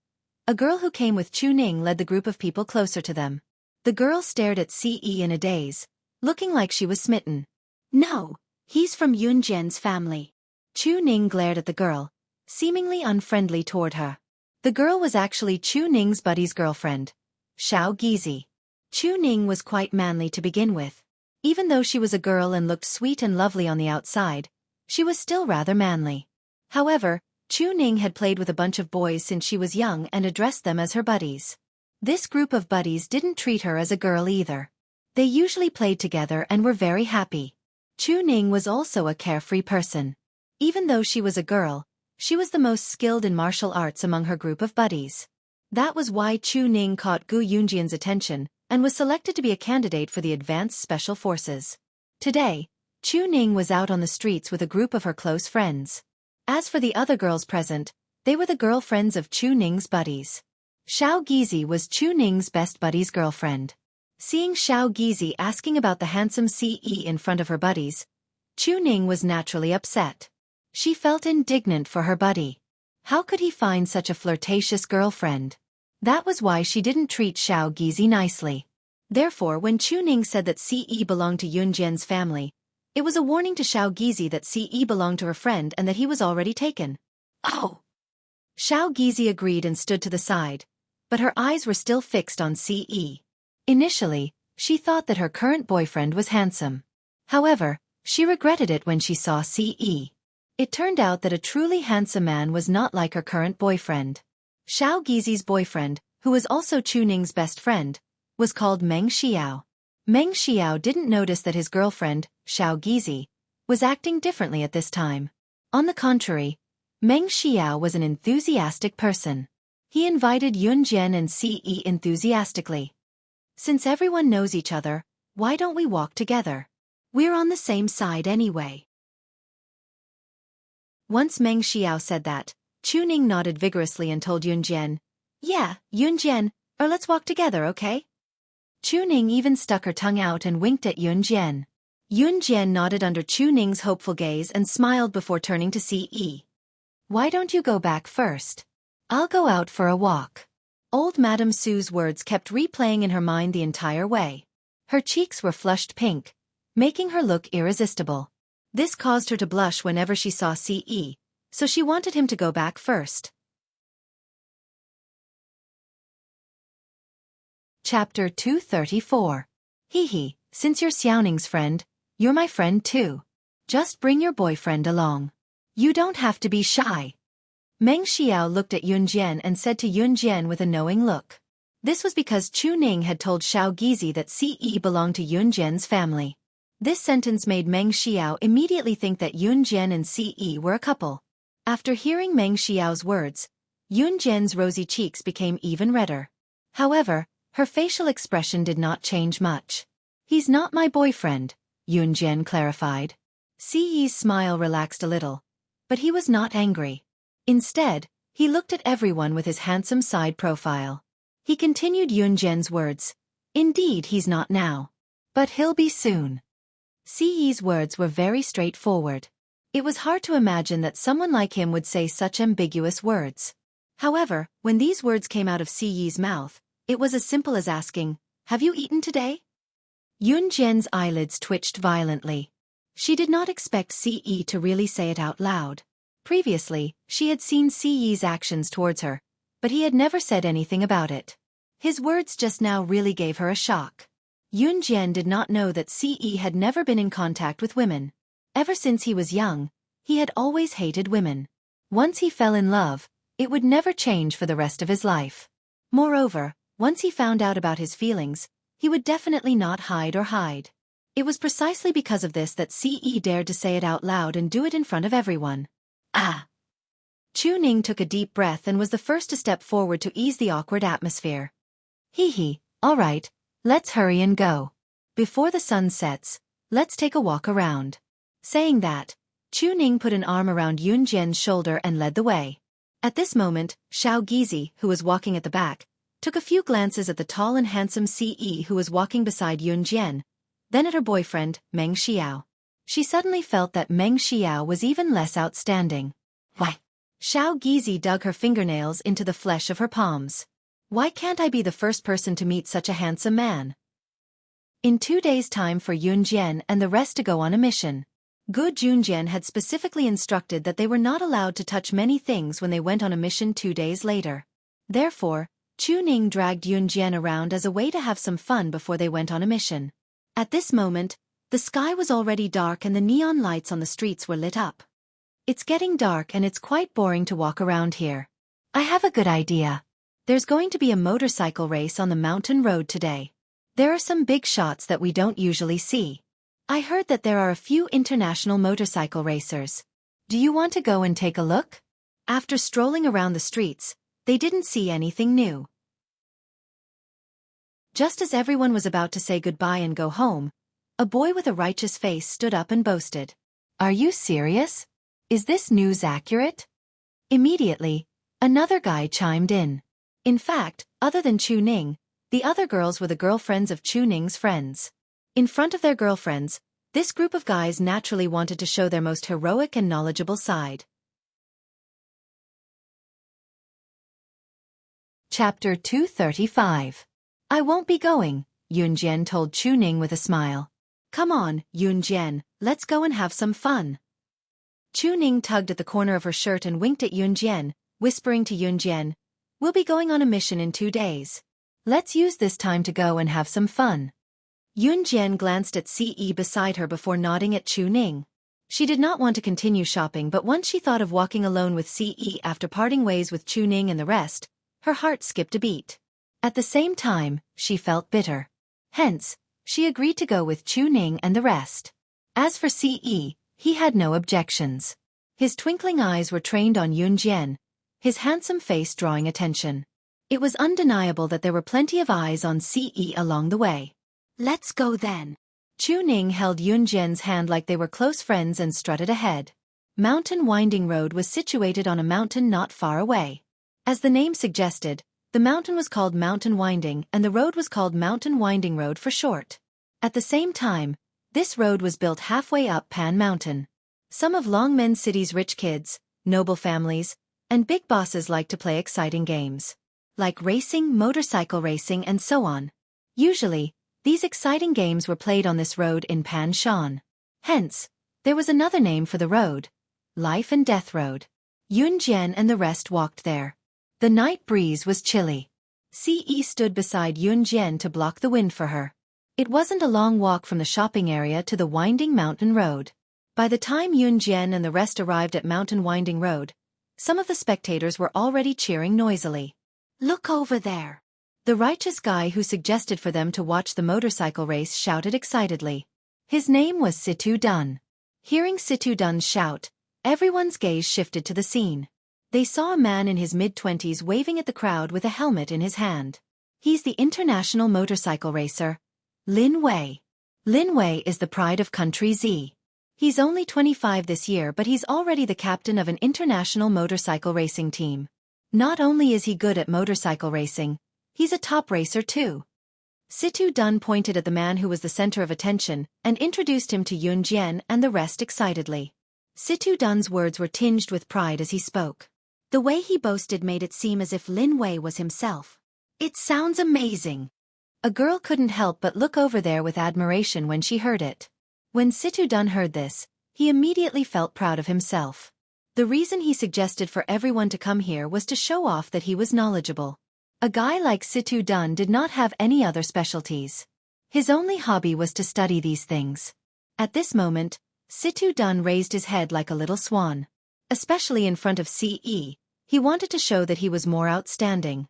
a girl who came with Chu Ning led the group of people closer to them. The girl stared at Ce in a daze, looking like she was smitten. "No, he's from Yunjian's family." Chu Ning glared at the girl, seemingly unfriendly toward her. The girl was actually Chu Ning's buddy's girlfriend, Xueqi. Chu Ning was quite manly to begin with. Even though she was a girl and looked sweet and lovely on the outside, she was still rather manly. However, Chu Ning had played with a bunch of boys since she was young and addressed them as her buddies. This group of buddies didn't treat her as a girl either. They usually played together and were very happy. Chu Ning was also a carefree person. Even though she was a girl, she was the most skilled in martial arts among her group of buddies. That was why Chu Ning caught Gu Yunjian's attention and was selected to be a candidate for the Advanced Special Forces. Today, Chu Ning was out on the streets with a group of her close friends. As for the other girls present, they were the girlfriends of Chu Ning's buddies. Xueqi was Chu Ning's best buddy's girlfriend. Seeing Xiao Gizi asking about the handsome CE in front of her buddies, Chu Ning was naturally upset. She felt indignant for her buddy. How could he find such a flirtatious girlfriend? That was why she didn't treat Xiao Gizi nicely. Therefore, when Chu Ning said that CE belonged to Yunjian's family, it was a warning to Xiao Gizi that CE belonged to her friend and that he was already taken. Oh! Xiao Gizi agreed and stood to the side, but her eyes were still fixed on CE. Initially, she thought that her current boyfriend was handsome. However, she regretted it when she saw CE. It turned out that a truly handsome man was not like her current boyfriend. Xiao Gizi's boyfriend, who was also Chu Ning's best friend, was called Meng Xiao. Meng Xiao didn't notice that his girlfriend, Xiao Gizi, was acting differently at this time. On the contrary, Meng Xiao was an enthusiastic person. He invited Yunjian and CE enthusiastically. Since everyone knows each other, why don't we walk together? We're on the same side anyway. Once Meng Xiao said that, Chu Ning nodded vigorously and told Yunjian, "Yeah, Yunjian, or let's walk together, okay?" Chu Ning even stuck her tongue out and winked at Yunjian. Yunjian nodded under Chu Ning's hopeful gaze and smiled before turning to CE. "Why don't you go back first? I'll go out for a walk." Old Madame Sue's words kept replaying in her mind the entire way. Her cheeks were flushed pink, making her look irresistible. This caused her to blush whenever she saw CE, so she wanted him to go back first. Chapter 234. Hee, since you're Xiaoning's friend, you're my friend too. Just bring your boyfriend along. You don't have to be shy. Meng Xiao looked at Yunjian and said to Yunjian with a knowing look. This was because Chu Ning had told Xiao Gizi that CE belonged to Yunjian's family. This sentence made Meng Xiao immediately think that Yunjian and CE were a couple. After hearing Meng Xiao's words, Yunjian's rosy cheeks became even redder. However, her facial expression did not change much. "He's not my boyfriend," Yunjian clarified. CE's smile relaxed a little, but he was not angry. Instead, he looked at everyone with his handsome side profile. He continued Yunjian's words, "Indeed he's not now. But he'll be soon." CE's words were very straightforward. It was hard to imagine that someone like him would say such ambiguous words. However, when these words came out of CE's mouth, it was as simple as asking, "Have you eaten today?" Yunjian's eyelids twitched violently. She did not expect CE to really say it out loud. Previously, she had seen CE's actions towards her, but he had never said anything about it. His words just now really gave her a shock. Yunjian did not know that CE had never been in contact with women. Ever since he was young, he had always hated women. Once he fell in love, it would never change for the rest of his life. Moreover, once he found out about his feelings, he would definitely not hide. It was precisely because of this that CE dared to say it out loud and do it in front of everyone. Ah! Chu Ning took a deep breath and was the first to step forward to ease the awkward atmosphere. Hee, all right, let's hurry and go. Before the sun sets, let's take a walk around. Saying that, Chu Ning put an arm around Yunjian's shoulder and led the way. At this moment, Xiao Gizi, who was walking at the back, took a few glances at the tall and handsome CE who was walking beside Yunjian, then at her boyfriend, Meng Xiao. She suddenly felt that Meng Xiao was even less outstanding. Why? Xiao Gizi dug her fingernails into the flesh of her palms. Why can't I be the first person to meet such a handsome man? In 2 days' time for Yunjian and the rest to go on a mission. Good Junjian had specifically instructed that they were not allowed to touch many things when they went on a mission 2 days later. Therefore, Chu Ning dragged Yunjian around as a way to have some fun before they went on a mission. At this moment, the sky was already dark and the neon lights on the streets were lit up. It's getting dark and it's quite boring to walk around here. I have a good idea. There's going to be a motorcycle race on the mountain road today. There are some big shots that we don't usually see. I heard that there are a few international motorcycle racers. Do you want to go and take a look? After strolling around the streets, they didn't see anything new. Just as everyone was about to say goodbye and go home, a boy with a righteous face stood up and boasted. Are you serious? Is this news accurate? Immediately, another guy chimed in. In fact, other than Chu Ning, The other girls were the girlfriends of Chuning's friends. In front of their girlfriends, this group of guys naturally wanted to show their most heroic and knowledgeable side. Chapter 235. I won't be going, Yunjian told Chuning with a smile. Come on, Yunjian, let's go and have some fun. Chuning tugged at the corner of her shirt and winked at Yunjian, whispering to Yunjian, we'll be going on a mission in 2 days. Let's use this time to go and have some fun. Yunjian glanced at Ce beside her before nodding at Chuning. She did not want to continue shopping, but once she thought of walking alone with Ce after parting ways with Chuning and the rest, her heart skipped a beat. At the same time, she felt bitter. Hence, she agreed to go with Chuning and the rest. As for Ce, he had no objections. His twinkling eyes were trained on Yunjian, his handsome face drawing attention. It was undeniable that there were plenty of eyes on Ce along the way. Let's go then. Chuning held Yunjian's hand like they were close friends and strutted ahead. Mountain Winding Road was situated on a mountain not far away. As the name suggested, the mountain was called Mountain Winding and the road was called Mountain Winding Road for short. At the same time, this road was built halfway up Pan Mountain. Some of Longmen City's rich kids, noble families, and big bosses like to play exciting games, like racing, motorcycle racing, and so on. Usually, these exciting games were played on this road in Pan Shan. Hence, there was another name for the road, Life and Death Road. Yunjian and the rest walked there. The night breeze was chilly. Ce stood beside Yunjian to block the wind for her. It wasn't a long walk from the shopping area to the winding mountain road. By the time Yunjian and the rest arrived at Mountain Winding Road, some of the spectators were already cheering noisily. Look over there. The righteous guy who suggested for them to watch the motorcycle race shouted excitedly. His name was Situ Dun. Hearing Situ Dun's shout, everyone's gaze shifted to the scene. They saw a man in his mid-20s waving at the crowd with a helmet in his hand. He's the international motorcycle racer, Lin Wei. Lin Wei is the pride of Country Z. He's only 25 this year, but he's already the captain of an international motorcycle racing team. Not only is he good at motorcycle racing, he's a top racer too. Situ Dun pointed at the man who was the center of attention and introduced him to Yunjian and the rest excitedly. Situ Dun's words were tinged with pride as he spoke. The way he boasted made it seem as if Lin Wei was himself. It sounds amazing. A girl couldn't help but look over there with admiration when she heard it. When Situ Dun heard this, he immediately felt proud of himself. The reason he suggested for everyone to come here was to show off that he was knowledgeable. A guy like Situ Dun did not have any other specialties. His only hobby was to study these things. At this moment, Situ Dun raised his head like a little swan. Especially in front of Ce, he wanted to show that he was more outstanding.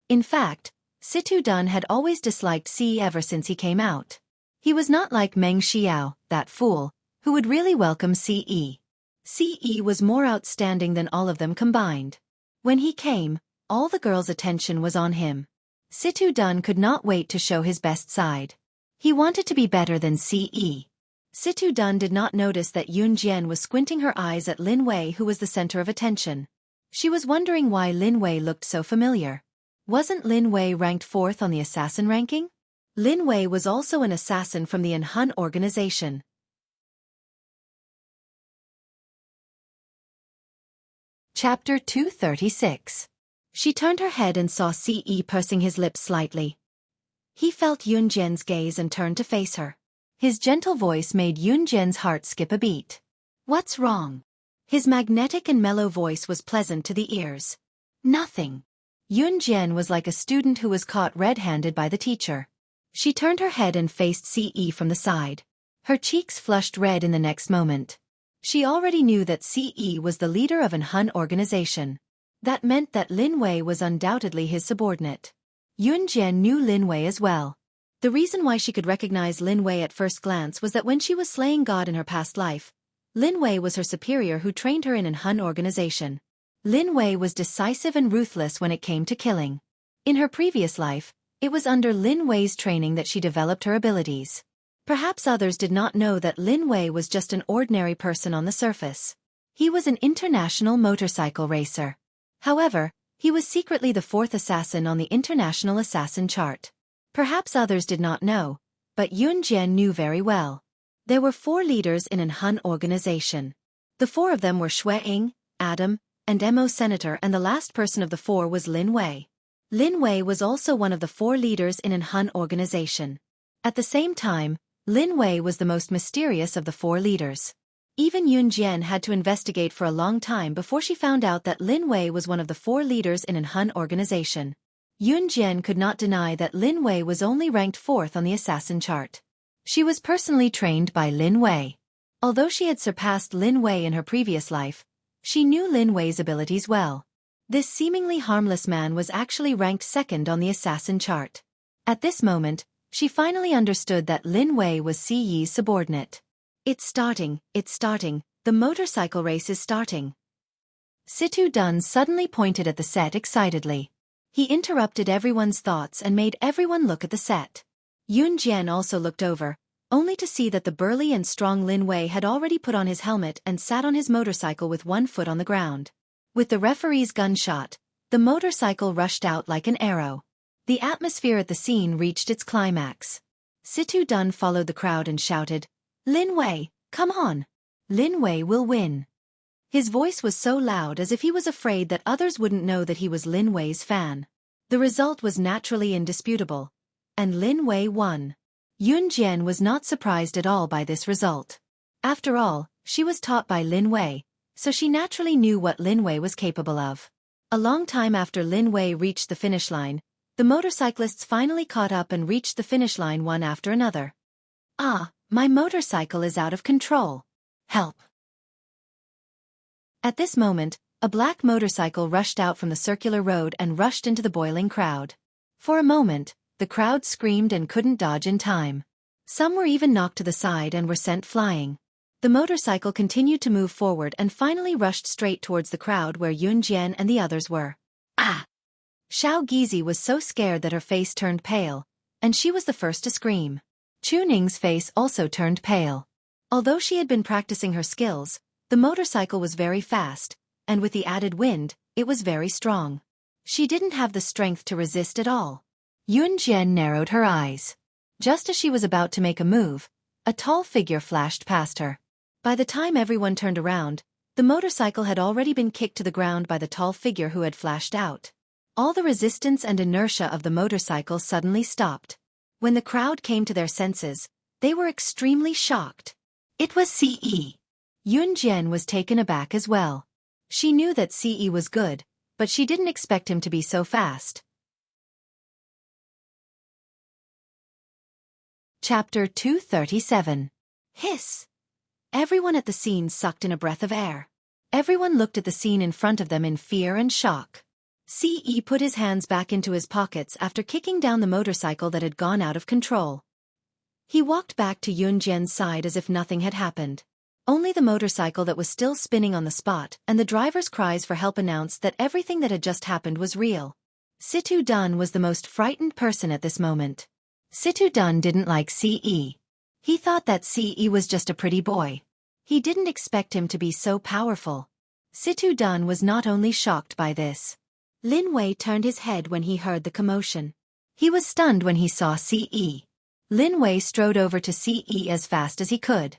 In fact, Situ Dun had always disliked Ce ever since he came out. He was not like Meng Xiao, that fool, who would really welcome Ce. Ce was more outstanding than all of them combined. When he came, all the girls' attention was on him. Situ Dun could not wait to show his best side. He wanted to be better than Ce. Situ Dun did not notice that Yunjian was squinting her eyes at Lin Wei, who was the center of attention. She was wondering why Lin Wei looked so familiar. Wasn't Lin Wei ranked 4th on the assassin ranking? Lin Wei was also an assassin from the Hun organization. Chapter 236. She turned her head and saw Ce pursing his lips slightly. He felt Yunjian's gaze and turned to face her. His gentle voice made Yunjian's heart skip a beat. What's wrong? His magnetic and mellow voice was pleasant to the ears. Nothing. Yunjian was like a student who was caught red-handed by the teacher. She turned her head and faced Ce from the side. Her cheeks flushed red in the next moment. She already knew that Ce was the leader of an Hun organization. That meant that Lin Wei was undoubtedly his subordinate. Yunjian knew Lin Wei as well. The reason why she could recognize Lin Wei at first glance was that when she was slaying God in her past life, Lin Wei was her superior who trained her in an Hun organization. Lin Wei was decisive and ruthless when it came to killing. In her previous life, it was under Lin Wei's training that she developed her abilities. Perhaps others did not know that Lin Wei was just an ordinary person on the surface. He was an international motorcycle racer. However, He was secretly the fourth assassin on the international assassin chart. Perhaps others did not know, but Yun Jian knew very well. There were 4 leaders in an Han organization. The 4 of them were Xueqi, Adam, and Mo Senator, and the last person of the 4 was Lin Wei. Lin Wei was also one of the 4 leaders in an Han organization. At the same time, Lin Wei was the most mysterious of the 4 leaders. Even Yun Jian had to investigate for a long time before she found out that Lin Wei was one of the 4 leaders in an Han organization. Yun Jian could not deny that Lin Wei was only ranked 4th on the assassin chart. She was personally trained by Lin Wei. Although she had surpassed Lin Wei in her previous life, she knew Lin Wei's abilities well. This seemingly harmless man was actually ranked 2nd on the assassin chart. At this moment, she finally understood that Lin Wei was Siyi's subordinate. It's starting, the motorcycle race is starting. Situ Dun suddenly pointed at the set excitedly. He interrupted everyone's thoughts and made everyone look at the set. Yun Jian also looked over, only to see that the burly and strong Lin Wei had already put on his helmet and sat on his motorcycle with one foot on the ground. With the referee's gunshot, the motorcycle rushed out like an arrow. The atmosphere at the scene reached its climax. Situ Dun followed the crowd and shouted, "Lin Wei, come on! Lin Wei will win." His voice was so loud as if he was afraid that others wouldn't know that he was Lin Wei's fan. The result was naturally indisputable, and Lin Wei won. Yun Jian was not surprised at all by this result. After all, she was taught by Lin Wei, so she naturally knew what Lin Wei was capable of. A long time after Lin Wei reached the finish line, the motorcyclists finally caught up and reached the finish line one after another. "Ah, my motorcycle is out of control. Help!" At this moment, a black motorcycle rushed out from the circular road and rushed into the boiling crowd. For a moment, the crowd screamed and couldn't dodge in time. Some were even knocked to the side and were sent flying. The motorcycle continued to move forward and finally rushed straight towards the crowd where Yun Jian and the others were. Ah! Xiao Gizi was so scared that her face turned pale, and she was the first to scream. Chu Ning's face also turned pale. Although she had been practicing her skills, the motorcycle was very fast, and with the added wind, it was very strong. She didn't have the strength to resist at all. Yun Jian narrowed her eyes. Just as she was about to make a move, a tall figure flashed past her. By the time everyone turned around, the motorcycle had already been kicked to the ground by the tall figure who had flashed out. All the resistance and inertia of the motorcycle suddenly stopped. When the crowd came to their senses, they were extremely shocked. It was Ce. Yun Jian was taken aback as well. She knew that Ce was good, but she didn't expect him to be so fast. Chapter 237. Hiss! Everyone at the scene sucked in a breath of air. Everyone looked at the scene in front of them in fear and shock. Ce put his hands back into his pockets after kicking down the motorcycle that had gone out of control. He walked back to Yun Jian's side as if nothing had happened. Only the motorcycle that was still spinning on the spot and the driver's cries for help announced that everything that had just happened was real. Situ Dun was the most frightened person at this moment. Situ Dun didn't like Ce. He thought that Ce was just a pretty boy. He didn't expect him to be so powerful. Situ Dun was not only shocked by this. Lin Wei turned his head when he heard the commotion. He was stunned when he saw Ce. Lin Wei strode over to Ce as fast as he could.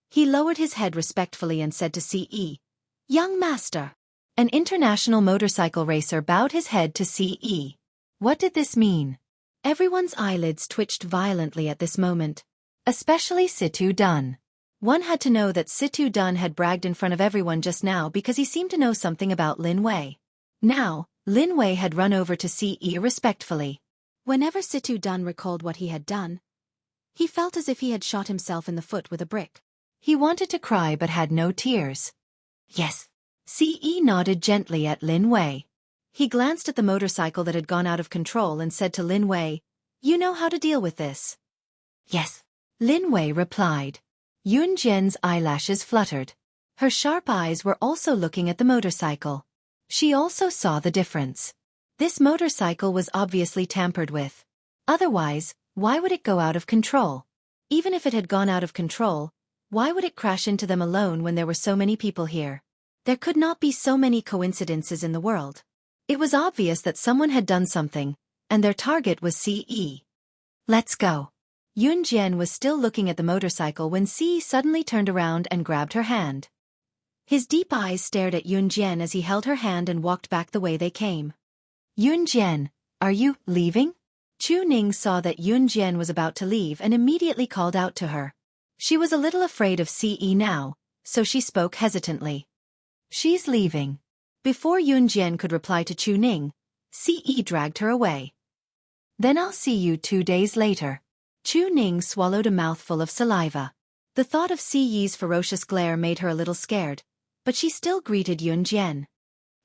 He lowered his head respectfully and said to Ce, "Young master." An international motorcycle racer bowed his head to Ce. What did this mean? Everyone's eyelids twitched violently at this moment. Especially Situ Dun. One had to know that Situ Dun had bragged in front of everyone just now because he seemed to know something about Lin Wei. Now, Lin Wei had run over to Ce respectfully. Whenever Situ Dun recalled what he had done, he felt as if he had shot himself in the foot with a brick. He wanted to cry but had no tears. Yes. Ce nodded gently at Lin Wei. He glanced at the motorcycle that had gone out of control and said to Lin Wei, "You know how to deal with this?" "Yes," Lin Wei replied. Yun Jian's eyelashes fluttered. Her sharp eyes were also looking at the motorcycle. She also saw the difference. This motorcycle was obviously tampered with. Otherwise, why would it go out of control? Even if it had gone out of control, why would it crash into them alone when there were so many people here? There could not be so many coincidences in the world. It was obvious that someone had done something, and their target was Ce. Let's go. Yunjian was still looking at the motorcycle when Ce suddenly turned around and grabbed her hand. His deep eyes stared at Yunjian as he held her hand and walked back the way they came. Yunjian, are you leaving? Chu Ning saw that Yunjian was about to leave and immediately called out to her. She was a little afraid of Ce now, so she spoke hesitantly. She's leaving. Before Yunjian could reply to Chu Ning, Ce dragged her away. Then I'll see you 2 days later. Chu Ning swallowed a mouthful of saliva. The thought of Ce's ferocious glare made her a little scared, but she still greeted Yunjian.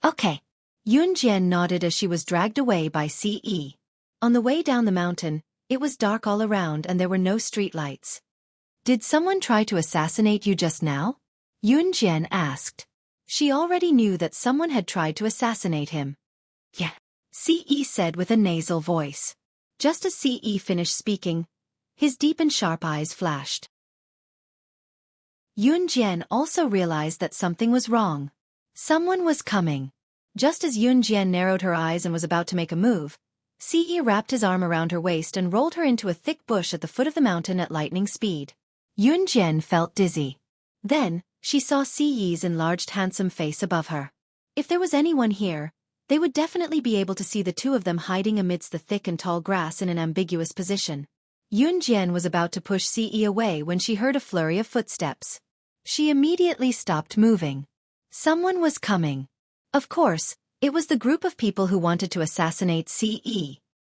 Okay. Yunjian nodded as she was dragged away by Ce. On the way down the mountain, it was dark all around and there were no streetlights. Did someone try to assassinate you just now? Yunjian asked. She already knew that someone had tried to assassinate him. Yeah, Ce said with a nasal voice. Just as Ce finished speaking, his deep and sharp eyes flashed. Yunjian also realized that something was wrong. Someone was coming. Just as Yunjian narrowed her eyes and was about to make a move, Ce wrapped his arm around her waist and rolled her into a thick bush at the foot of the mountain at lightning speed. Yunjian felt dizzy. Then, she saw Ce's enlarged handsome face above her. If there was anyone here, they would definitely be able to see the two of them hiding amidst the thick and tall grass in an ambiguous position. Yunjian was about to push Ce away when she heard a flurry of footsteps. She immediately stopped moving. Someone was coming. Of course, it was the group of people who wanted to assassinate Ce.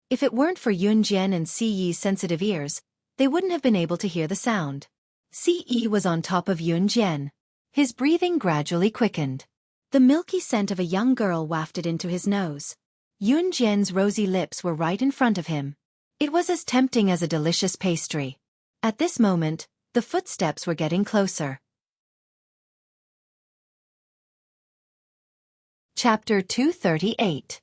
If it weren't for Yunjian and Ce's sensitive ears, they wouldn't have been able to hear the sound. Ce was on top of Yunjian. His breathing gradually quickened. The milky scent of a young girl wafted into his nose. Yunjian's rosy lips were right in front of him. It was as tempting as a delicious pastry. At this moment, the footsteps were getting closer. Chapter 238.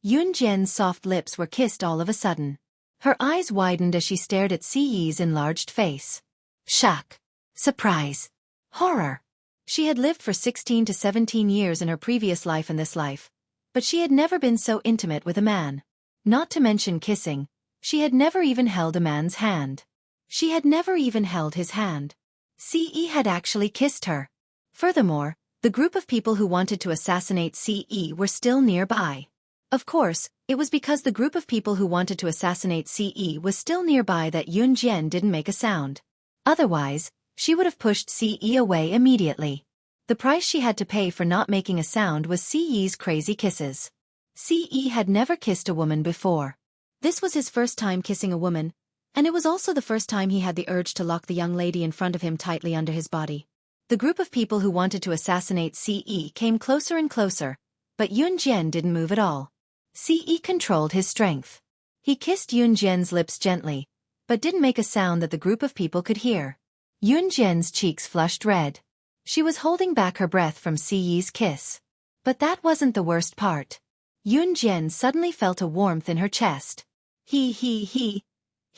Yunjian's soft lips were kissed all of a sudden. Her eyes widened as she stared at Ce's enlarged face. Shock. Surprise. Horror. She had lived for 16 to 17 years in her previous life and this life, but she had never been so intimate with a man. Not to mention kissing, she had never even held a man's hand. She had never even held his hand. Ce had actually kissed her. Furthermore, the group of people who wanted to assassinate Ce were still nearby. Of course, it was because the group of people who wanted to assassinate Ce was still nearby that Yunjian didn't make a sound. Otherwise, she would have pushed Ce away immediately. The price she had to pay for not making a sound was Ce's crazy kisses. Ce had never kissed a woman before. This was his first time kissing a woman, and it was also the first time he had the urge to lock the young lady in front of him tightly under his body. The group of people who wanted to assassinate Ce came closer and closer, but Yunjian didn't move at all. Ce controlled his strength. He kissed Yunjian's lips gently, but didn't make a sound that the group of people could hear. Yunjian's cheeks flushed red. She was holding back her breath from Ce's kiss. But that wasn't the worst part. Yunjian suddenly felt a warmth in her chest. He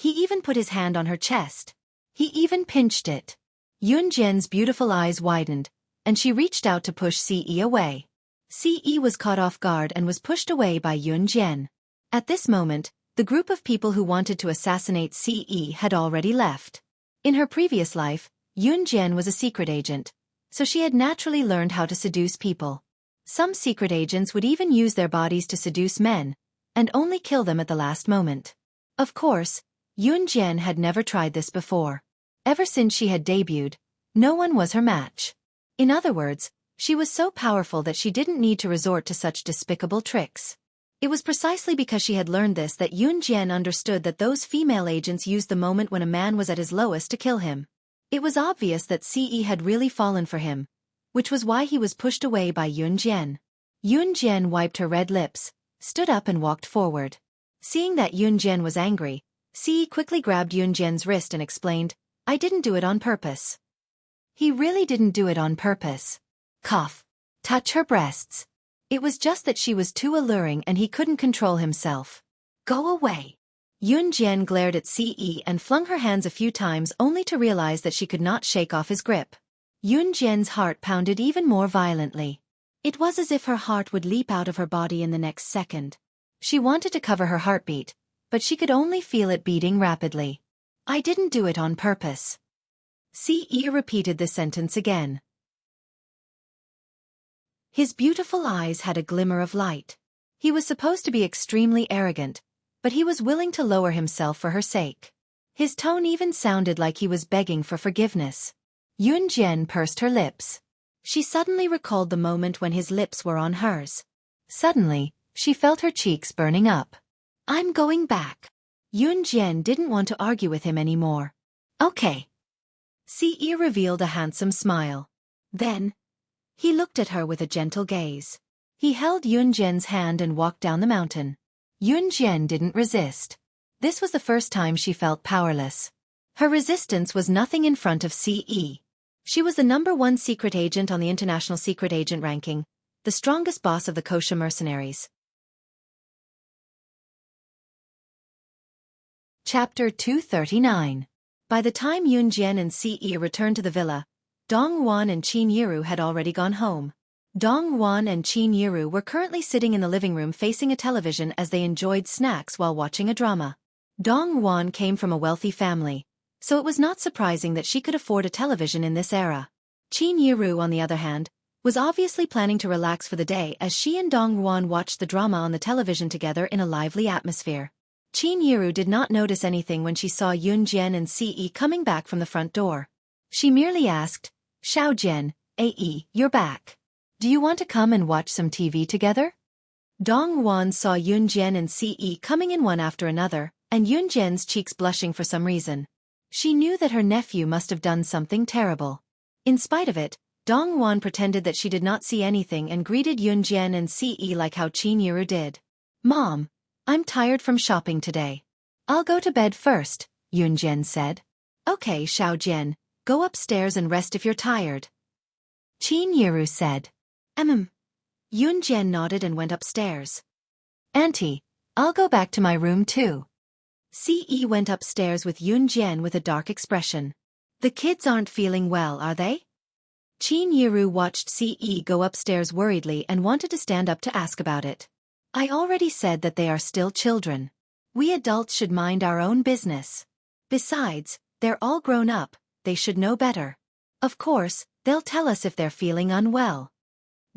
even put his hand on her chest. He even pinched it. Yunjian's beautiful eyes widened, and she reached out to push Ce away. Ce was caught off guard and was pushed away by Yunjian. At this moment, the group of people who wanted to assassinate Ce had already left. In her previous life, Yunjian was a secret agent, so she had naturally learned how to seduce people. Some secret agents would even use their bodies to seduce men, and only kill them at the last moment. Of course, Yunjian had never tried this before. Ever since she had debuted, no one was her match. In other words, she was so powerful that she didn't need to resort to such despicable tricks. It was precisely because she had learned this that Yunjian understood that those female agents used the moment when a man was at his lowest to kill him. It was obvious that Ce had really fallen for him, which was why he was pushed away by Yunjian. Yunjian wiped her red lips, stood up and walked forward. Seeing that Yunjian was angry, Ce quickly grabbed Yunjian's wrist and explained, "I didn't do it on purpose." He really didn't do it on purpose. Cough. Touch her breasts. It was just that she was too alluring and he couldn't control himself. Go away. Yunjian glared at Ce and flung her hands a few times only to realize that she could not shake off his grip. Yunjian's heart pounded even more violently. It was as if her heart would leap out of her body in the next second. She wanted to cover her heartbeat, but she could only feel it beating rapidly. I didn't do it on purpose. Ce repeated the sentence again. His beautiful eyes had a glimmer of light. He was supposed to be extremely arrogant, but he was willing to lower himself for her sake. His tone even sounded like he was begging for forgiveness. Yunjian pursed her lips. She suddenly recalled the moment when his lips were on hers. Suddenly, she felt her cheeks burning up. I'm going back. Yunjian didn't want to argue with him anymore. Okay. Ce revealed a handsome smile. Then, he looked at her with a gentle gaze. He held Yunjian's hand and walked down the mountain. Yunjian didn't resist. This was the first time she felt powerless. Her resistance was nothing in front of Ce. She was the #1 secret agent on the international secret agent ranking, the strongest boss of the Kosha mercenaries. Chapter 239. By the time Yunjian and Ce returned to the villa, Dongwon and Qin Yiru had already gone home. Dongwon and Qin Yiru were currently sitting in the living room facing a television as they enjoyed snacks while watching a drama. Dongwon came from a wealthy family, so it was not surprising that she could afford a television in this era. Qin Yiru, on the other hand, was obviously planning to relax for the day as she and Dongwon watched the drama on the television together in a lively atmosphere. Qin Yiru did not notice anything when she saw Yunjian and Ce coming back from the front door. She merely asked, Xiaojian, Ae, you're back. Do you want to come and watch some TV together? Dongwon saw Yunjian and Ce coming in one after another, and Yunjian's cheeks blushing for some reason. She knew that her nephew must have done something terrible. In spite of it, Dongwon pretended that she did not see anything and greeted Yunjian and Ce like how Qin Yiru did. Mom, I'm tired from shopping today. I'll go to bed first, Yunjian said. Okay, Xiaojian, go upstairs and rest if you're tired. Qin Yiru said. Yunjian nodded and went upstairs. Auntie, I'll go back to my room too. Ce went upstairs with Yunjian with a dark expression. The kids aren't feeling well, are they? Qin Yiru watched Ce go upstairs worriedly and wanted to stand up to ask about it. I already said that they are still children. We adults should mind our own business. Besides, they're all grown up, they should know better. Of course, they'll tell us if they're feeling unwell.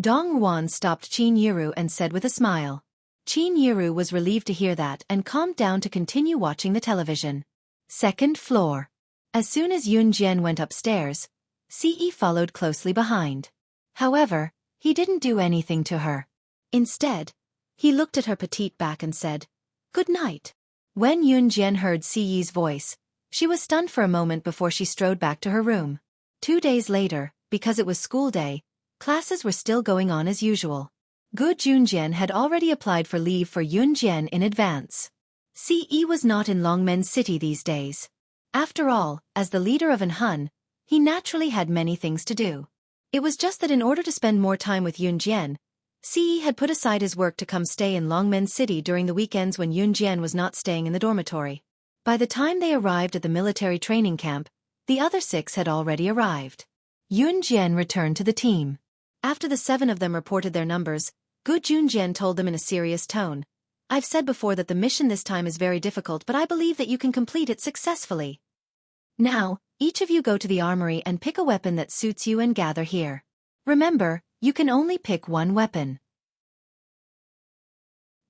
Dongwon stopped Qin Yiru and said with a smile. Qin Yiru was relieved to hear that and calmed down to continue watching the television. Second floor. As soon as Yunjian went upstairs, Ce followed closely behind. However, he didn't do anything to her. Instead, he looked at her petite back and said, Good night. When Yunjian heard Ce's voice, she was stunned for a moment before she strode back to her room. 2 days later, because it was school day, classes were still going on as usual. Gu Junjian had already applied for leave for Yunjian in advance. Ce was not in Longmen City these days. After all, as the leader of an Hun, he naturally had many things to do. It was just that in order to spend more time with Yunjian, Ce had put aside his work to come stay in Longmen City during the weekends when Yunjian was not staying in the dormitory. By the time they arrived at the military training camp, the other 6 had already arrived. Yunjian returned to the team. After the 7 of them reported their numbers, Gu Junjian told them in a serious tone, I've said before that the mission this time is very difficult, but I believe that you can complete it successfully. Now, each of you go to the armory and pick a weapon that suits you and gather here. Remember, you can only pick one weapon.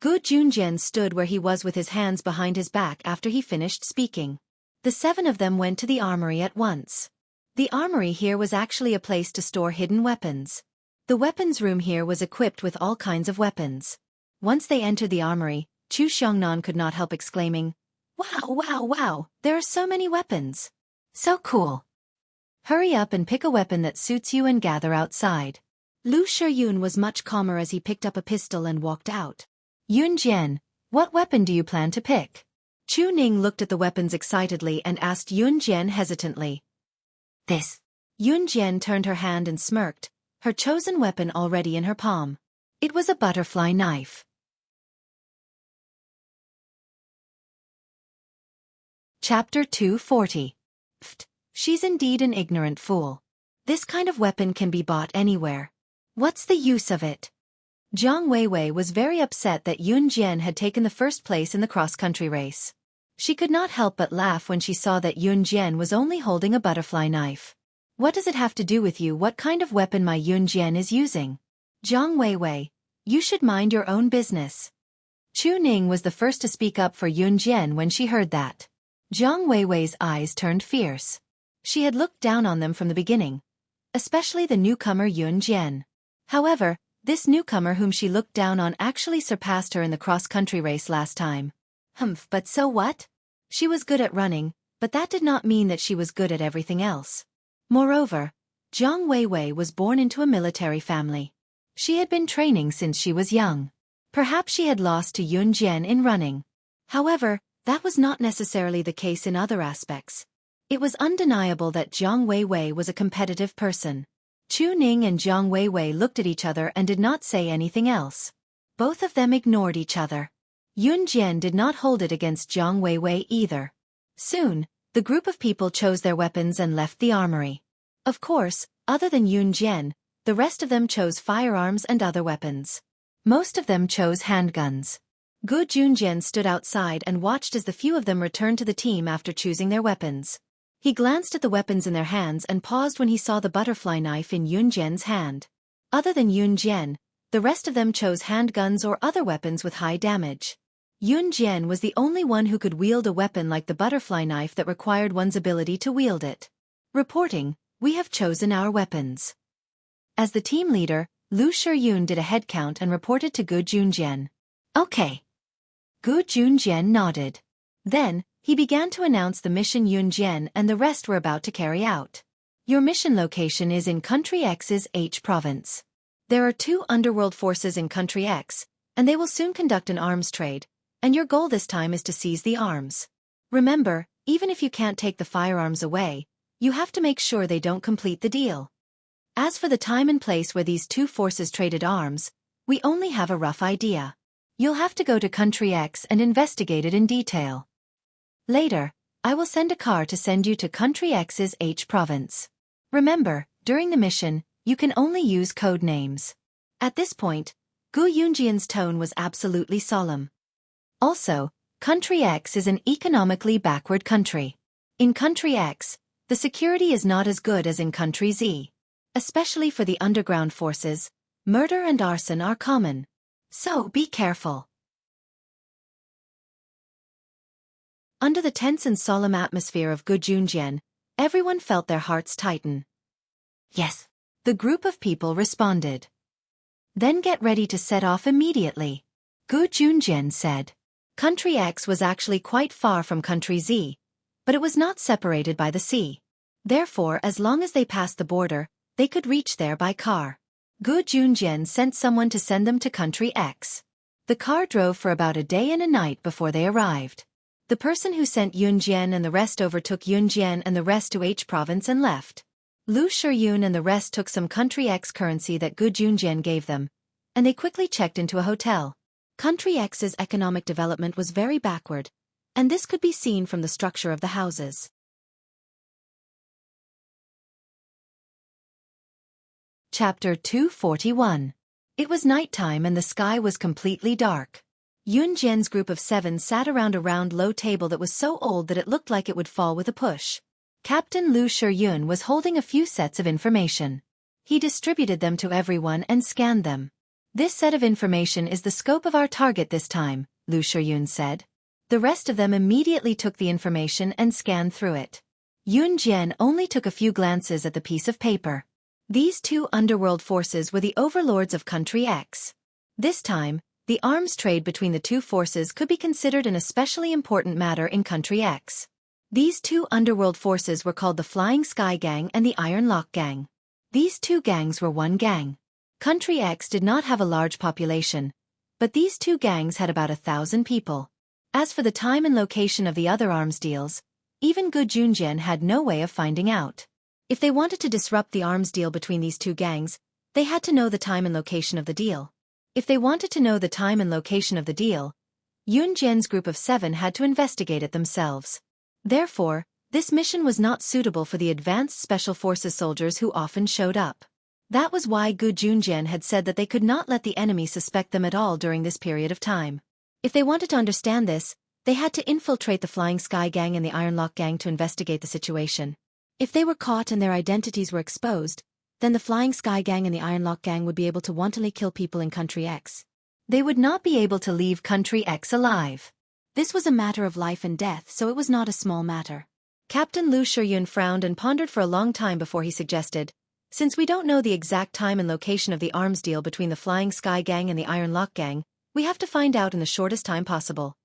Gu Junjian stood where he was with his hands behind his back after he finished speaking. The 7 of them went to the armory at once. The armory here was actually a place to store hidden weapons. The weapons room here was equipped with all kinds of weapons. Once they entered the armory, Chu Xiongnan could not help exclaiming, Wow, wow, wow, there are so many weapons. So cool. Hurry up and pick a weapon that suits you and gather outside. Lu Shiyun was much calmer as he picked up a pistol and walked out. Yunjian, what weapon do you plan to pick? Chu Ning looked at the weapons excitedly and asked Yunjian hesitantly. This. Yunjian turned her hand and smirked, her chosen weapon already in her palm. It was a butterfly knife. Chapter 240. Pfft, she's indeed an ignorant fool. This kind of weapon can be bought anywhere. What's the use of it? Jiang Weiwei was very upset that Yun Jian had taken the first place in the cross-country race. She could not help but laugh when she saw that Yun Jian was only holding a butterfly knife. What does it have to do with you what kind of weapon my Yun Jian is using? Jiang Weiwei, you should mind your own business. Chu Ning was the first to speak up for Yun Jian when she heard that. Jiang Weiwei's eyes turned fierce. She had looked down on them from the beginning, especially the newcomer Yun Jian. However, this newcomer whom she looked down on actually surpassed her in the cross-country race last time. But so what? She was good at running, but that did not mean that she was good at everything else. Moreover, Jiang Weiwei was born into a military family. She had been training since she was young. Perhaps she had lost to Yun Jian in running. However, that was not necessarily the case in other aspects. It was undeniable that Jiang Weiwei was a competitive person. Chu Ning and Jiang Weiwei looked at each other and did not say anything else. Both of them ignored each other. Yun Jian did not hold it against Jiang Weiwei either. Soon, the group of people chose their weapons and left the armory. Of course, other than Yun Jian, the rest of them chose firearms and other weapons. Most of them chose handguns. Gu Junjian stood outside and watched as the few of them returned to the team after choosing their weapons. He glanced at the weapons in their hands and paused when he saw the butterfly knife in Yun Jian's hand. Other than Yun Jian, the rest of them chose handguns or other weapons with high damage. Yun Jian was the only one who could wield a weapon like the butterfly knife that required one's ability to wield it. Reporting, we have chosen our weapons. As the team leader, Lu Shiyun did a head count and reported to Gu Junjian. Okay. Gu Junjian nodded. Then, he began to announce the mission Yun Jian and the rest were about to carry out. Your mission location is in Country X's H province. There are 2 underworld forces in Country X, and they will soon conduct an arms trade, and your goal this time is to seize the arms. Remember, even if you can't take the firearms away, you have to make sure they don't complete the deal. As for the time and place where these 2 forces traded arms, we only have a rough idea. You'll have to go to Country X and investigate it in detail. Later, I will send a car to send you to Country X's H province. Remember, during the mission, you can only use code names. At this point, Gu Yunjian's tone was absolutely solemn. Also, Country X is an economically backward country. In Country X, the security is not as good as in Country Z. Especially for the underground forces, murder and arson are common. So be careful. Under the tense and solemn atmosphere of Gu Junjian, everyone felt their hearts tighten. Yes, the group of people responded. Then get ready to set off immediately, Gu Junjian said. Country X was actually quite far from Country Z, but it was not separated by the sea. Therefore, as long as they passed the border, they could reach there by car. Gu Junjian sent someone to send them to Country X. The car drove for about a day and a night before they arrived. The person who sent Yun Jian and the rest overtook Yun Jian and the rest to H province and left. Lu Shiyun and the rest took some Country X currency that Gu Junjian gave them, and they quickly checked into a hotel. Country X's economic development was very backward, and this could be seen from the structure of the houses. Chapter 241. It was nighttime and the sky was completely dark. Yun Jian's group of 7 sat around a round low table that was so old that it looked like it would fall with a push. Captain Lu Shiyun was holding a few sets of information. He distributed them to everyone and scanned them. This set of information is the scope of our target this time, Lu Shiyun said. The rest of them immediately took the information and scanned through it. Yun Jian only took a few glances at the piece of paper. These 2 underworld forces were the overlords of Country X. This time, the arms trade between the 2 forces could be considered an especially important matter in Country X. These 2 underworld forces were called the Flying Sky Gang and the Iron Lock Gang. These 2 gangs were one gang. Country X did not have a large population, but these 2 gangs had about 1,000 people. As for the time and location of the other arms deals, even Gu Junjian had no way of finding out. If they wanted to disrupt the arms deal between these 2 gangs, they had to know the time and location of the deal. If they wanted to know the time and location of the deal, Yun Jian's group of 7 had to investigate it themselves. Therefore, this mission was not suitable for the advanced special forces soldiers who often showed up. That was why Gu Junjian had said that they could not let the enemy suspect them at all during this period of time. If they wanted to understand this, they had to infiltrate the Flying Sky Gang and the Iron Lock Gang to investigate the situation. If they were caught and their identities were exposed, then the Flying Sky Gang and the Iron Lock Gang would be able to wantonly kill people in Country X. They would not be able to leave Country X alive. This was a matter of life and death, so it was not a small matter. Captain Lu Shiyun frowned and pondered for a long time before he suggested, "Since we don't know the exact time and location of the arms deal between the Flying Sky Gang and the Iron Lock Gang, we have to find out in the shortest time possible."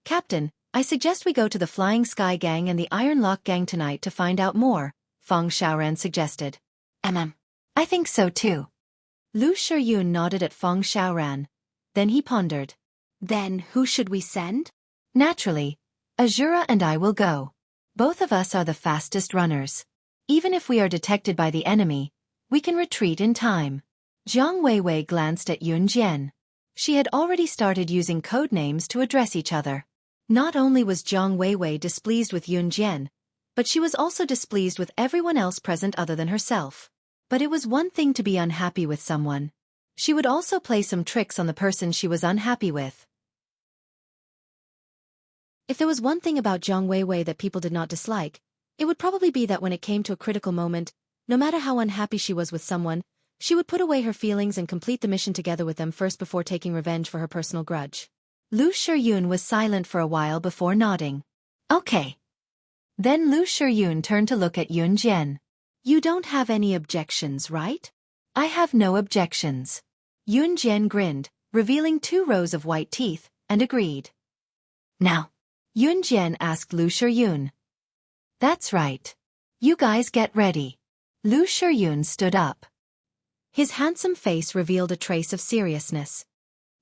"Captain, I suggest we go to the Flying Sky Gang and the Iron Lock Gang tonight to find out more," Feng Xiaoran suggested. I think so too." Lu Shiyun nodded at Feng Xiaoran. Then he pondered. "Then who should we send?" "Naturally, Azura and I will go. Both of us are the fastest runners. Even if we are detected by the enemy, we can retreat in time." Jiang Weiwei glanced at Yun Jian. She had already started using code names to address each other. Not only was Jiang Weiwei displeased with Yun Jian, but she was also displeased with everyone else present other than herself. But it was one thing to be unhappy with someone. She would also play some tricks on the person she was unhappy with. If there was one thing about Jiang Weiwei that people did not dislike, it would probably be that when it came to a critical moment, no matter how unhappy she was with someone, she would put away her feelings and complete the mission together with them first before taking revenge for her personal grudge. Lu Shiyun was silent for a while before nodding. "Okay." Then Lu Shiyun turned to look at Yun Jian. "You don't have any objections, right?" "I have no objections." Yun Jian grinned, revealing 2 rows of white teeth, and agreed. "Now," Yun Jian asked Lu Shiyun. "That's right. You guys get ready." Lu Shiyun stood up. His handsome face revealed a trace of seriousness.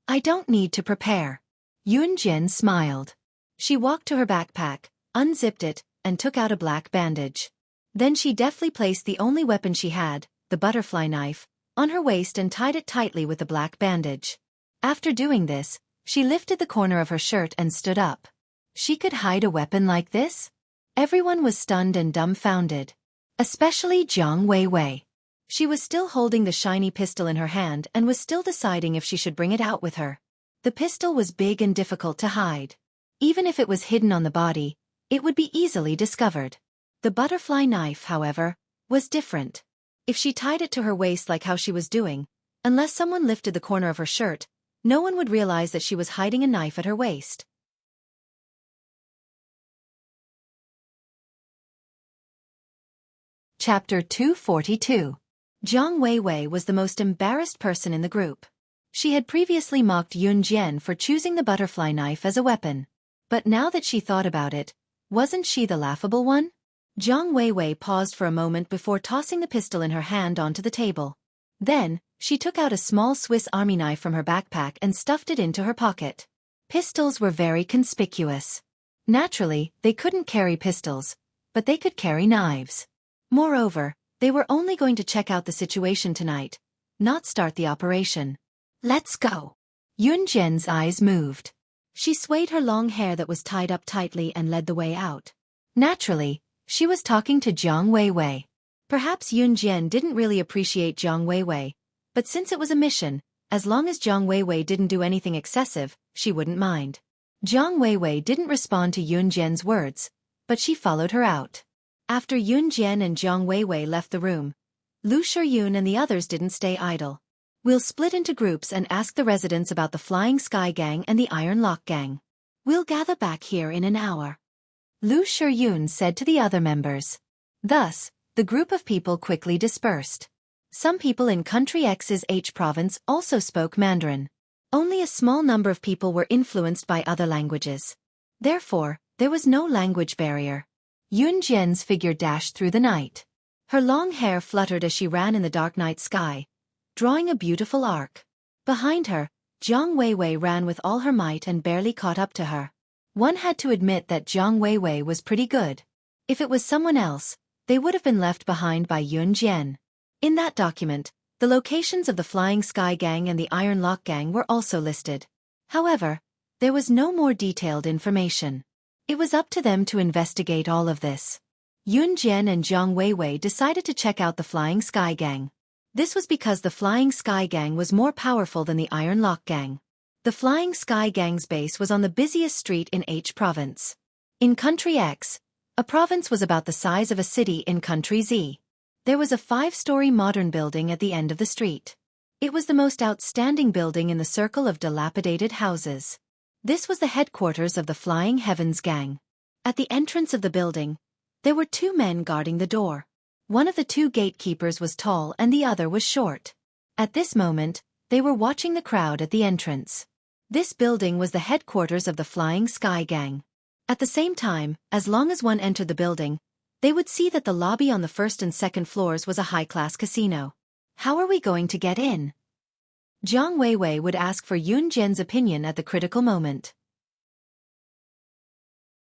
"I don't need to prepare." Yun Jian smiled. She walked to her backpack, unzipped it, and took out a black bandage. Then she deftly placed the only weapon she had, the butterfly knife, on her waist and tied it tightly with the black bandage. After doing this, she lifted the corner of her shirt and stood up. She could hide a weapon like this? Everyone was stunned and dumbfounded. Especially Jiang Weiwei. She was still holding the shiny pistol in her hand and was still deciding if she should bring it out with her. The pistol was big and difficult to hide. Even if it was hidden on the body, it would be easily discovered. The butterfly knife, however, was different. If she tied it to her waist like how she was doing, unless someone lifted the corner of her shirt, no one would realize that she was hiding a knife at her waist. Chapter 242. Jiang Weiwei was the most embarrassed person in the group. She had previously mocked Yun Jian for choosing the butterfly knife as a weapon. But now that she thought about it, wasn't she the laughable one? Jiang Weiwei paused for a moment before tossing the pistol in her hand onto the table. Then, she took out a small Swiss Army knife from her backpack and stuffed it into her pocket. Pistols were very conspicuous. Naturally, they couldn't carry pistols, but they could carry knives. Moreover, they were only going to check out the situation tonight, not start the operation. "Let's go." Yun Jian's eyes moved. She swayed her long hair that was tied up tightly and led the way out. Naturally, she was talking to Jiang Weiwei. Perhaps Yun Jian didn't really appreciate Jiang Weiwei, but since it was a mission, as long as Jiang Weiwei didn't do anything excessive, she wouldn't mind. Jiang Weiwei didn't respond to Yun Jian's words, but she followed her out. After Yun Jian and Jiang Weiwei left the room, Lu Shiyun and the others didn't stay idle. "We'll split into groups and ask the residents about the Flying Sky Gang and the Iron Lock Gang. We'll gather back here in an hour," Lu Shiyun said to the other members. Thus, the group of people quickly dispersed. Some people in Country X's H province also spoke Mandarin. Only a small number of people were influenced by other languages. Therefore, there was no language barrier. Yun Jian's figure dashed through the night. Her long hair fluttered as she ran in the dark night sky, drawing a beautiful arc. Behind her, Jiang Weiwei ran with all her might and barely caught up to her. One had to admit that Jiang Weiwei was pretty good. If it was someone else, they would have been left behind by Yun Jian. In that document, the locations of the Flying Sky Gang and the Iron Lock Gang were also listed. However, there was no more detailed information. It was up to them to investigate all of this. Yun Jian and Jiang Weiwei decided to check out the Flying Sky Gang. This was because the Flying Sky Gang was more powerful than the Iron Lock Gang. The Flying Sky Gang's base was on the busiest street in H province. In Country X, a province was about the size of a city in Country Z. There was a 5-story modern building at the end of the street. It was the most outstanding building in the circle of dilapidated houses. This was the headquarters of the Flying Heavens Gang. At the entrance of the building, there were 2 men guarding the door. One of the 2 gatekeepers was tall and the other was short. At this moment, they were watching the crowd at the entrance. This building was the headquarters of the Flying Sky Gang. At the same time, as long as one entered the building, they would see that the lobby on the 1st and 2nd floors was a high-class casino. How are we going to get in? Jiang Weiwei would ask for Yun Jian's opinion at the critical moment.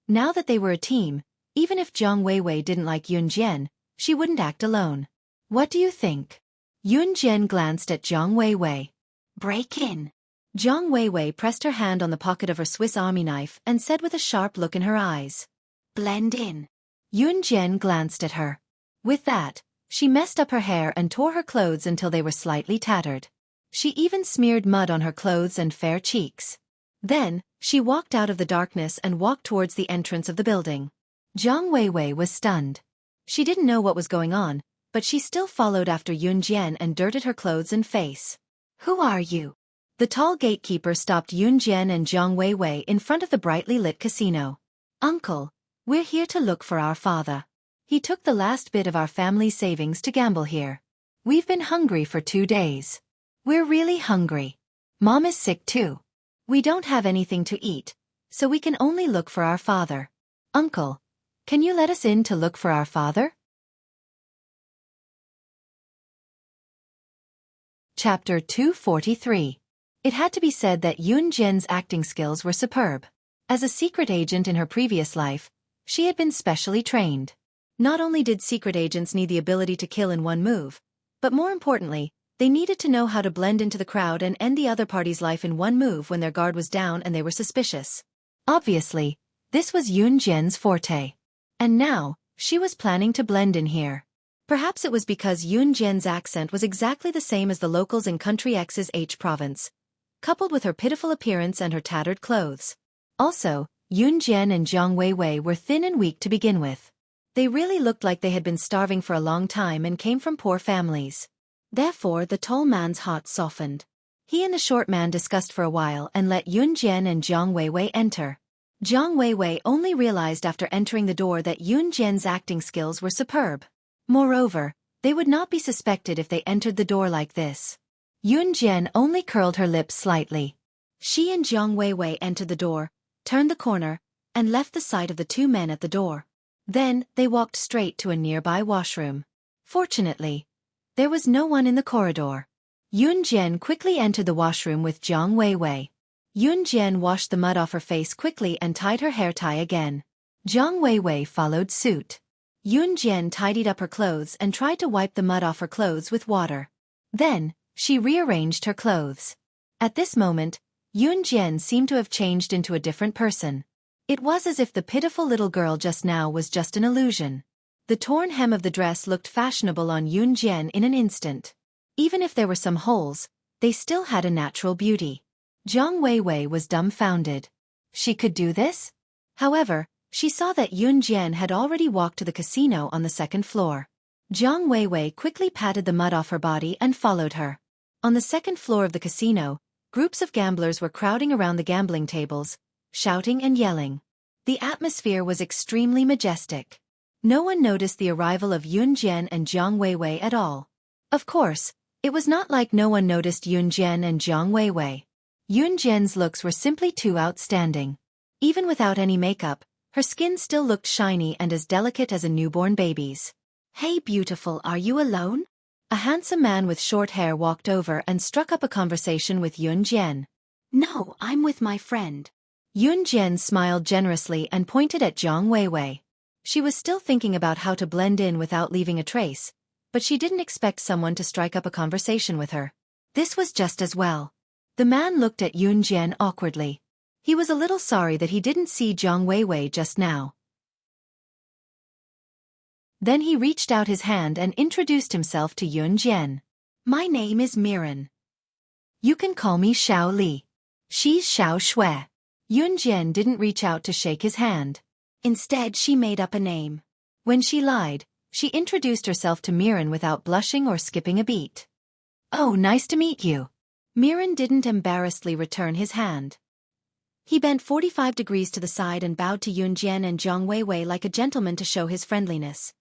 Now that they were a team, even if Jiang Weiwei didn't like Yun Jian, she wouldn't act alone. What do you think? Yun Jian glanced at Jiang Weiwei. Break in. Jiang Weiwei pressed her hand on the pocket of her Swiss Army knife and said with a sharp look in her eyes. Blend in. Yun Jian glanced at her. With that, she messed up her hair and tore her clothes until they were slightly tattered. She even smeared mud on her clothes and fair cheeks. Then, she walked out of the darkness and walked towards the entrance of the building. Jiang Weiwei was stunned. She didn't know what was going on, but she still followed after Yun Jian and dirted her clothes and face. Who are you? The tall gatekeeper stopped Yun Jian and Jiang Weiwei in front of the brightly lit casino. Uncle, we're here to look for our father. He took the last bit of our family's savings to gamble here. We've been hungry for 2 days. We're really hungry. Mom is sick too. We don't have anything to eat, so we can only look for our father. Uncle, can you let us in to look for our father? Chapter 243. It had to be said that Yun Jian's acting skills were superb. As a secret agent in her previous life, she had been specially trained. Not only did secret agents need the ability to kill in one move, but more importantly, they needed to know how to blend into the crowd and end the other party's life in one move when their guard was down and they were suspicious. Obviously, this was Yun Jian's forte. And now, she was planning to blend in here. Perhaps it was because Yun Jian's accent was exactly the same as the locals in Country X's H province, coupled with her pitiful appearance and her tattered clothes. Also, Yun Jian and Jiang Weiwei were thin and weak to begin with. They really looked like they had been starving for a long time and came from poor families. Therefore, the tall man's heart softened. He and the short man discussed for a while and let Yun Jian and Jiang Weiwei enter. Jiang Weiwei only realized after entering the door that Yun Jian's acting skills were superb. Moreover, they would not be suspected if they entered the door like this. Yun Jian only curled her lips slightly. She and Jiang Weiwei entered the door, turned the corner, and left the sight of the 2 men at the door. Then, they walked straight to a nearby washroom. Fortunately, there was no one in the corridor. Yun Jian quickly entered the washroom with Jiang Weiwei. Yun Jian washed the mud off her face quickly and tied her hair tie again. Jiang Weiwei followed suit. Yun Jian tidied up her clothes and tried to wipe the mud off her clothes with water. Then, she rearranged her clothes. At this moment, Yun Jian seemed to have changed into a different person. It was as if the pitiful little girl just now was just an illusion. The torn hem of the dress looked fashionable on Yun Jian in an instant. Even if there were some holes, they still had a natural beauty. Jiang Weiwei was dumbfounded. She could do this? However, she saw that Yun Jian had already walked to the casino on the 2nd floor. Jiang Weiwei quickly patted the mud off her body and followed her. On the 2nd floor of the casino, groups of gamblers were crowding around the gambling tables, shouting and yelling. The atmosphere was extremely majestic. No one noticed the arrival of Yun Jian and Jiang Weiwei at all. Of course, it was not like no one noticed Yun Jian and Jiang Weiwei. Yun Jian's looks were simply too outstanding. Even without any makeup, her skin still looked shiny and as delicate as a newborn baby's. Hey beautiful, are you alone? A handsome man with short hair walked over and struck up a conversation with Yun Jian. No, I'm with my friend. Yun Jian smiled generously and pointed at Jiang Weiwei. She was still thinking about how to blend in without leaving a trace, but she didn't expect someone to strike up a conversation with her. This was just as well. The man looked at Yun Jian awkwardly. He was a little sorry that he didn't see Jiang Weiwei just now. Then he reached out his hand and introduced himself to Yun Jian. My name is Miran. You can call me Xiao Li. She's Xiao Xue. Yunjian didn't reach out to shake his hand. Instead, she made up a name. When she lied, she introduced herself to Miran without blushing or skipping a beat. Oh, nice to meet you. Miran didn't embarrassedly return his hand. He bent 45 degrees to the side and bowed to Yunjian and Zhang Weiwei like a gentleman to show his friendliness.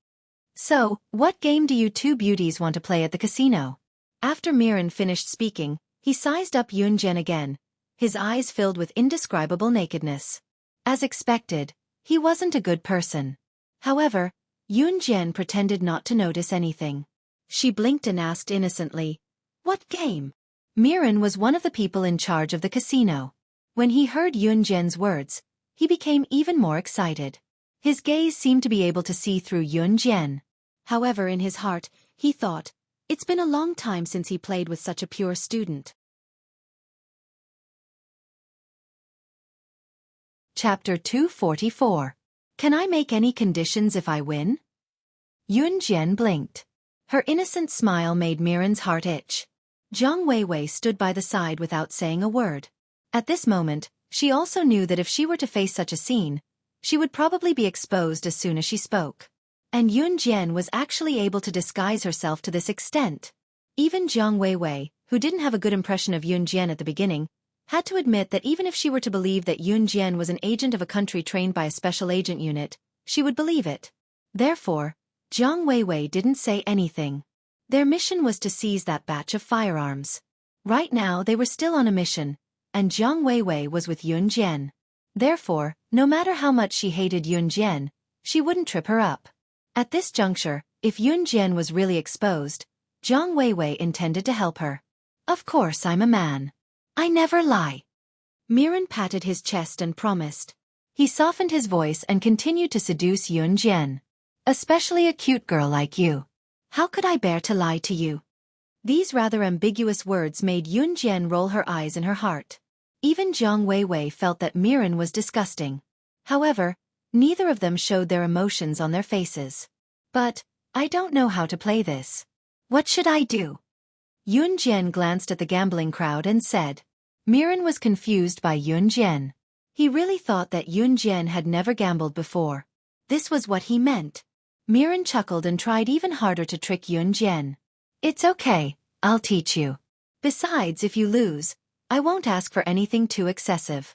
So, what game do you two beauties want to play at the casino? After Miran finished speaking, he sized up Yunjian again, his eyes filled with indescribable nakedness. As expected, he wasn't a good person. However, Yunjian pretended not to notice anything. She blinked and asked innocently, "What game?" Miran was one of the people in charge of the casino. When he heard Yunjian's words, he became even more excited. His gaze seemed to be able to see through Yunjian. However, in his heart, he thought, it's been a long time since he played with such a pure student. Chapter 244. Can I make any conditions if I win? Yunjian blinked. Her innocent smile made Miran's heart itch. Zhang Weiwei stood by the side without saying a word. At this moment, she also knew that if she were to face such a scene, she would probably be exposed as soon as she spoke. And Yunjian was actually able to disguise herself to this extent. Even Zhang Weiwei, who didn't have a good impression of Yunjian at the beginning, had to admit that even if she were to believe that Yunjian was an agent of a country trained by a special agent unit, she would believe it. Therefore, Zhang Weiwei didn't say anything. Their mission was to seize that batch of firearms. Right now they were still on a mission, and Zhang Weiwei was with Yunjian. Therefore, no matter how much she hated Yunjian, she wouldn't trip her up. At this juncture, if Yunjian was really exposed, Zhang Weiwei intended to help her. Of course I'm a man. I never lie. Miran patted his chest and promised. He softened his voice and continued to seduce Yunjian. Especially a cute girl like you. How could I bear to lie to you? These rather ambiguous words made Yunjian roll her eyes in her heart. Even Zhang Weiwei felt that Miran was disgusting. However, neither of them showed their emotions on their faces. But, I don't know how to play this. What should I do? Yunjian glanced at the gambling crowd and said. Miran was confused by Yunjian. He really thought that Yunjian had never gambled before. This was what he meant. Miran chuckled and tried even harder to trick Yunjian. It's okay, I'll teach you. Besides, if you lose, I won't ask for anything too excessive.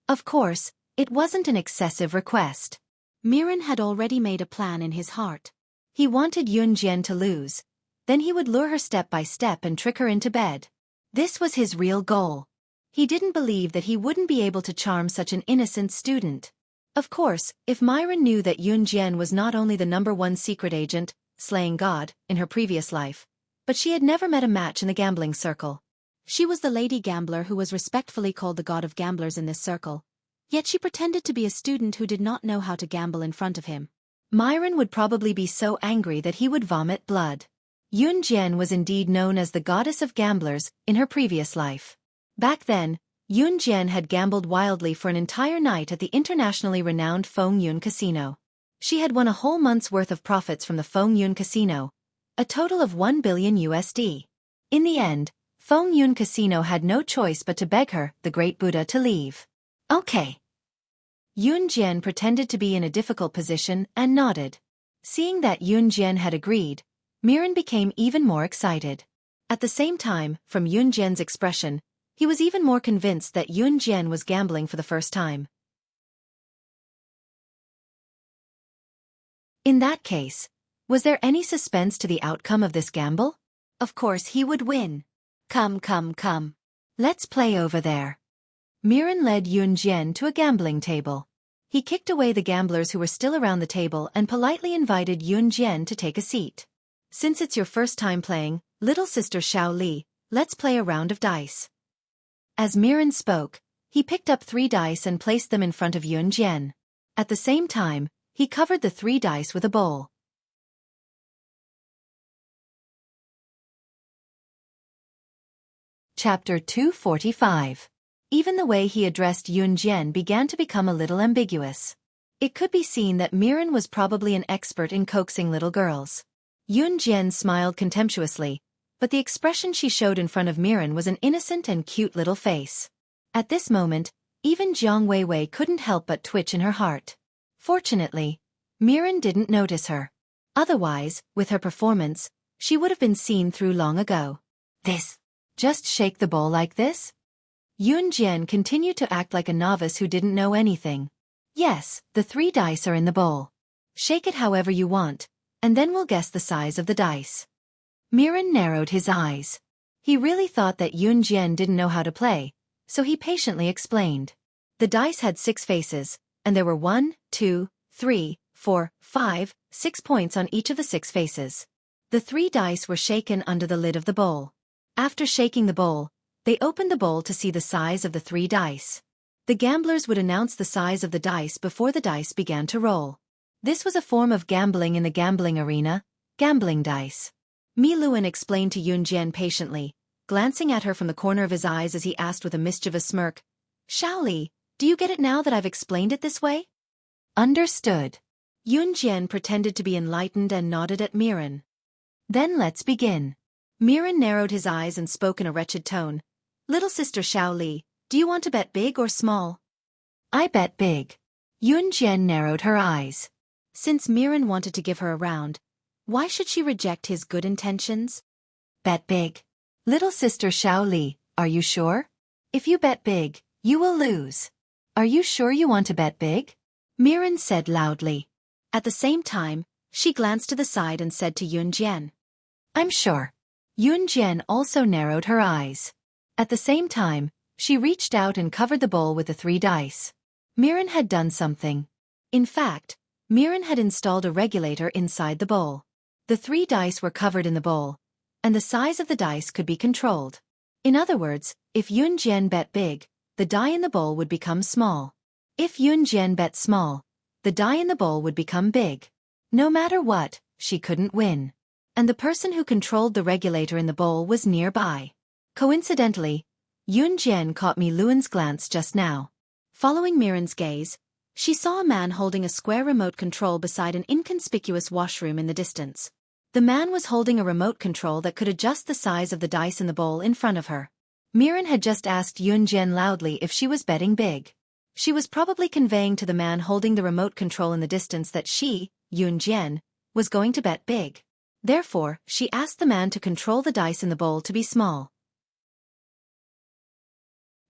Of course, it wasn't an excessive request. Miran had already made a plan in his heart. He wanted Yunjian to lose. Then he would lure her step by step and trick her into bed. This was his real goal. He didn't believe that he wouldn't be able to charm such an innocent student. Of course, if Miran knew that Yunjian was not only the #1 secret agent, slaying God, in her previous life, but she had never met a match in the gambling circle. She was the lady gambler who was respectfully called the god of gamblers in this circle. Yet she pretended to be a student who did not know how to gamble in front of him. Miran would probably be so angry that he would vomit blood. Yunjian was indeed known as the goddess of gamblers in her previous life. Back then, Yunjian had gambled wildly for an entire night at the internationally renowned Fengyun Casino. She had won a whole month's worth of profits from the Fengyun Casino, a total of $1 billion USD. In the end, Fengyun Casino had no choice but to beg her, the great Buddha, to leave. Okay. Yunjian pretended to be in a difficult position and nodded. Seeing that Yunjian had agreed, Miran became even more excited. At the same time, from Yunjian's expression, he was even more convinced that Yunjian was gambling for the first time. In that case, was there any suspense to the outcome of this gamble? Of course he would win. Come. Let's play over there. Miran led Yunjian to a gambling table. He kicked away the gamblers who were still around the table and politely invited Yunjian to take a seat. Since it's your first time playing, little sister Xiao Li, let's play a round of dice. As Miran spoke, he picked up 3 dice and placed them in front of Yunjian. At the same time, he covered the 3 dice with a bowl. Chapter 245. Even the way he addressed Yunjian began to become a little ambiguous. It could be seen that Miran was probably an expert in coaxing little girls. Yunjian smiled contemptuously, but the expression she showed in front of Miran was an innocent and cute little face. At this moment, even Jiang Weiwei couldn't help but twitch in her heart. Fortunately, Miran didn't notice her. Otherwise, with her performance, she would have been seen through long ago. This. Just shake the bowl like this? Yun Jian continued to act like a novice who didn't know anything. Yes, the 3 dice are in the bowl. Shake it however you want, and then we'll guess the size of the dice. Miran narrowed his eyes. He really thought that Yun Jian didn't know how to play, so he patiently explained. The dice had 6 faces, and there were 1, 2, 3, 4, 5, 6 points on each of the 6 faces. The 3 dice were shaken under the lid of the bowl. After shaking the bowl, they opened the bowl to see the size of the 3 dice. The gamblers would announce the size of the dice before the dice began to roll. This was a form of gambling in the gambling arena, gambling dice. Mi Luan explained to Yun Jian patiently, glancing at her from the corner of his eyes as he asked with a mischievous smirk, "Shaoli, do you get it now that I've explained it this way?" Understood. Yun Jian pretended to be enlightened and nodded at Miran. Then let's begin. Miran narrowed his eyes and spoke in a wretched tone. "Little sister Shaoli, do you want to bet big or small?" "I bet big." Yun Jian narrowed her eyes. Since Miran wanted to give her a round, why should she reject his good intentions? "Bet big." "Little sister Shaoli, are you sure? If you bet big, you will lose. Are you sure you want to bet big?" Miran said loudly. At the same time, she glanced to the side and said to Yun Jian, "I'm sure." Yun Jian also narrowed her eyes. At the same time, she reached out and covered the bowl with the 3 dice. Miran had done something. In fact, Miran had installed a regulator inside the bowl. The 3 dice were covered in the bowl, and the size of the dice could be controlled. In other words, if Yun Jian bet big, the die in the bowl would become small. If Yun Jian bet small, the die in the bowl would become big. No matter what, she couldn't win. And the person who controlled the regulator in the bowl was nearby. Coincidentally, Yun Jian caught Mi Luan's glance just now. Following Miran's gaze, she saw a man holding a square remote control beside an inconspicuous washroom in the distance. The man was holding a remote control that could adjust the size of the dice in the bowl in front of her. Miran had just asked Yun Jian loudly if she was betting big. She was probably conveying to the man holding the remote control in the distance that she, Yun Jian, was going to bet big. Therefore, she asked the man to control the dice in the bowl to be small.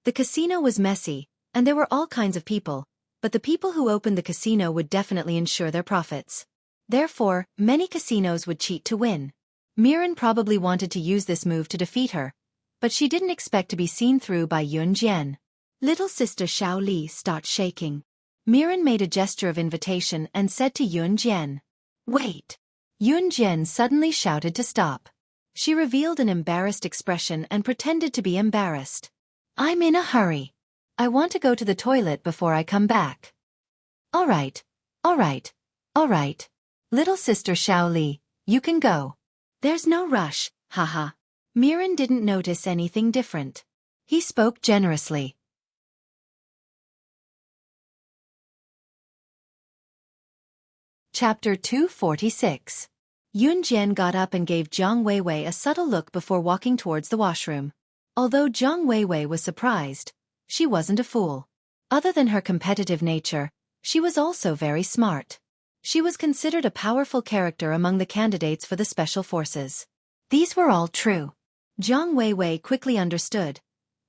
The casino was messy, and there were all kinds of people, but the people who opened the casino would definitely ensure their profits. Therefore, many casinos would cheat to win. Miran probably wanted to use this move to defeat her, but she didn't expect to be seen through by Yun Jian. Little sister Shaoli, start shaking. Miran made a gesture of invitation and said to Yun Jian, "Wait." Yun Jian suddenly shouted to stop. She revealed an embarrassed expression and pretended to be embarrassed. "I'm in a hurry. I want to go to the toilet before I come back." All right. Little sister Shaoli, you can go. There's no rush, haha. Miran didn't notice anything different. He spoke generously. Chapter 246. Yun Jian got up and gave Jiang Weiwei a subtle look before walking towards the washroom. Although Jiang Weiwei was surprised, she wasn't a fool. Other than her competitive nature, she was also very smart. She was considered a powerful character among the candidates for the special forces. These were all true. Jiang Weiwei quickly understood,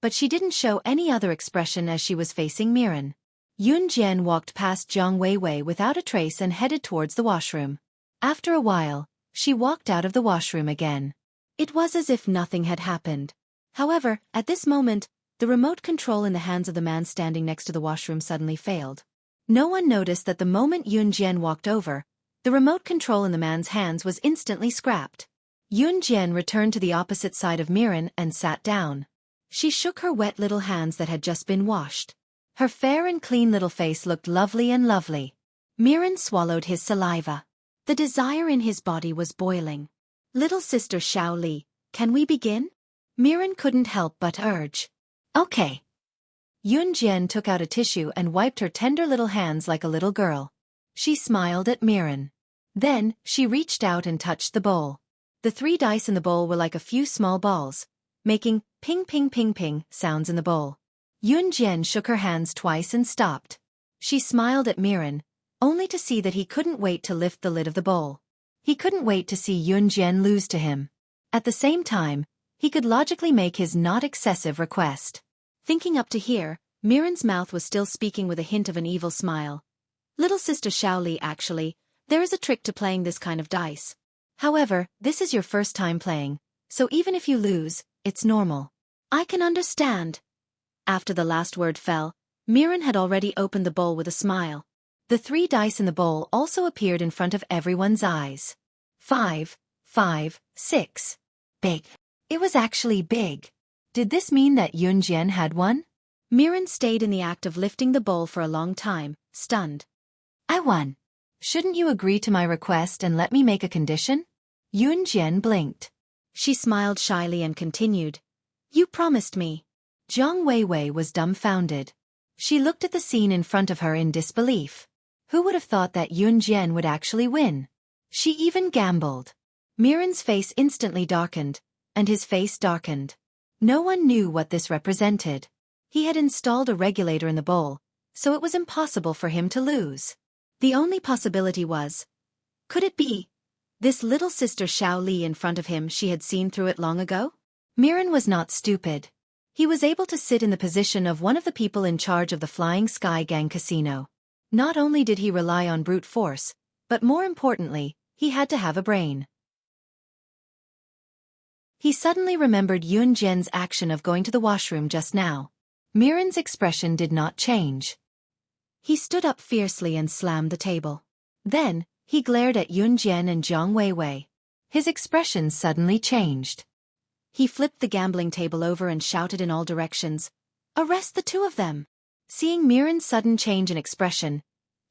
but she didn't show any other expression as she was facing Miran. Yun Jian walked past Jiang Weiwei without a trace and headed towards the washroom. After a while, she walked out of the washroom again. It was as if nothing had happened. However, at this moment, the remote control in the hands of the man standing next to the washroom suddenly failed. No one noticed that the moment Yun Jian walked over, the remote control in the man's hands was instantly scrapped. Yun Jian returned to the opposite side of Miran and sat down. She shook her wet little hands that had just been washed. Her fair and clean little face looked lovely and lovely. Miran swallowed his saliva. The desire in his body was boiling. Little sister Shaoli, can we begin? Miran couldn't help but urge. Okay. Yun Jian took out a tissue and wiped her tender little hands like a little girl. She smiled at Miran. Then, she reached out and touched the bowl. The 3 dice in the bowl were like a few small balls, making ping ping ping ping sounds in the bowl. Yunjian shook her hands twice and stopped. She smiled at Miran, only to see that he couldn't wait to lift the lid of the bowl. He couldn't wait to see Yunjian lose to him. At the same time, he could logically make his not excessive request. Thinking up to here, Miran's mouth was still speaking with a hint of an evil smile. Little sister Xueqi, actually, there is a trick to playing this kind of dice. However, this is your first time playing, so even if you lose, it's normal. I can understand. After the last word fell, Miran had already opened the bowl with a smile. The 3 dice in the bowl also appeared in front of everyone's eyes. 5, 5, 6. Big. It was actually big. Did this mean that Yunjian had won? Miran stayed in the act of lifting the bowl for a long time, stunned. I won. Shouldn't you agree to my request and let me make a condition? Yunjian blinked. She smiled shyly and continued. You promised me. Jiang Weiwei was dumbfounded. She looked at the scene in front of her in disbelief. Who would have thought that Yunjian would actually win? She even gambled. Miran's face instantly darkened, and his face darkened. No one knew what this represented. He had installed a regulator in the bowl, so it was impossible for him to lose. The only possibility was, could it be this little sister Xueqi in front of him she had seen through it long ago? Miran was not stupid. He was able to sit in the position of one of the people in charge of the Flying Sky Gang casino. Not only did he rely on brute force, but more importantly, he had to have a brain. He suddenly remembered Yunjian's action of going to the washroom just now. Miran's expression did not change. He stood up fiercely and slammed the table. Then, he glared at Yunjian and Jiang Weiwei. His expression suddenly changed. He flipped the gambling table over and shouted in all directions, "Arrest the 2 of them!" Seeing Miran's sudden change in expression,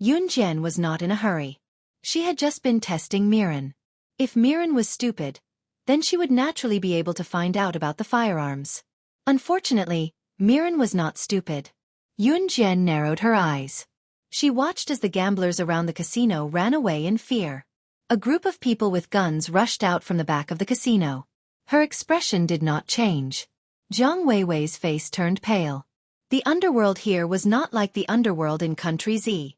Yunjian was not in a hurry. She had just been testing Miran. If Miran was stupid, then she would naturally be able to find out about the firearms. Unfortunately, Miran was not stupid. Yunjian narrowed her eyes. She watched as the gamblers around the casino ran away in fear. A group of people with guns rushed out from the back of the casino. Her expression did not change. Jiang Weiwei's face turned pale. The underworld here was not like the underworld in Country Z.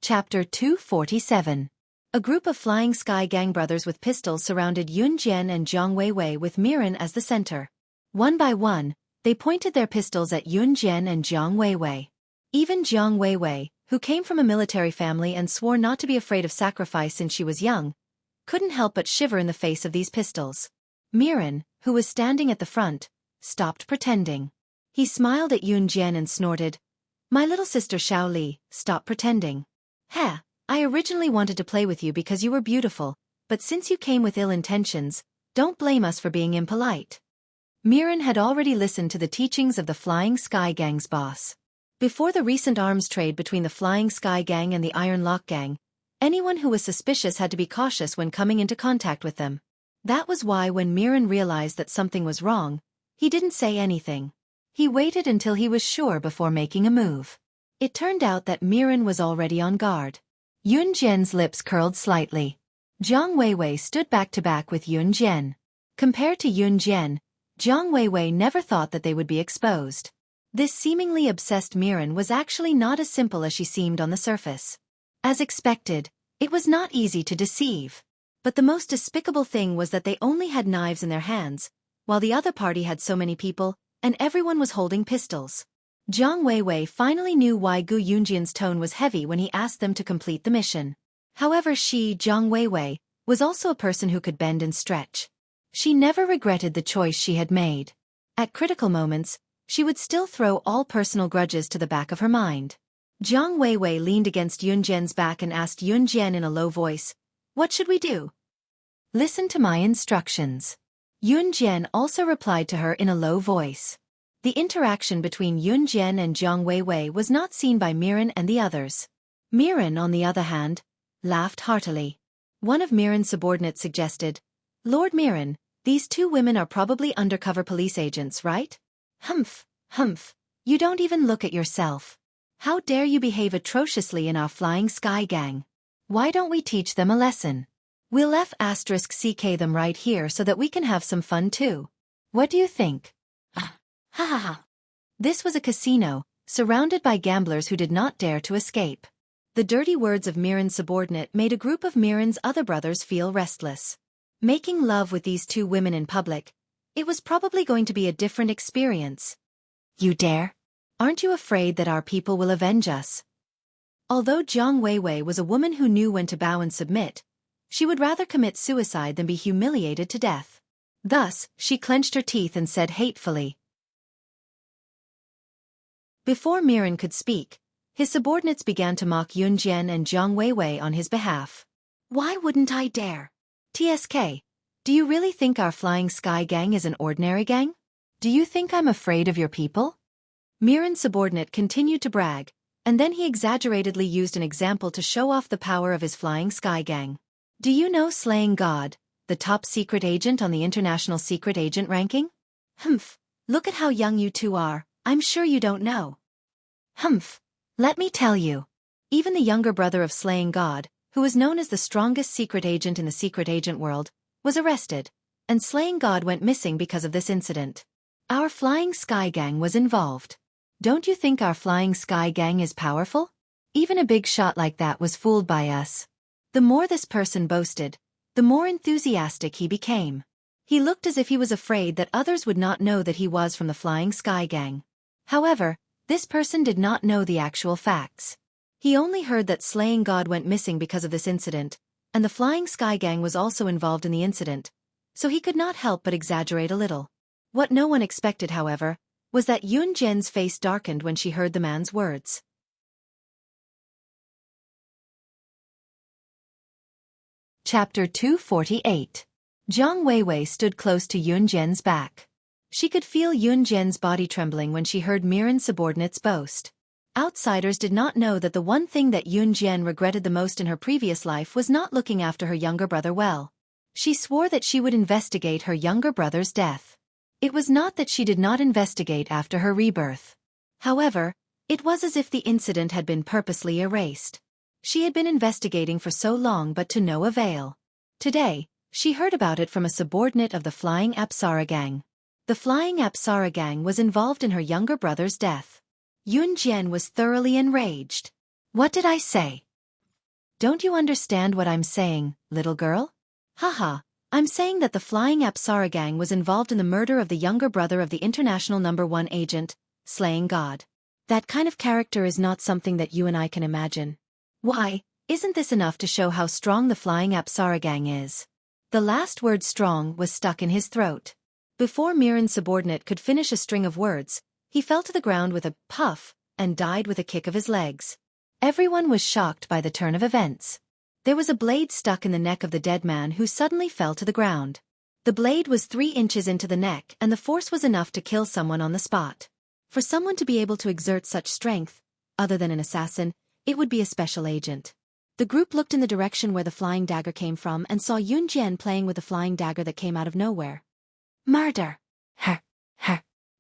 Chapter 247. A group of Flying Sky Gang brothers with pistols surrounded Yunjian and Jiang Weiwei with Miran as the center. One by one, they pointed their pistols at Yunjian and Jiang Weiwei. Even Jiang Weiwei, who came from a military family and swore not to be afraid of sacrifice since she was young, couldn't help but shiver in the face of these pistols. Miran, who was standing at the front, stopped pretending. He smiled at Yunjian and snorted, "My little sister Xueqi, stop pretending. Heh, I originally wanted to play with you because you were beautiful, but since you came with ill intentions, don't blame us for being impolite." Miran had already listened to the teachings of the Flying Sky Gang's boss. Before the recent arms trade between the Flying Sky Gang and the Iron Lock Gang, anyone who was suspicious had to be cautious when coming into contact with them. That was why when Miran realized that something was wrong, he didn't say anything. He waited until he was sure before making a move. It turned out that Miran was already on guard. Yunjian's lips curled slightly. Jiang Weiwei stood back to back with Yunjian. Compared to Yunjian, Jiang Weiwei never thought that they would be exposed. This seemingly obsessed Miran was actually not as simple as she seemed on the surface. As expected, it was not easy to deceive. But the most despicable thing was that they only had knives in their hands, while the other party had so many people, and everyone was holding pistols. Jiang Weiwei finally knew why Gu Yunjian's tone was heavy when he asked them to complete the mission. However, Jiang Weiwei, was also a person who could bend and stretch. She never regretted the choice she had made. At critical moments, she would still throw all personal grudges to the back of her mind. Jiang Weiwei leaned against Yunjian's back and asked Yunjian in a low voice, "What should we do?" "Listen to my instructions." Yunjian also replied to her in a low voice. The interaction between Yunjian and Jiang Weiwei was not seen by Miran and the others. Miran, on the other hand, laughed heartily. One of Miran's subordinates suggested, "Lord Miran, these 2 women are probably undercover police agents, right?" Humph, humph, you don't even look at yourself. How dare you behave atrociously in our flying sky gang? Why don't we teach them a lesson? We'll F***ck them right here so that we can have some fun too. What do you think? Ha ha ha. This was a casino, surrounded by gamblers who did not dare to escape. The dirty words of Miran's subordinate made a group of Miran's other brothers feel restless. Making love with these two women in public, it was probably going to be a different experience. You dare? Aren't you afraid that our people will avenge us? Although Jiang Weiwei was a woman who knew when to bow and submit, she would rather commit suicide than be humiliated to death. Thus, she clenched her teeth and said hatefully. Before Miran could speak, his subordinates began to mock Yunjian and Jiang Weiwei on his behalf. Why wouldn't I dare? TSK, do you really think our flying sky gang is an ordinary gang? Do you think I'm afraid of your people? Miran's subordinate continued to brag, and then he exaggeratedly used an example to show off the power of his flying sky gang. Do you know Slaying God, the top secret agent on the international secret agent ranking? Humph, look at how young you two are, I'm sure you don't know. Humph, let me tell you. Even the younger brother of Slaying God, who was known as the strongest secret agent in the secret agent world, was arrested, and Slaying God went missing because of this incident. Our flying sky gang was involved. Don't you think our flying sky gang is powerful? Even a big shot like that was fooled by us. The more this person boasted, the more enthusiastic he became. He looked as if he was afraid that others would not know that he was from the flying sky gang. However, this person did not know the actual facts. He only heard that Slaying God went missing because of this incident, and the flying sky gang was also involved in the incident, so he could not help but exaggerate a little. What no one expected, however, was that Yun Jian's face darkened when she heard the man's words. Chapter 248. Jiang Weiwei stood close to Yun Jian's back. She could feel Yun Jian's body trembling when she heard Miran's subordinates boast. Outsiders did not know that the one thing that Yun Jian regretted the most in her previous life was not looking after her younger brother well. She swore that she would investigate her younger brother's death. It was not that she did not investigate after her rebirth. However, it was as if the incident had been purposely erased. She had been investigating for so long but to no avail. Today, she heard about it from a subordinate of the Flying Apsara gang. The Flying Apsara gang was involved in her younger brother's death. Yun Jian was thoroughly enraged. What did I say? Don't you understand what I'm saying, little girl? Haha. I'm saying that the Flying Apsara gang was involved in the murder of the younger brother of the international #1 agent, Slaying God. That kind of character is not something that you and I can imagine. Why, isn't this enough to show how strong the Flying Apsara gang is? The last word strong was stuck in his throat. Before Miran's subordinate could finish a string of words, he fell to the ground with a puff and died with a kick of his legs. Everyone was shocked by the turn of events. There was a blade stuck in the neck of the dead man who suddenly fell to the ground. The blade was 3 inches into the neck and the force was enough to kill someone on the spot. For someone to be able to exert such strength, other than an assassin, it would be a special agent. The group looked in the direction where the flying dagger came from and saw Yun Jian playing with the flying dagger that came out of nowhere. Murder!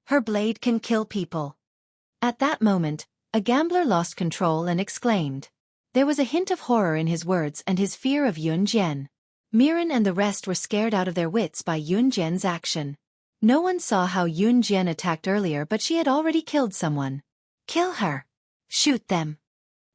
Her blade can kill people. At that moment, a gambler lost control and exclaimed. There was a hint of horror in his words and his fear of Yun Jian. Miran and the rest were scared out of their wits by Yun Jian's action. No one saw how Yun Jian attacked earlier, but she had already killed someone. Kill her. Shoot them.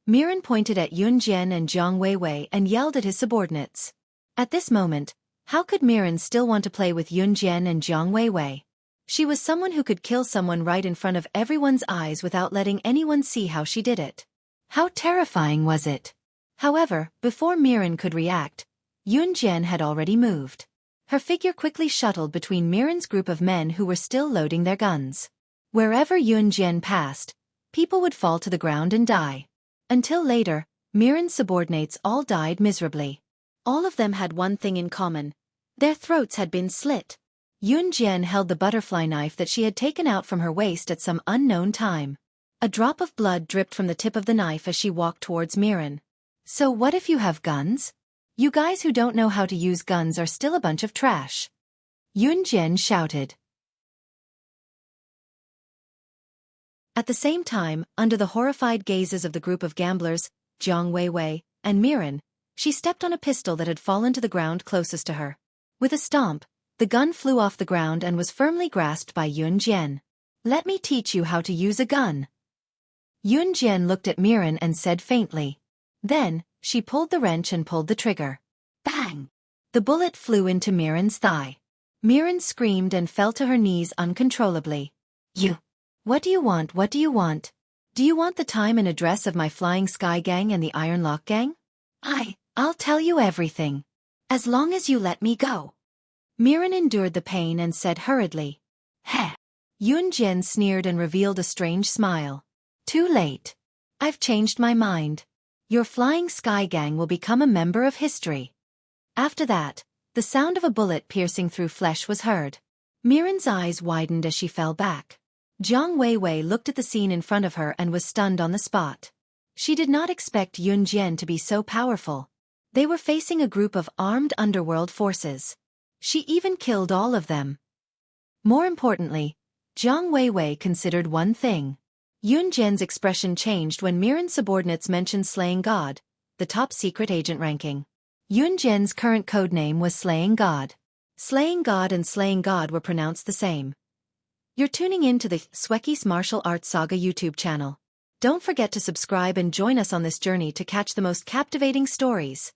Miran pointed at Yun Jian and Jiang Weiwei and yelled at his subordinates. At this moment, how could Miran still want to play with Yun Jian and Jiang Weiwei? She was someone who could kill someone right in front of everyone's eyes without letting anyone see how she did it. How terrifying was it? However, before Miran could react, Yun Jian had already moved. Her figure quickly shuttled between Miran's group of men who were still loading their guns. Wherever Yun Jian passed, people would fall to the ground and die. Until later, Miran's subordinates all died miserably. All of them had one thing in common. Their throats had been slit. Yun Jian held the butterfly knife that she had taken out from her waist at some unknown time. A drop of blood dripped from the tip of the knife as she walked towards Miran. So what if you have guns? You guys who don't know how to use guns are still a bunch of trash. Yun Jian shouted. At the same time, under the horrified gazes of the group of gamblers, Jiang Weiwei, and Miran, she stepped on a pistol that had fallen to the ground closest to her. With a stomp, the gun flew off the ground and was firmly grasped by Yun Jian. "Let me teach you how to use a gun." Yun Jian looked at Miran and said faintly. Then, she pulled the wrench and pulled the trigger. Bang! The bullet flew into Miran's thigh. Miran screamed and fell to her knees uncontrollably. "You! What do you want? What do you want? Do you want the time and address of my Flying Sky Gang and the Iron Lock Gang? I'll tell you everything. As long as you let me go." Miran endured the pain and said hurriedly. "Heh." Yun Jian sneered and revealed a strange smile. "Too late. I've changed my mind. Your Flying Sky Gang will become a member of history." After that, the sound of a bullet piercing through flesh was heard. Miran's eyes widened as she fell back. Jiang Weiwei looked at the scene in front of her and was stunned on the spot. She did not expect Yun Jian to be so powerful. They were facing a group of armed underworld forces. She even killed all of them. More importantly, Jiang Weiwei considered one thing. Yun Jian's expression changed when Miran's subordinates mentioned Slaying God, the top-secret agent ranking. Yun Jian's current codename was Slaying God. Slaying God and Slaying God were pronounced the same. You're tuning in to the Xueqi's Martial Arts Saga YouTube channel. Don't forget to subscribe and join us on this journey to catch the most captivating stories.